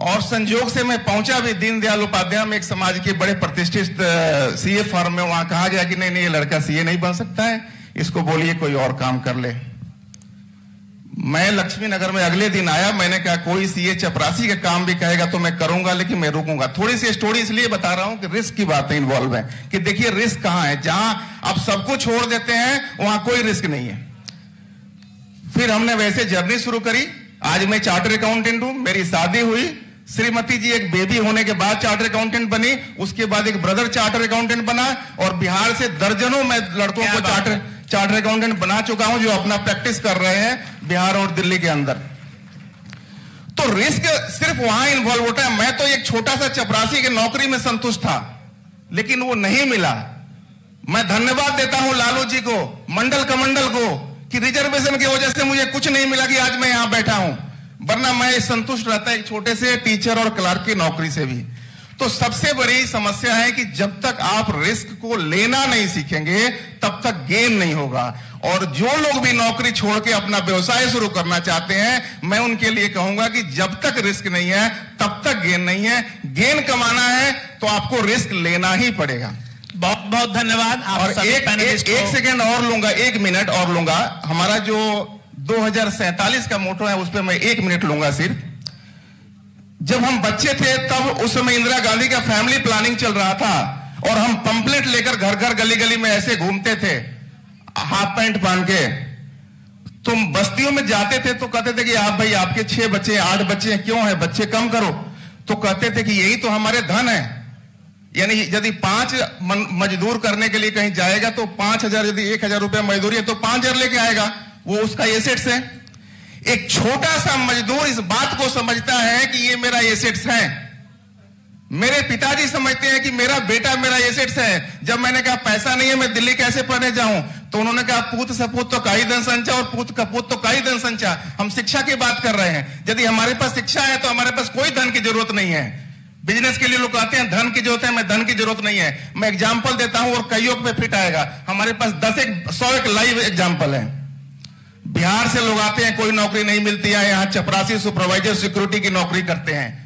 Speaker 5: और संजोग से मैं पहुंचा भी दीनदयाल उपाध्याय में, एक समाज के बड़े प्रतिष्ठित सीए फर्म में। वहां कहा गया कि नहीं ये लड़का सीए नहीं बन सकता है, इसको बोलिए कोई और काम कर ले। मैं लक्ष्मी नगर में अगले दिन आया, मैंने कहा कोई सीए चपरासी का काम भी कहेगा तो मैं करूंगा, लेकिन मैं रुकूंगा। थोड़ी सी स्टोरी इसलिए बता रहा हूं कि रिस्क की बातें इन्वॉल्व है, कि देखिए रिस्क कहां है। जहां आप सबको छोड़ देते हैं वहां कोई रिस्क नहीं है। फिर हमने वैसे जर्नी शुरू करी। आज मैं चार्टर अकाउंटेंट हूं, मेरी शादी हुई, श्रीमती जी एक बेबी होने के बाद चार्टर अकाउंटेंट बनी, उसके बाद एक ब्रदर चार्टर अकाउंटेंट बना, और बिहार से दर्जनों मैं लड़कों को चार्टर अकाउंटेंट बना चुका हूं जो अपना प्रैक्टिस कर रहे हैं बिहार और दिल्ली के अंदर। तो रिस्क सिर्फ वहां इन्वॉल्व होता है। मैं तो एक छोटा सा चपरासी की नौकरी में संतुष्ट था, लेकिन वो नहीं मिला। मैं धन्यवाद देता हूं लालू जी को, मंडल कमंडल को, कि रिजर्वेशन की वजह से मुझे कुछ नहीं मिला कि आज मैं यहां बैठा हूं, वरना मैं संतुष्ट रहता एक छोटे से टीचर और क्लर्क की नौकरी से भी। तो सबसे बड़ी समस्या है कि जब तक आप रिस्क को लेना नहीं सीखेंगे तब तक गेन नहीं होगा। और जो लोग भी नौकरी छोड़ के अपना व्यवसाय शुरू करना चाहते हैं, मैं उनके लिए कहूंगा कि जब तक रिस्क नहीं है तब तक गेन नहीं है। गेन कमाना है तो आपको रिस्क लेना ही पड़ेगा।
Speaker 3: बहुत बहुत धन्यवाद।
Speaker 5: और एक सेकेंड और लूंगा, 1 मिनट और लूंगा। हमारा जो 2047 का मोटो है उस पर मैं 1 मिनट लूंगा सिर्फ। जब हम बच्चे थे तब उस समय इंदिरा गांधी का फैमिली प्लानिंग चल रहा था, और हम पंपलेट लेकर घर घर गली गली में ऐसे घूमते थे हाफ पैंट पहन के। तुम बस्तियों में जाते थे तो कहते थे कि आप भाई आपके 6 बच्चे 8 बच्चे क्यों है, बच्चे कम करो। तो कहते थे कि यही तो हमारे धन है, यानी यदि 5 मजदूर करने के लिए कहीं जाएगा तो 5,000, यदि 1,000 रुपया मजदूरी है तो 5,000 लेके आएगा, वो उसका एसेट्स है। एक छोटा सा मजदूर इस बात को समझता है कि ये मेरा एसेट्स है। मेरे पिताजी समझते हैं कि मेरा बेटा मेरा एसेट्स है। जब मैंने कहा पैसा नहीं है, मैं दिल्ली कैसे पढ़ने जाऊं, तो उन्होंने कहा पूत सपूत तो काई धन संचा और पूत कपूत तो काई धन संचा। हम शिक्षा की बात कर रहे हैं। यदि हमारे पास शिक्षा है तो हमारे पास कोई धन की जरूरत नहीं है। बिजनेस के लिए लोग कहते हैं धन की जरूरत है, मैं धन की जरूरत नहीं है। मैं एग्जाम्पल देता हूं और कईयों पे फिट आएगा। हमारे पास 100 एक लाइव एग्जाम्पल है। बिहार से लोग आते हैं, कोई नौकरी नहीं मिलती है, यहाँ चपरासी सुपरवाइजर सिक्योरिटी की नौकरी करते हैं।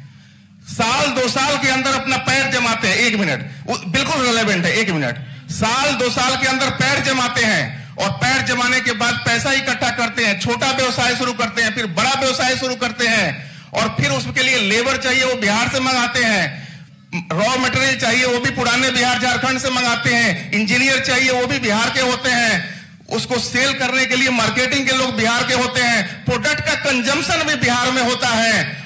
Speaker 5: साल 2 साल के अंदर अपना पैर जमाते हैं। 1 मिनट, बिल्कुल रिलेवेंट है, 1 मिनट। साल 2 साल के अंदर पैर जमाते हैं और पैर जमाने के बाद पैसा इकट्ठा करते हैं, छोटा व्यवसाय शुरू करते हैं, फिर बड़ा व्यवसाय शुरू करते हैं और फिर उसके लिए लेबर चाहिए, वो बिहार से मंगाते हैं। रॉ मटेरियल चाहिए, वो भी पुराने बिहार झारखंड से मंगाते हैं। इंजीनियर चाहिए, वो भी बिहार के होते हैं। उसको सेल करने के लिए मार्केटिंग के लोग बिहार के होते हैं। प्रोडक्ट का कंजम्पशन भी बिहार में होता है।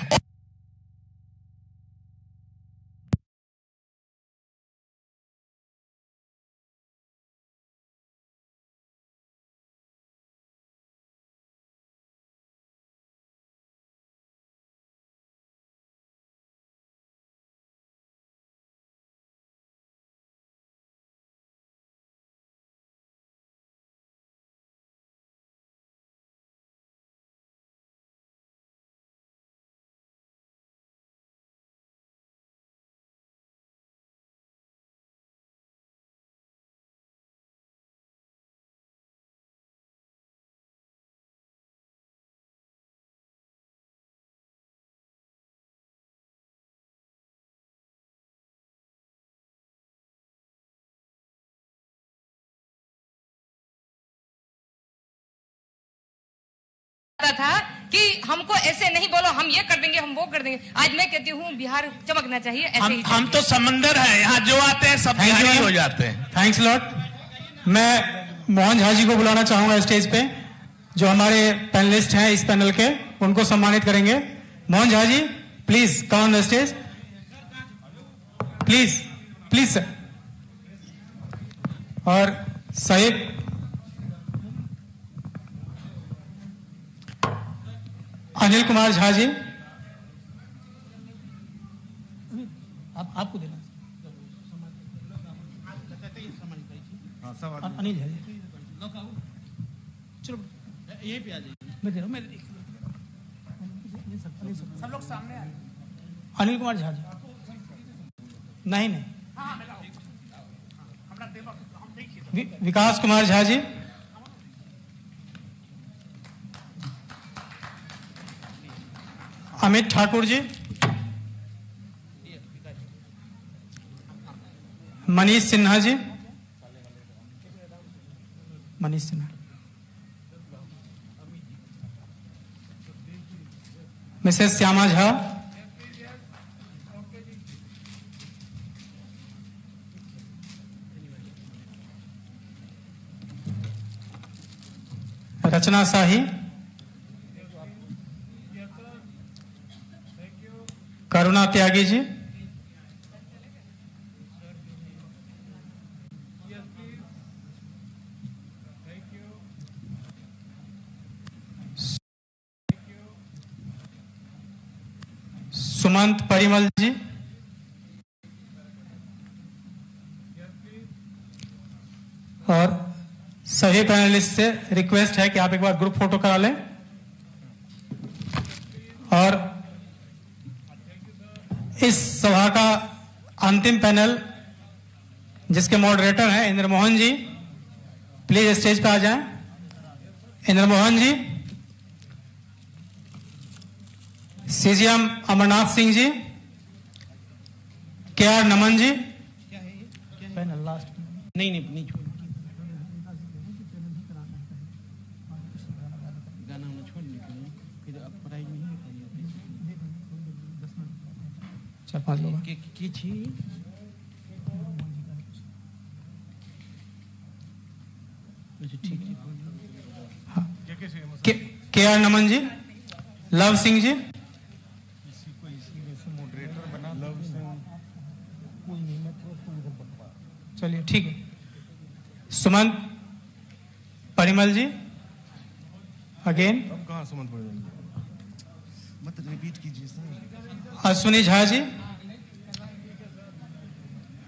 Speaker 7: था कि हमको ऐसे नहीं बोलो, हम ये कर देंगे, हम वो कर देंगे। आज मैं कहती हूँ बिहार चमकना चाहिए, ऐसे ही
Speaker 3: हम तो समंदर है, यहाँ जो आते हैं सब बिहारी हो जाते हैं।
Speaker 10: Thanks lot. मैं मोहन झा जी को बुलाना चाहूंगा स्टेज पे, जो हमारे पैनलिस्ट हैं इस पैनल के, उनको सम्मानित करेंगे। Mohan Jha ji please come on the stage, please please sir. और साहिब अनिल कुमार झा जी, आपको देना अनिल झा जी, चलो यही पे आ जाइए, मैं दे रहा हूँ, सब लोग सामने आ। अनिल कुमार झा जी, नहीं विकास कुमार झा जी, अमित ठाकुर जी, मनीष सिन्हा जी, मनीष सिन्हा, मिसेस श्यामा झा, रचना शाही, करुणा त्यागी जी, सुमंत परिमल जी, और सभी पैनलिस्ट से रिक्वेस्ट है कि आप एक बार ग्रुप फोटो करा लें। और इस सभा का अंतिम पैनल जिसके मॉडरेटर हैं इंद्र मोहन जी, प्लीज स्टेज पे आ जाएं। Indra Mohan ji, CGM Amarnath Singh ji, K R Naman ji, panel last नहीं चार 5 लोग के आर नमन जी, लव सिंह जी, चलिए ठीक है। सुमंत परिमल जी अगेन।
Speaker 8: कहाँ सुमंत परिमल, मत रिपीट कीजिए सर।
Speaker 10: अश्विनी झा जी,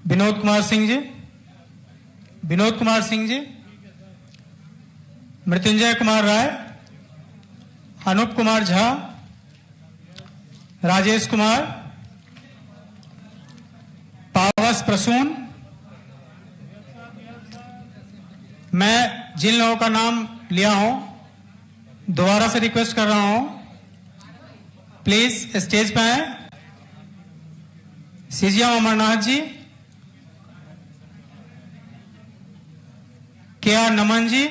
Speaker 10: विनोद कुमार सिंह जी, विनोद कुमार सिंह जी, मृत्युंजय कुमार राय, अनूप कुमार झा, राजेश कुमार, पावस प्रसून। मैं जिन लोगों का नाम लिया हूं दोबारा से रिक्वेस्ट कर रहा हूं, प्लीज स्टेज पे आए। सीजिया अमरनाथ जी, के.आर. नमन जी,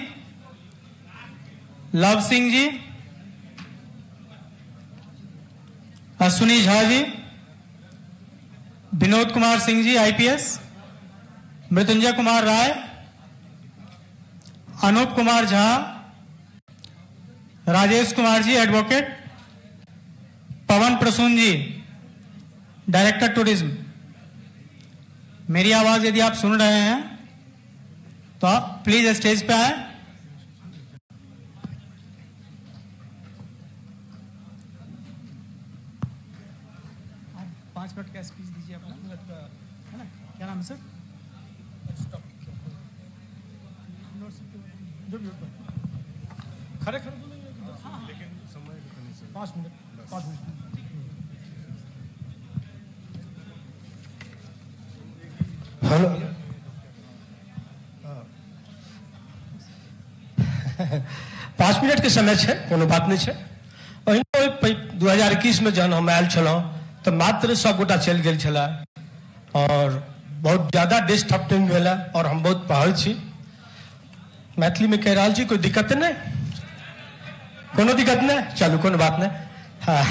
Speaker 10: लव सिंह जी, अश्विनी झा जी, विनोद कुमार सिंह जी आईपीएस, मृत्युंजय कुमार राय, अनूप कुमार झा, राजेश कुमार जी एडवोकेट, पवन प्रसून जी डायरेक्टर टूरिज्म। मेरी आवाज यदि आप सुन रहे हैं तो आप प्लीज स्टेज पे आए। आप 5 मिनट का स्पीच दीजिए अपना, है ना? क्या नाम है सर? खड़े खड़े लेकिन समय 5 मिनट।
Speaker 8: हेलो 5 मिनट के समय है, कोनो बात नहीं है। 2021 में जहन हम आयल छलहुँ तो मात्र 100 गोटा चल गेल छला और बहुत ज्यादा डिस्टर्बिंग भेल और हम बहुत पहल छी। मैथिली में कह रहा छी, कोई दिक्कत नहीं, कोनो दिक्कत नहीं, चलू कोनो बात नहीं। हाँ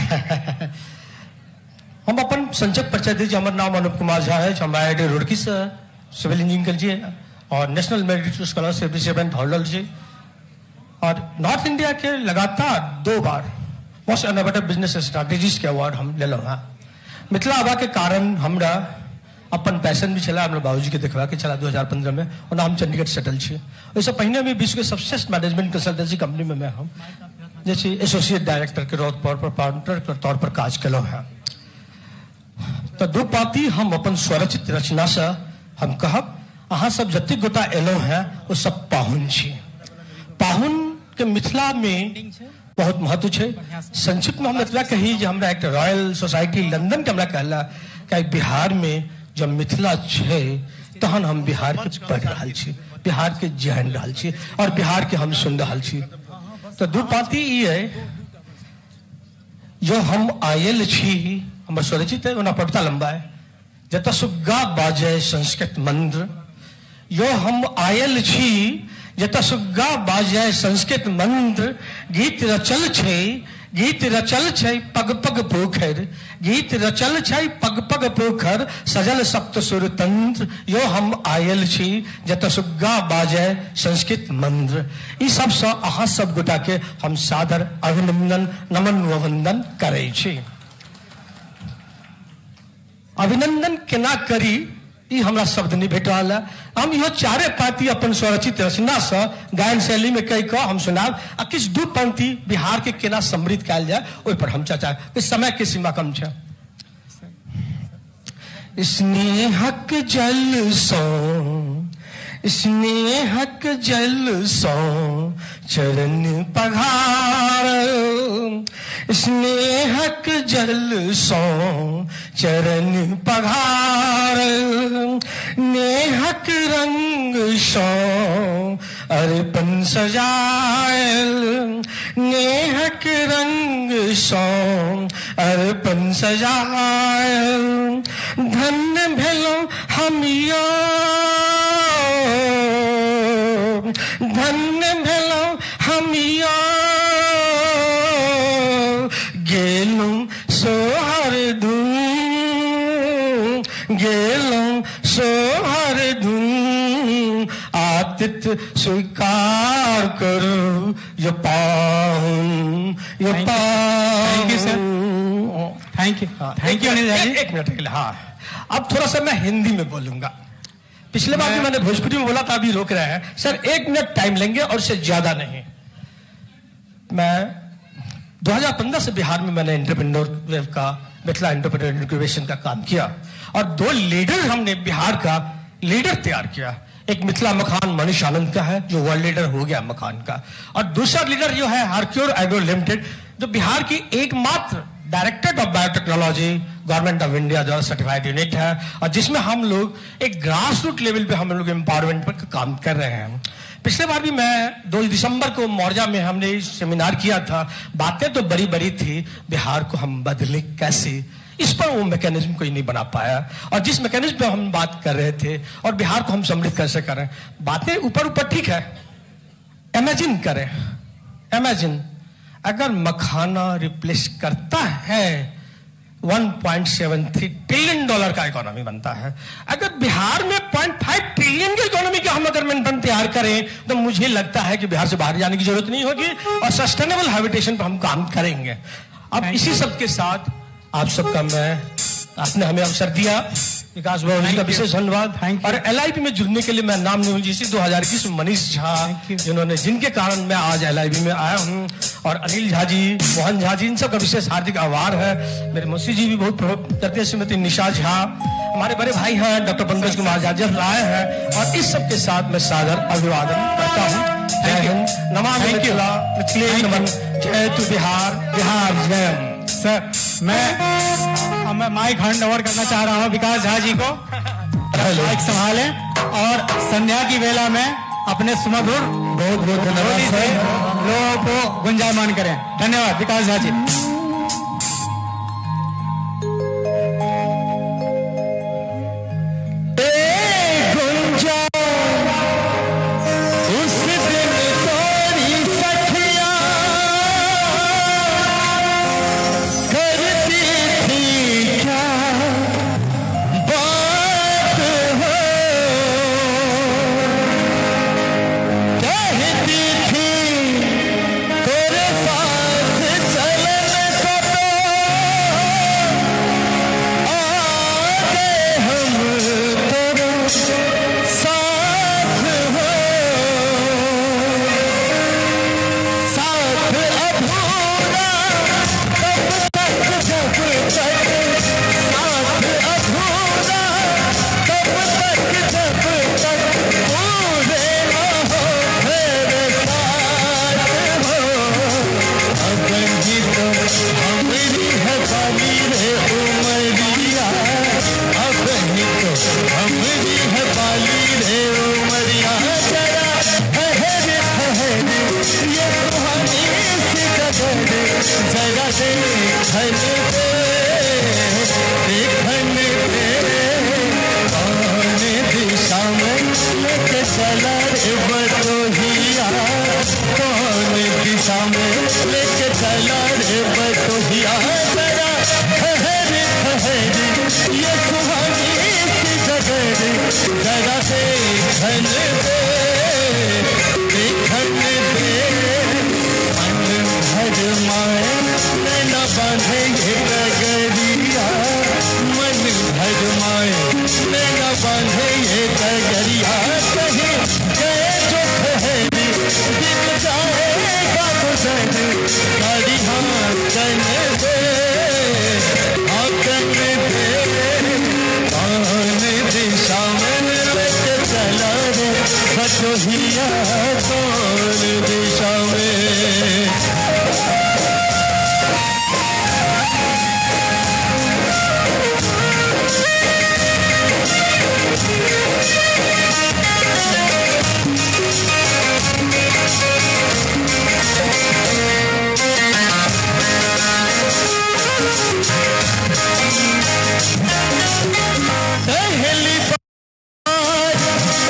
Speaker 8: हम अपन संक्षिप्त परिचय दीजिए। हमारा नाम अनूप कुमार झा है, हम IIT रुड़की से सिविल इंजीनियरिंग जी और national merit scholarship recipient holder ji, और नॉर्थ इंडिया के लगातार 2 बार मोस्ट इनोवेटिव बिजनेस स्ट्रैटेजीज के अवार्ड हम ले हाँ। मिथिला आबा के कारण हमरा अपन पैशन भी चला, हमारे बाबूजी के देखवा के चला 2015 में, और हम चंडीगढ़ सेटल छी। उससे पहले भी विश्व के सबसे मैनेजमेंट कंसल्टेंसी कंपनी में मैं हम जैसे एसोसिएट डायरेक्टर के तौर पर पार्टनर के तौर पर काज कलो है। तो 2 पाती हम अपन स्वरचित रचना से हम कहब, अहाँ सब जति गोटा एलो है वो सब पाहुन छी। पाहुन के मिथिला में बहुत महत्व है। संक्षिप्त में हम इतना कही जो हमरा एक रॉयल सोसाइटी लंदन के हमरा कहला कि बिहार में जब मिथिला है तहन हम बिहार के पढ़ रहा छी, बिहार के जान रहा छी और बिहार के हम सुन रहा छी। तो 2 पाती ये है जो हम आयल छी, हम स्वरचित है, पढ़ता लंबा है। जत सुग्गा बाजे संस्कृत मंत्र, यो हम आयल छी जत सुग्गा बाजे संस्कृत मंत्र, गीत रचल छे, गीत रचल छै पग पग पोखर, गीत रचल छै पग पग पोखर, सजल सप्त सुर तंत्र, यो हम आयल छी जत सुग्गा बाजे संस्कृत मंत्र। ई सब से अहाँ सब गोटा के हम सादर अभिनंदन नमन व वंदन करे छी। अभिनंदन केना करी ई हमरा शब्द नहीं भेट रहा है। हम यो 4 पाती अपन स्वरचित रचना से गायन शैली में कह के हम सुनाब, आ किस 2 पंक्ति बिहार के केना समृद्ध कल जाए ओहि पर हम चर्चा। समय के सीमा कम है। स्नेहक जल सो, स्नेहक जल सो चरण पघार, स्नेहक जल सो चरण पघार, नेहक रंग सो अर्पण सजायल, नेहक रंग सो अर्पण सजायल, धन्य भेलो हम यो, धन्य भेलो हम यो, गेलूं सोहर धूम, गेलूं सोहर धूम, आतिथ्य स्वीकार करो यो पाहुन, यो पाहुन।
Speaker 10: Thank you sir. Thank you Anil ji.
Speaker 8: एक मिनट के लिए, हाँ अब थोड़ा सा मैं हिंदी में बोलूंगा। पिछले बार भी मैंने भोजपुरी में बोला था, अभी रोक रहे हैं सर, 1 मिनट टाइम लेंगे और उससे ज्यादा नहीं। मैं 2015 से बिहार में मैंने एंटरप्रेन्योर वेव का, मिथिला एंटरप्रेन्योर इंक्यूबेशन का काम किया और 2 लीडर हमने बिहार का लीडर तैयार किया। एक मिथिला मखान मनीष आनंद का है जो वर्ल्ड लीडर हो गया मखान का, और दूसरा लीडर जो है हरक्योर एग्रो लिमिटेड, जो बिहार की एकमात्र directorate of biotechnology government of India द्वारा सर्टिफाइड यूनिट है, और जिसमें हम लोग एक ग्रास रूट लेवल पे हम लोग एम्पावरमेंट पर काम कर रहे हैं। पिछले बार भी मैं 2 दिसंबर को मौर्जा में हमने सेमिनार किया था। बातें तो बड़ी बड़ी थी, बिहार को हम बदले कैसे, इस पर वो मैकेनिज्म कोई नहीं बना पाया। और जिस मैकेनिज्म पे हम बात कर रहे थे और बिहार को हम समृद्ध कैसे करें, बातें ऊपर ऊपर ठीक है। इमेजिन करें, इमेजिन अगर मखाना रिप्लेस करता है 1.73 ट्रिलियन डॉलर का इकोनॉमी बनता है। अगर बिहार में 0.5 ट्रिलियन की इकोनॉमी का हम अगर मेंटेन तैयार करें तो मुझे लगता है कि बिहार से बाहर जाने की जरूरत नहीं होगी और सस्टेनेबल हैबिटेशन पर हम काम करेंगे। अब इसी सब के साथ आप सबका आपने हमें अवसर दिया, विकास बाबू जी का विशेष धन्यवाद। और LIB में जुड़ने के लिए मैं नाम नहीं, जैसे 2021 में मनीष झा जिन्होंने, जिनके कारण मैं आज LIB में आया हूँ, और अनिल झा जी, मोहन झा जी, इन सब का विशेष हार्दिक आभार है। मेरे मौसी जी भी बहुत करते हैं, श्रीमती निशा झा, हमारे बड़े भाई हैं डॉक्टर पंकज कुमार झा जब लाए हैं, और इस सब के साथ मैं सादर अभिवादन करता हूँ। जय हिंद, नमामि मिथिला, मिथिले नमन, जय तु बिहार, बिहार जय।
Speaker 10: सर मैं माइक हैंड ओवर करना चाह रहा हूँ विकास झा जी को, माइक संभालें और संध्या की वेला में अपने सुमधुर बहुत धन्यवाद लोगों को गुंजायमान करें। धन्यवाद विकास झा जी।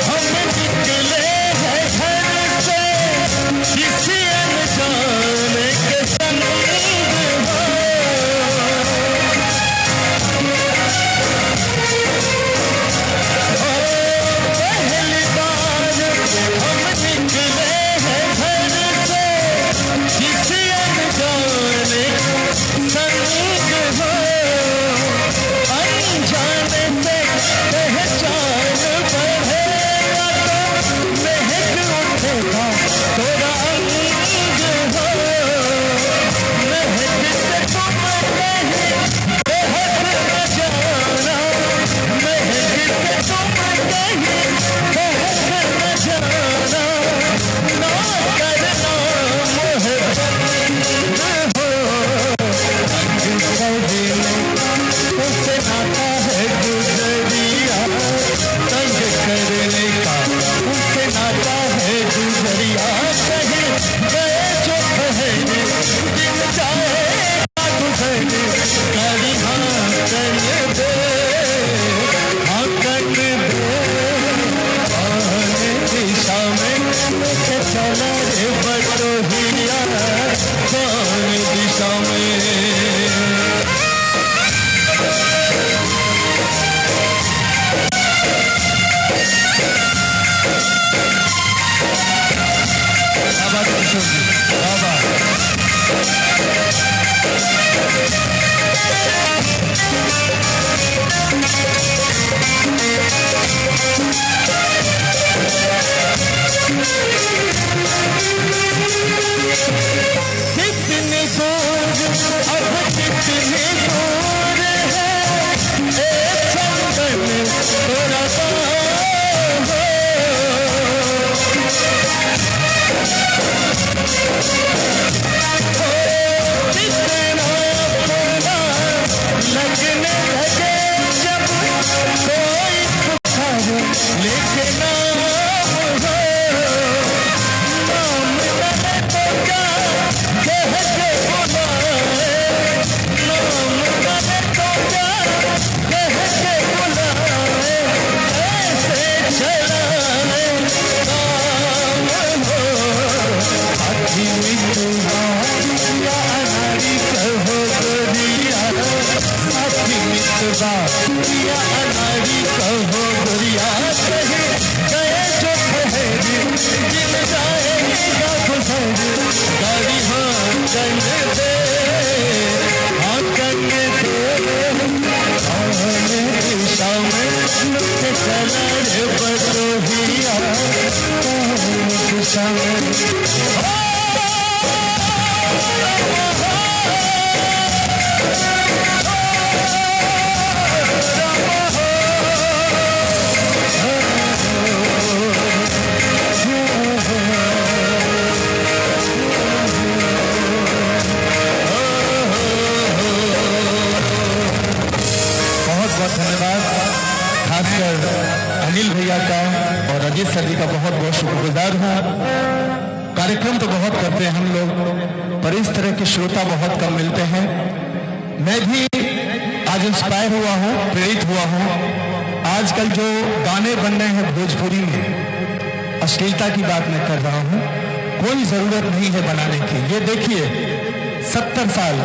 Speaker 11: हम निकले हैं घर से किसी कितनी दूर अब कितनी दूर है एक चंदन तेरा लगने लगे जब कोई पुकारे लेके नाम हो नाम लगे तो क्या कह के बुलाए नाम लगे तो क्या कह के बुलाए ऐसे चलाए काम हो आखी मिलवा या अनाड़ी कहो गोरिया आखी मिलवा या अनाड़ी कहो गोरिया कहे गए जो ठहरी जिन जाएगा गुजर गाड़ी हाँ कंग दे हाँ कंग दे दिशा में चला रे बटोहिया दिशा में धन्यवाद खासकर अनिल भैया का और अजीत सर जी का बहुत बहुत शुक्रगुजार हूँ। कार्यक्रम तो बहुत करते हैं हम लोग, पर इस तरह के श्रोता बहुत कम मिलते हैं। मैं भी आज इंस्पायर हुआ हूँ, प्रेरित हुआ हूँ। आजकल जो गाने बन रहे हैं भोजपुरी में, अश्लीलता की बात मैं कर रहा हूँ, कोई जरूरत नहीं है बनाने की। ये देखिए 70 साल,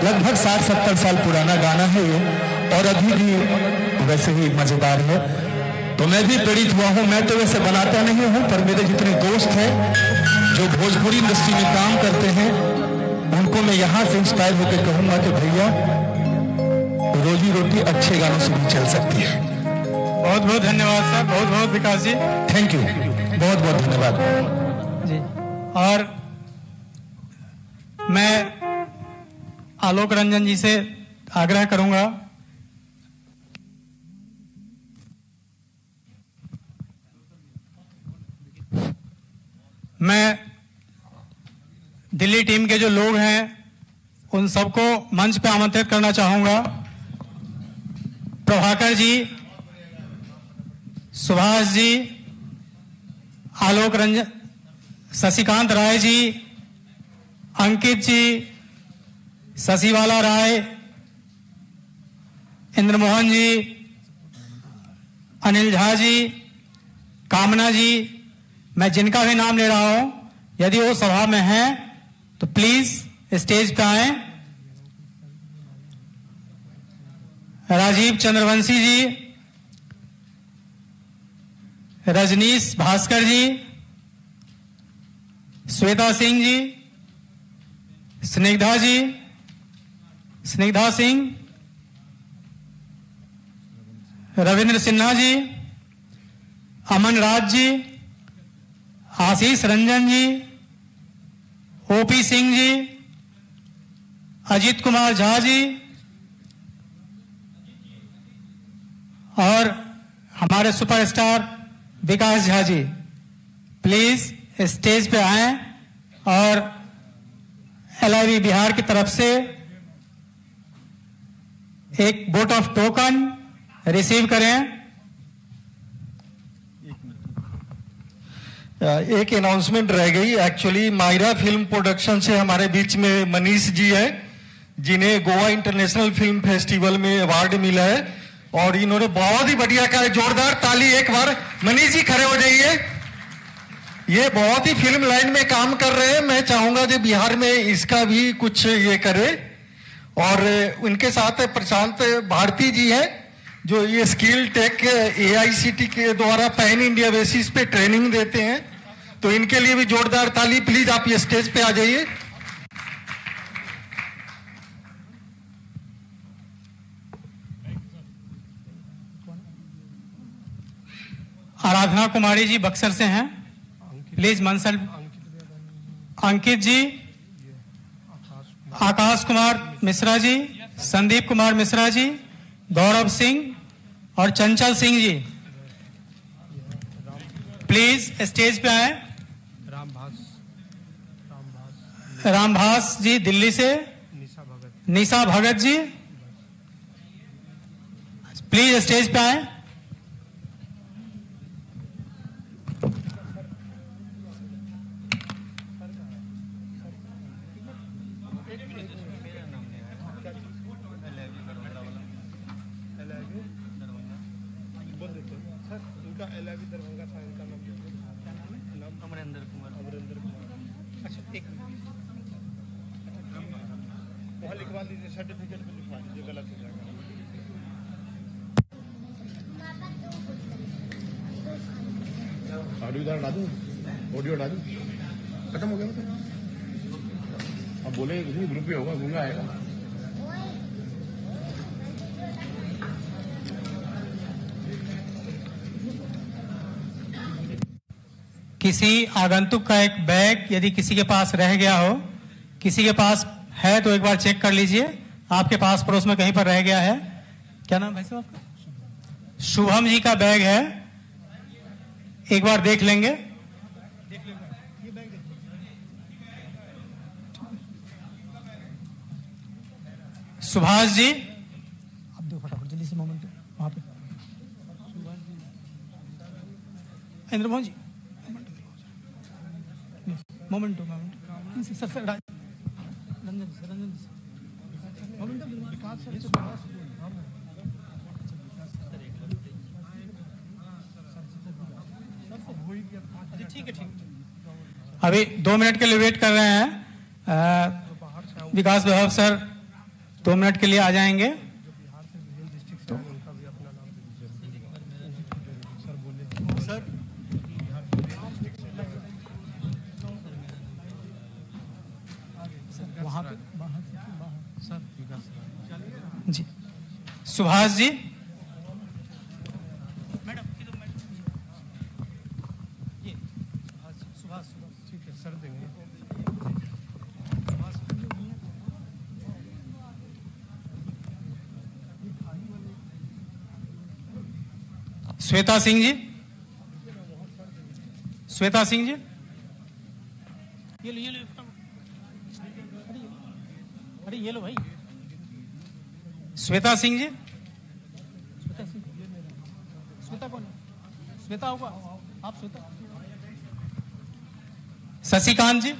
Speaker 11: लगभग 60-70 साल पुराना गाना है ये, और अभी भी वैसे ही मजेदार है। तो मैं भी प्रेरित हुआ हूँ। मैं तो वैसे बनाता नहीं हूँ, पर मेरे जितने दोस्त हैं जो भोजपुरी इंडस्ट्री में काम करते हैं, उनको मैं यहाँ से इंस्पायर होकर कहूँगा कि भैया रोजी रोटी अच्छे गानों से भी चल सकती है।
Speaker 10: बहुत बहुत धन्यवाद सर, बहुत बहुत विकास जी,
Speaker 11: थैंक यू, बहुत बहुत धन्यवाद
Speaker 10: जी। और मैं आलोक रंजन जी से आग्रह करूंगा मैं दिल्ली टीम के जो लोग हैं उन सबको मंच पे आमंत्रित करना चाहूंगा। प्रभाकर जी, सुभाष जी, आलोक रंजन, शशिकांत राय जी, अंकित जी, शशिवाला राय, इंद्रमोहन जी, अनिल झा जी, कामना जी, मैं जिनका भी नाम ले रहा हूं, यदि वो सभा में हैं तो प्लीज स्टेज पे आए। राजीव चंद्रवंशी जी, रजनीश भास्कर जी, श्वेता सिंह जी, स्निग्धा जी, स्निग्धा सिंह, रविंद्र सिन्हा जी, अमन राज जी, आशीष रंजन जी, ओपी सिंह जी, अजीत कुमार झा जी और हमारे superstar Vikas Jha ji, please stage पे आएं और LIV बिहार की तरफ से एक वोट ऑफ टोकन रिसीव करें।
Speaker 20: एक अनाउंसमेंट रह गई। एक्चुअली मायरा फिल्म प्रोडक्शन से हमारे बीच में मनीष जी है, जिन्हें गोवा इंटरनेशनल फिल्म फेस्टिवल में अवार्ड मिला है, और इन्होंने बहुत ही बढ़िया कहा। जोरदार ताली एक बार। मनीष जी खड़े हो जाइए। ये बहुत ही फिल्म लाइन में काम कर रहे हैं। मैं चाहूंगा जो बिहार में इसका भी कुछ ये करे। और उनके साथ प्रशांत भारती जी हैं, जो ये स्किल टेक AICT के द्वारा पैन इंडिया बेसिस पे ट्रेनिंग देते हैं, तो इनके लिए भी जोरदार ताली। प्लीज आप ये स्टेज पे आ जाइए।
Speaker 10: आराधना कुमारी जी बक्सर से हैं, प्लीज मंसल। अंकित जी, आकाश कुमार मिश्रा जी, संदीप कुमार मिश्रा जी, गौरव सिंह और चंचल सिंह जी प्लीज स्टेज पे आए। रामभास जी दिल्ली से, निशा भगत जी प्लीज स्टेज पे आए।
Speaker 12: लिखवा लीजिए, सर्टिफिकेट पे लिखवा लीजिए, गलत हो जाएगा। ऑडियो इधर ला दूं, ऑडियो ला दूं, खत्म हो गया मतलब। अब बोले कुछ नहीं, ग्रुप पे होगा, गूंगा आएगा।
Speaker 10: किसी आगंतुक का एक बैग यदि किसी के पास रह गया हो, किसी के पास है तो एक बार चेक कर लीजिए, आपके पास पड़ोस में कहीं पर रह गया है। क्या नाम भाई साहब आपका? शुभम जी का बैग है, एक बार देख लेंगे। सुभाष जी,
Speaker 12: अब देखो फटाफट जल्दी से मोमेंट वहां पे।
Speaker 10: Indramohan ji,
Speaker 12: memento sir sir Ranjan memento Vikas sir.
Speaker 10: ठीक है, ठीक। अभी 2 मिनट के लिए वेट कर रहे हैं। विकास वैभव सर 2 मिनट के लिए आ जाएंगे। जी, सुभाष जी, श्वेता सिंह जी, श्वेता सिंह जी, ये लो अरे ये लो भाई। श्वेता सिंह जी,
Speaker 12: श्वेता कौन है? श्वेता होगा आप? श्वेता।
Speaker 10: शशिकांत जी,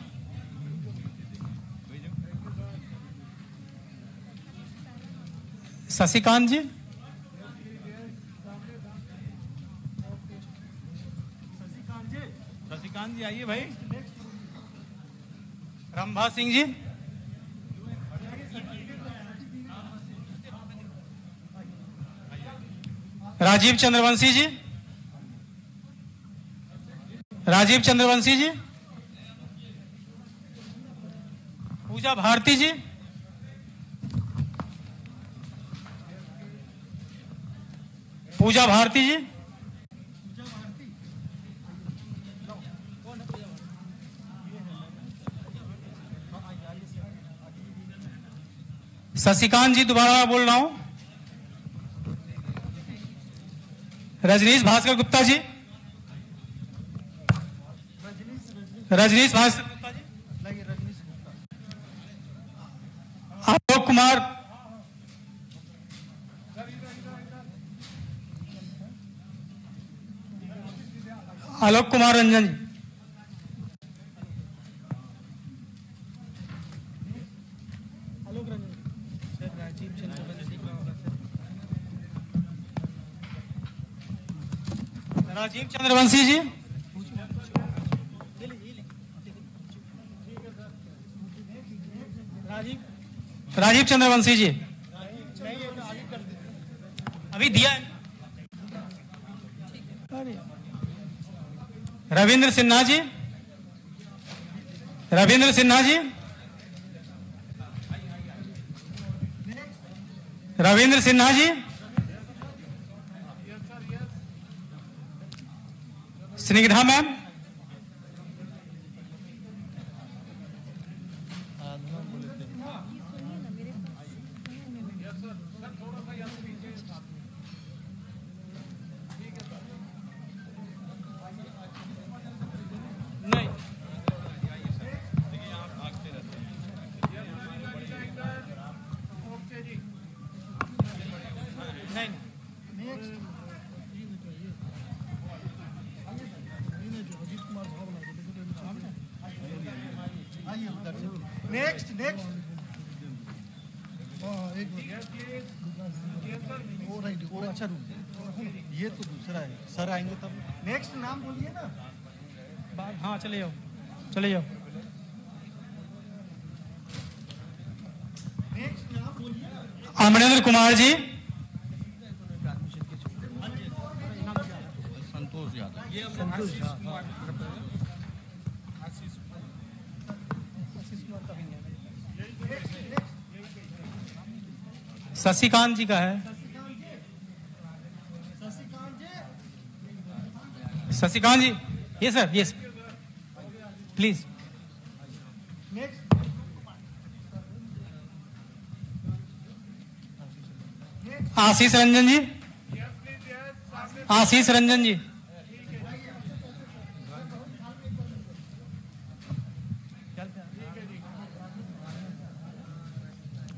Speaker 10: शशिकांत जी, शशिकांत जी आइए भाई। रंभा सिंह जी, राजीव चंद्रवंशी जी, राजीव चंद्रवंशी जी, पूजा भारती जी, पूजा भारती जी, शशिकांत जी, दोबारा मैं बोल रहा हूं। रजनीश भास्कर गुप्ता जी, रजनीश भास्कर गुप्ता जी, आलोक कुमार, आलोक कुमार रंजन जी, राजीव चंद्रवंशी जी, राजीव चंद्रवंशी जी, अभी दिया है। रविंद्र सिन्हा जी, रविंद्र सिन्हा जी, रविंद्र सिन्हा जी, स्निग्धा मैम,
Speaker 21: नेक्स्ट वो अच्छा ये तो दूसरा है, सर आएंगे तब। नेक्स्ट नाम बोलिए ना।
Speaker 10: हाँ चले जाओ।
Speaker 21: नेक्स्ट नाम बोलिए।
Speaker 10: अमरेंद्र कुमार जी।
Speaker 21: संतोष यादव।
Speaker 10: शशिकांत जी का है। शशिकांत जी, ये sir, yes please. Ashish Ranjan ji. Ashish Ranjan ji.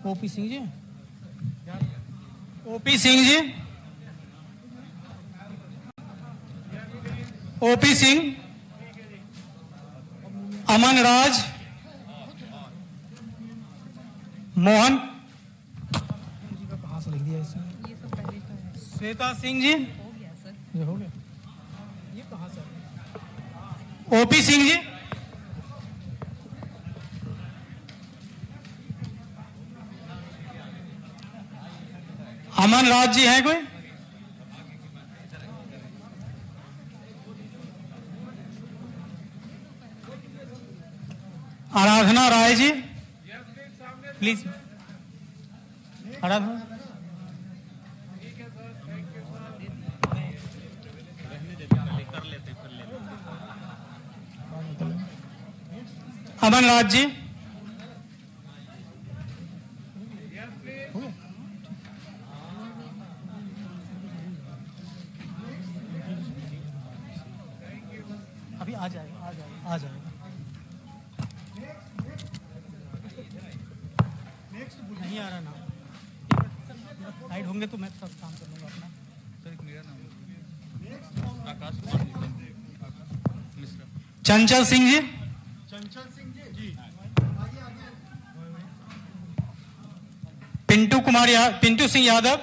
Speaker 10: OP Singh ji. OP Singh ji. OP Singh. Aman Raj. Mohan. कहां से लिख दिया इसने? श्वेता सिंह जी। ये हो गया। ये कहां से? ओपी सिंह जी। अमन राज जी हैं कोई? आराधना राय जी प्लीज। आराधना। अमन राज जी। अभी आ जाएगा। नहीं आ रहा ना, साइड होंगे तो मैं सब काम कर लूंगा अपना। सर एक मेरा नाम आकाश चंचल सिंह जी। पिंटू सिंह यादव।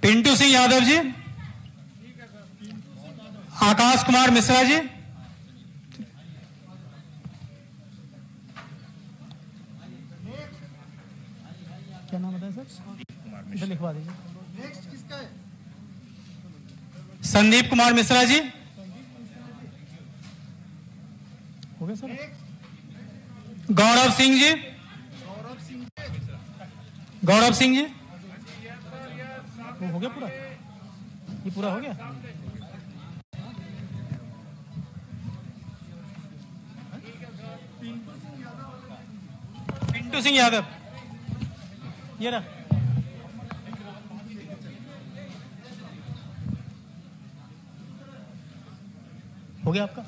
Speaker 10: पिंटू सिंह यादव जी। आकाश कुमार मिश्रा जी। क्या नाम बताया सर? इधर लिखवा दीजिए।
Speaker 21: नेक्स्ट किसका है?
Speaker 10: संदीप कुमार मिश्रा जी। हो गया सर। गौरव सिंह जी। गौरव सिंह जी। वो हो गया पूरा? ये पूरा हो गया? पिंटू सिंह यादव। ये रहा। हो गया आपका?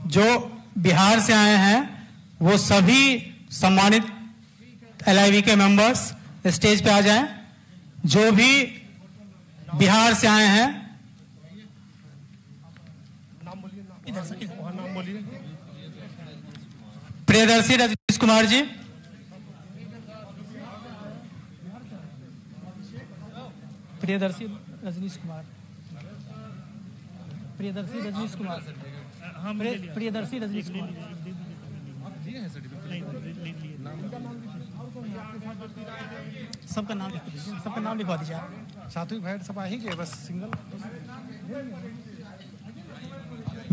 Speaker 10: जो बिहार से आए हैं वो सभी सम्मानित LIV के मेंबर्स स्टेज पे आ जाएं। जो भी बिहार से आए हैं,
Speaker 21: नाम बोलिए।
Speaker 10: प्रियदर्शी रजनीश कुमार जी। प्रियदर्शी रजनीश कुमार। प्रियदर्शी रजनीश कुमार। सबका नाम लिख दीजिए। सबका नाम लिखवा दीजिए आप।
Speaker 21: सातवीं भाई सब आ ही गए, बस सिंगल।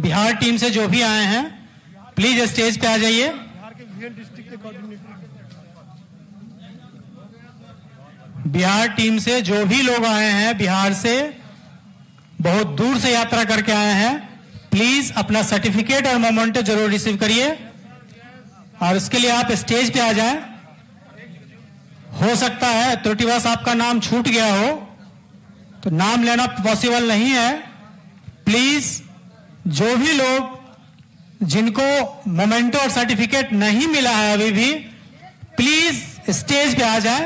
Speaker 10: बिहार टीम से जो भी आए हैं प्लीज स्टेज पे आ जाइए।
Speaker 21: बिहार के VL डिस्ट्रिक्ट के कोऑर्डिनेटर।
Speaker 10: बिहार टीम से जो भी लोग आए हैं, बिहार से बहुत दूर से यात्रा करके आए हैं, प्लीज अपना सर्टिफिकेट और मोमेंटो जरूर रिसीव करिए और उसके लिए आप स्टेज पे आ जाएं। हो सकता है त्रुटिवश आपका नाम छूट गया हो तो नाम लेना पॉसिबल नहीं है। प्लीज जो भी लोग जिनको मोमेंटो और सर्टिफिकेट नहीं मिला है अभी भी, प्लीज स्टेज पे आ जाएं।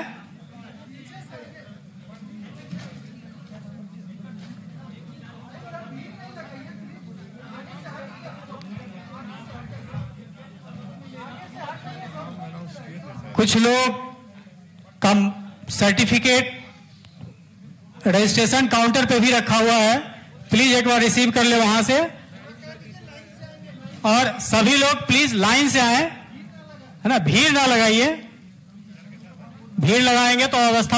Speaker 10: कुछ लोग कम सर्टिफिकेट रजिस्ट्रेशन काउंटर पे भी रखा हुआ है, प्लीज एक बार रिसीव कर ले वहां से। और सभी लोग प्लीज लाइन से आए, है ना, भीड़ ना लगाइए, भीड़ लगाएंगे तो अवस्था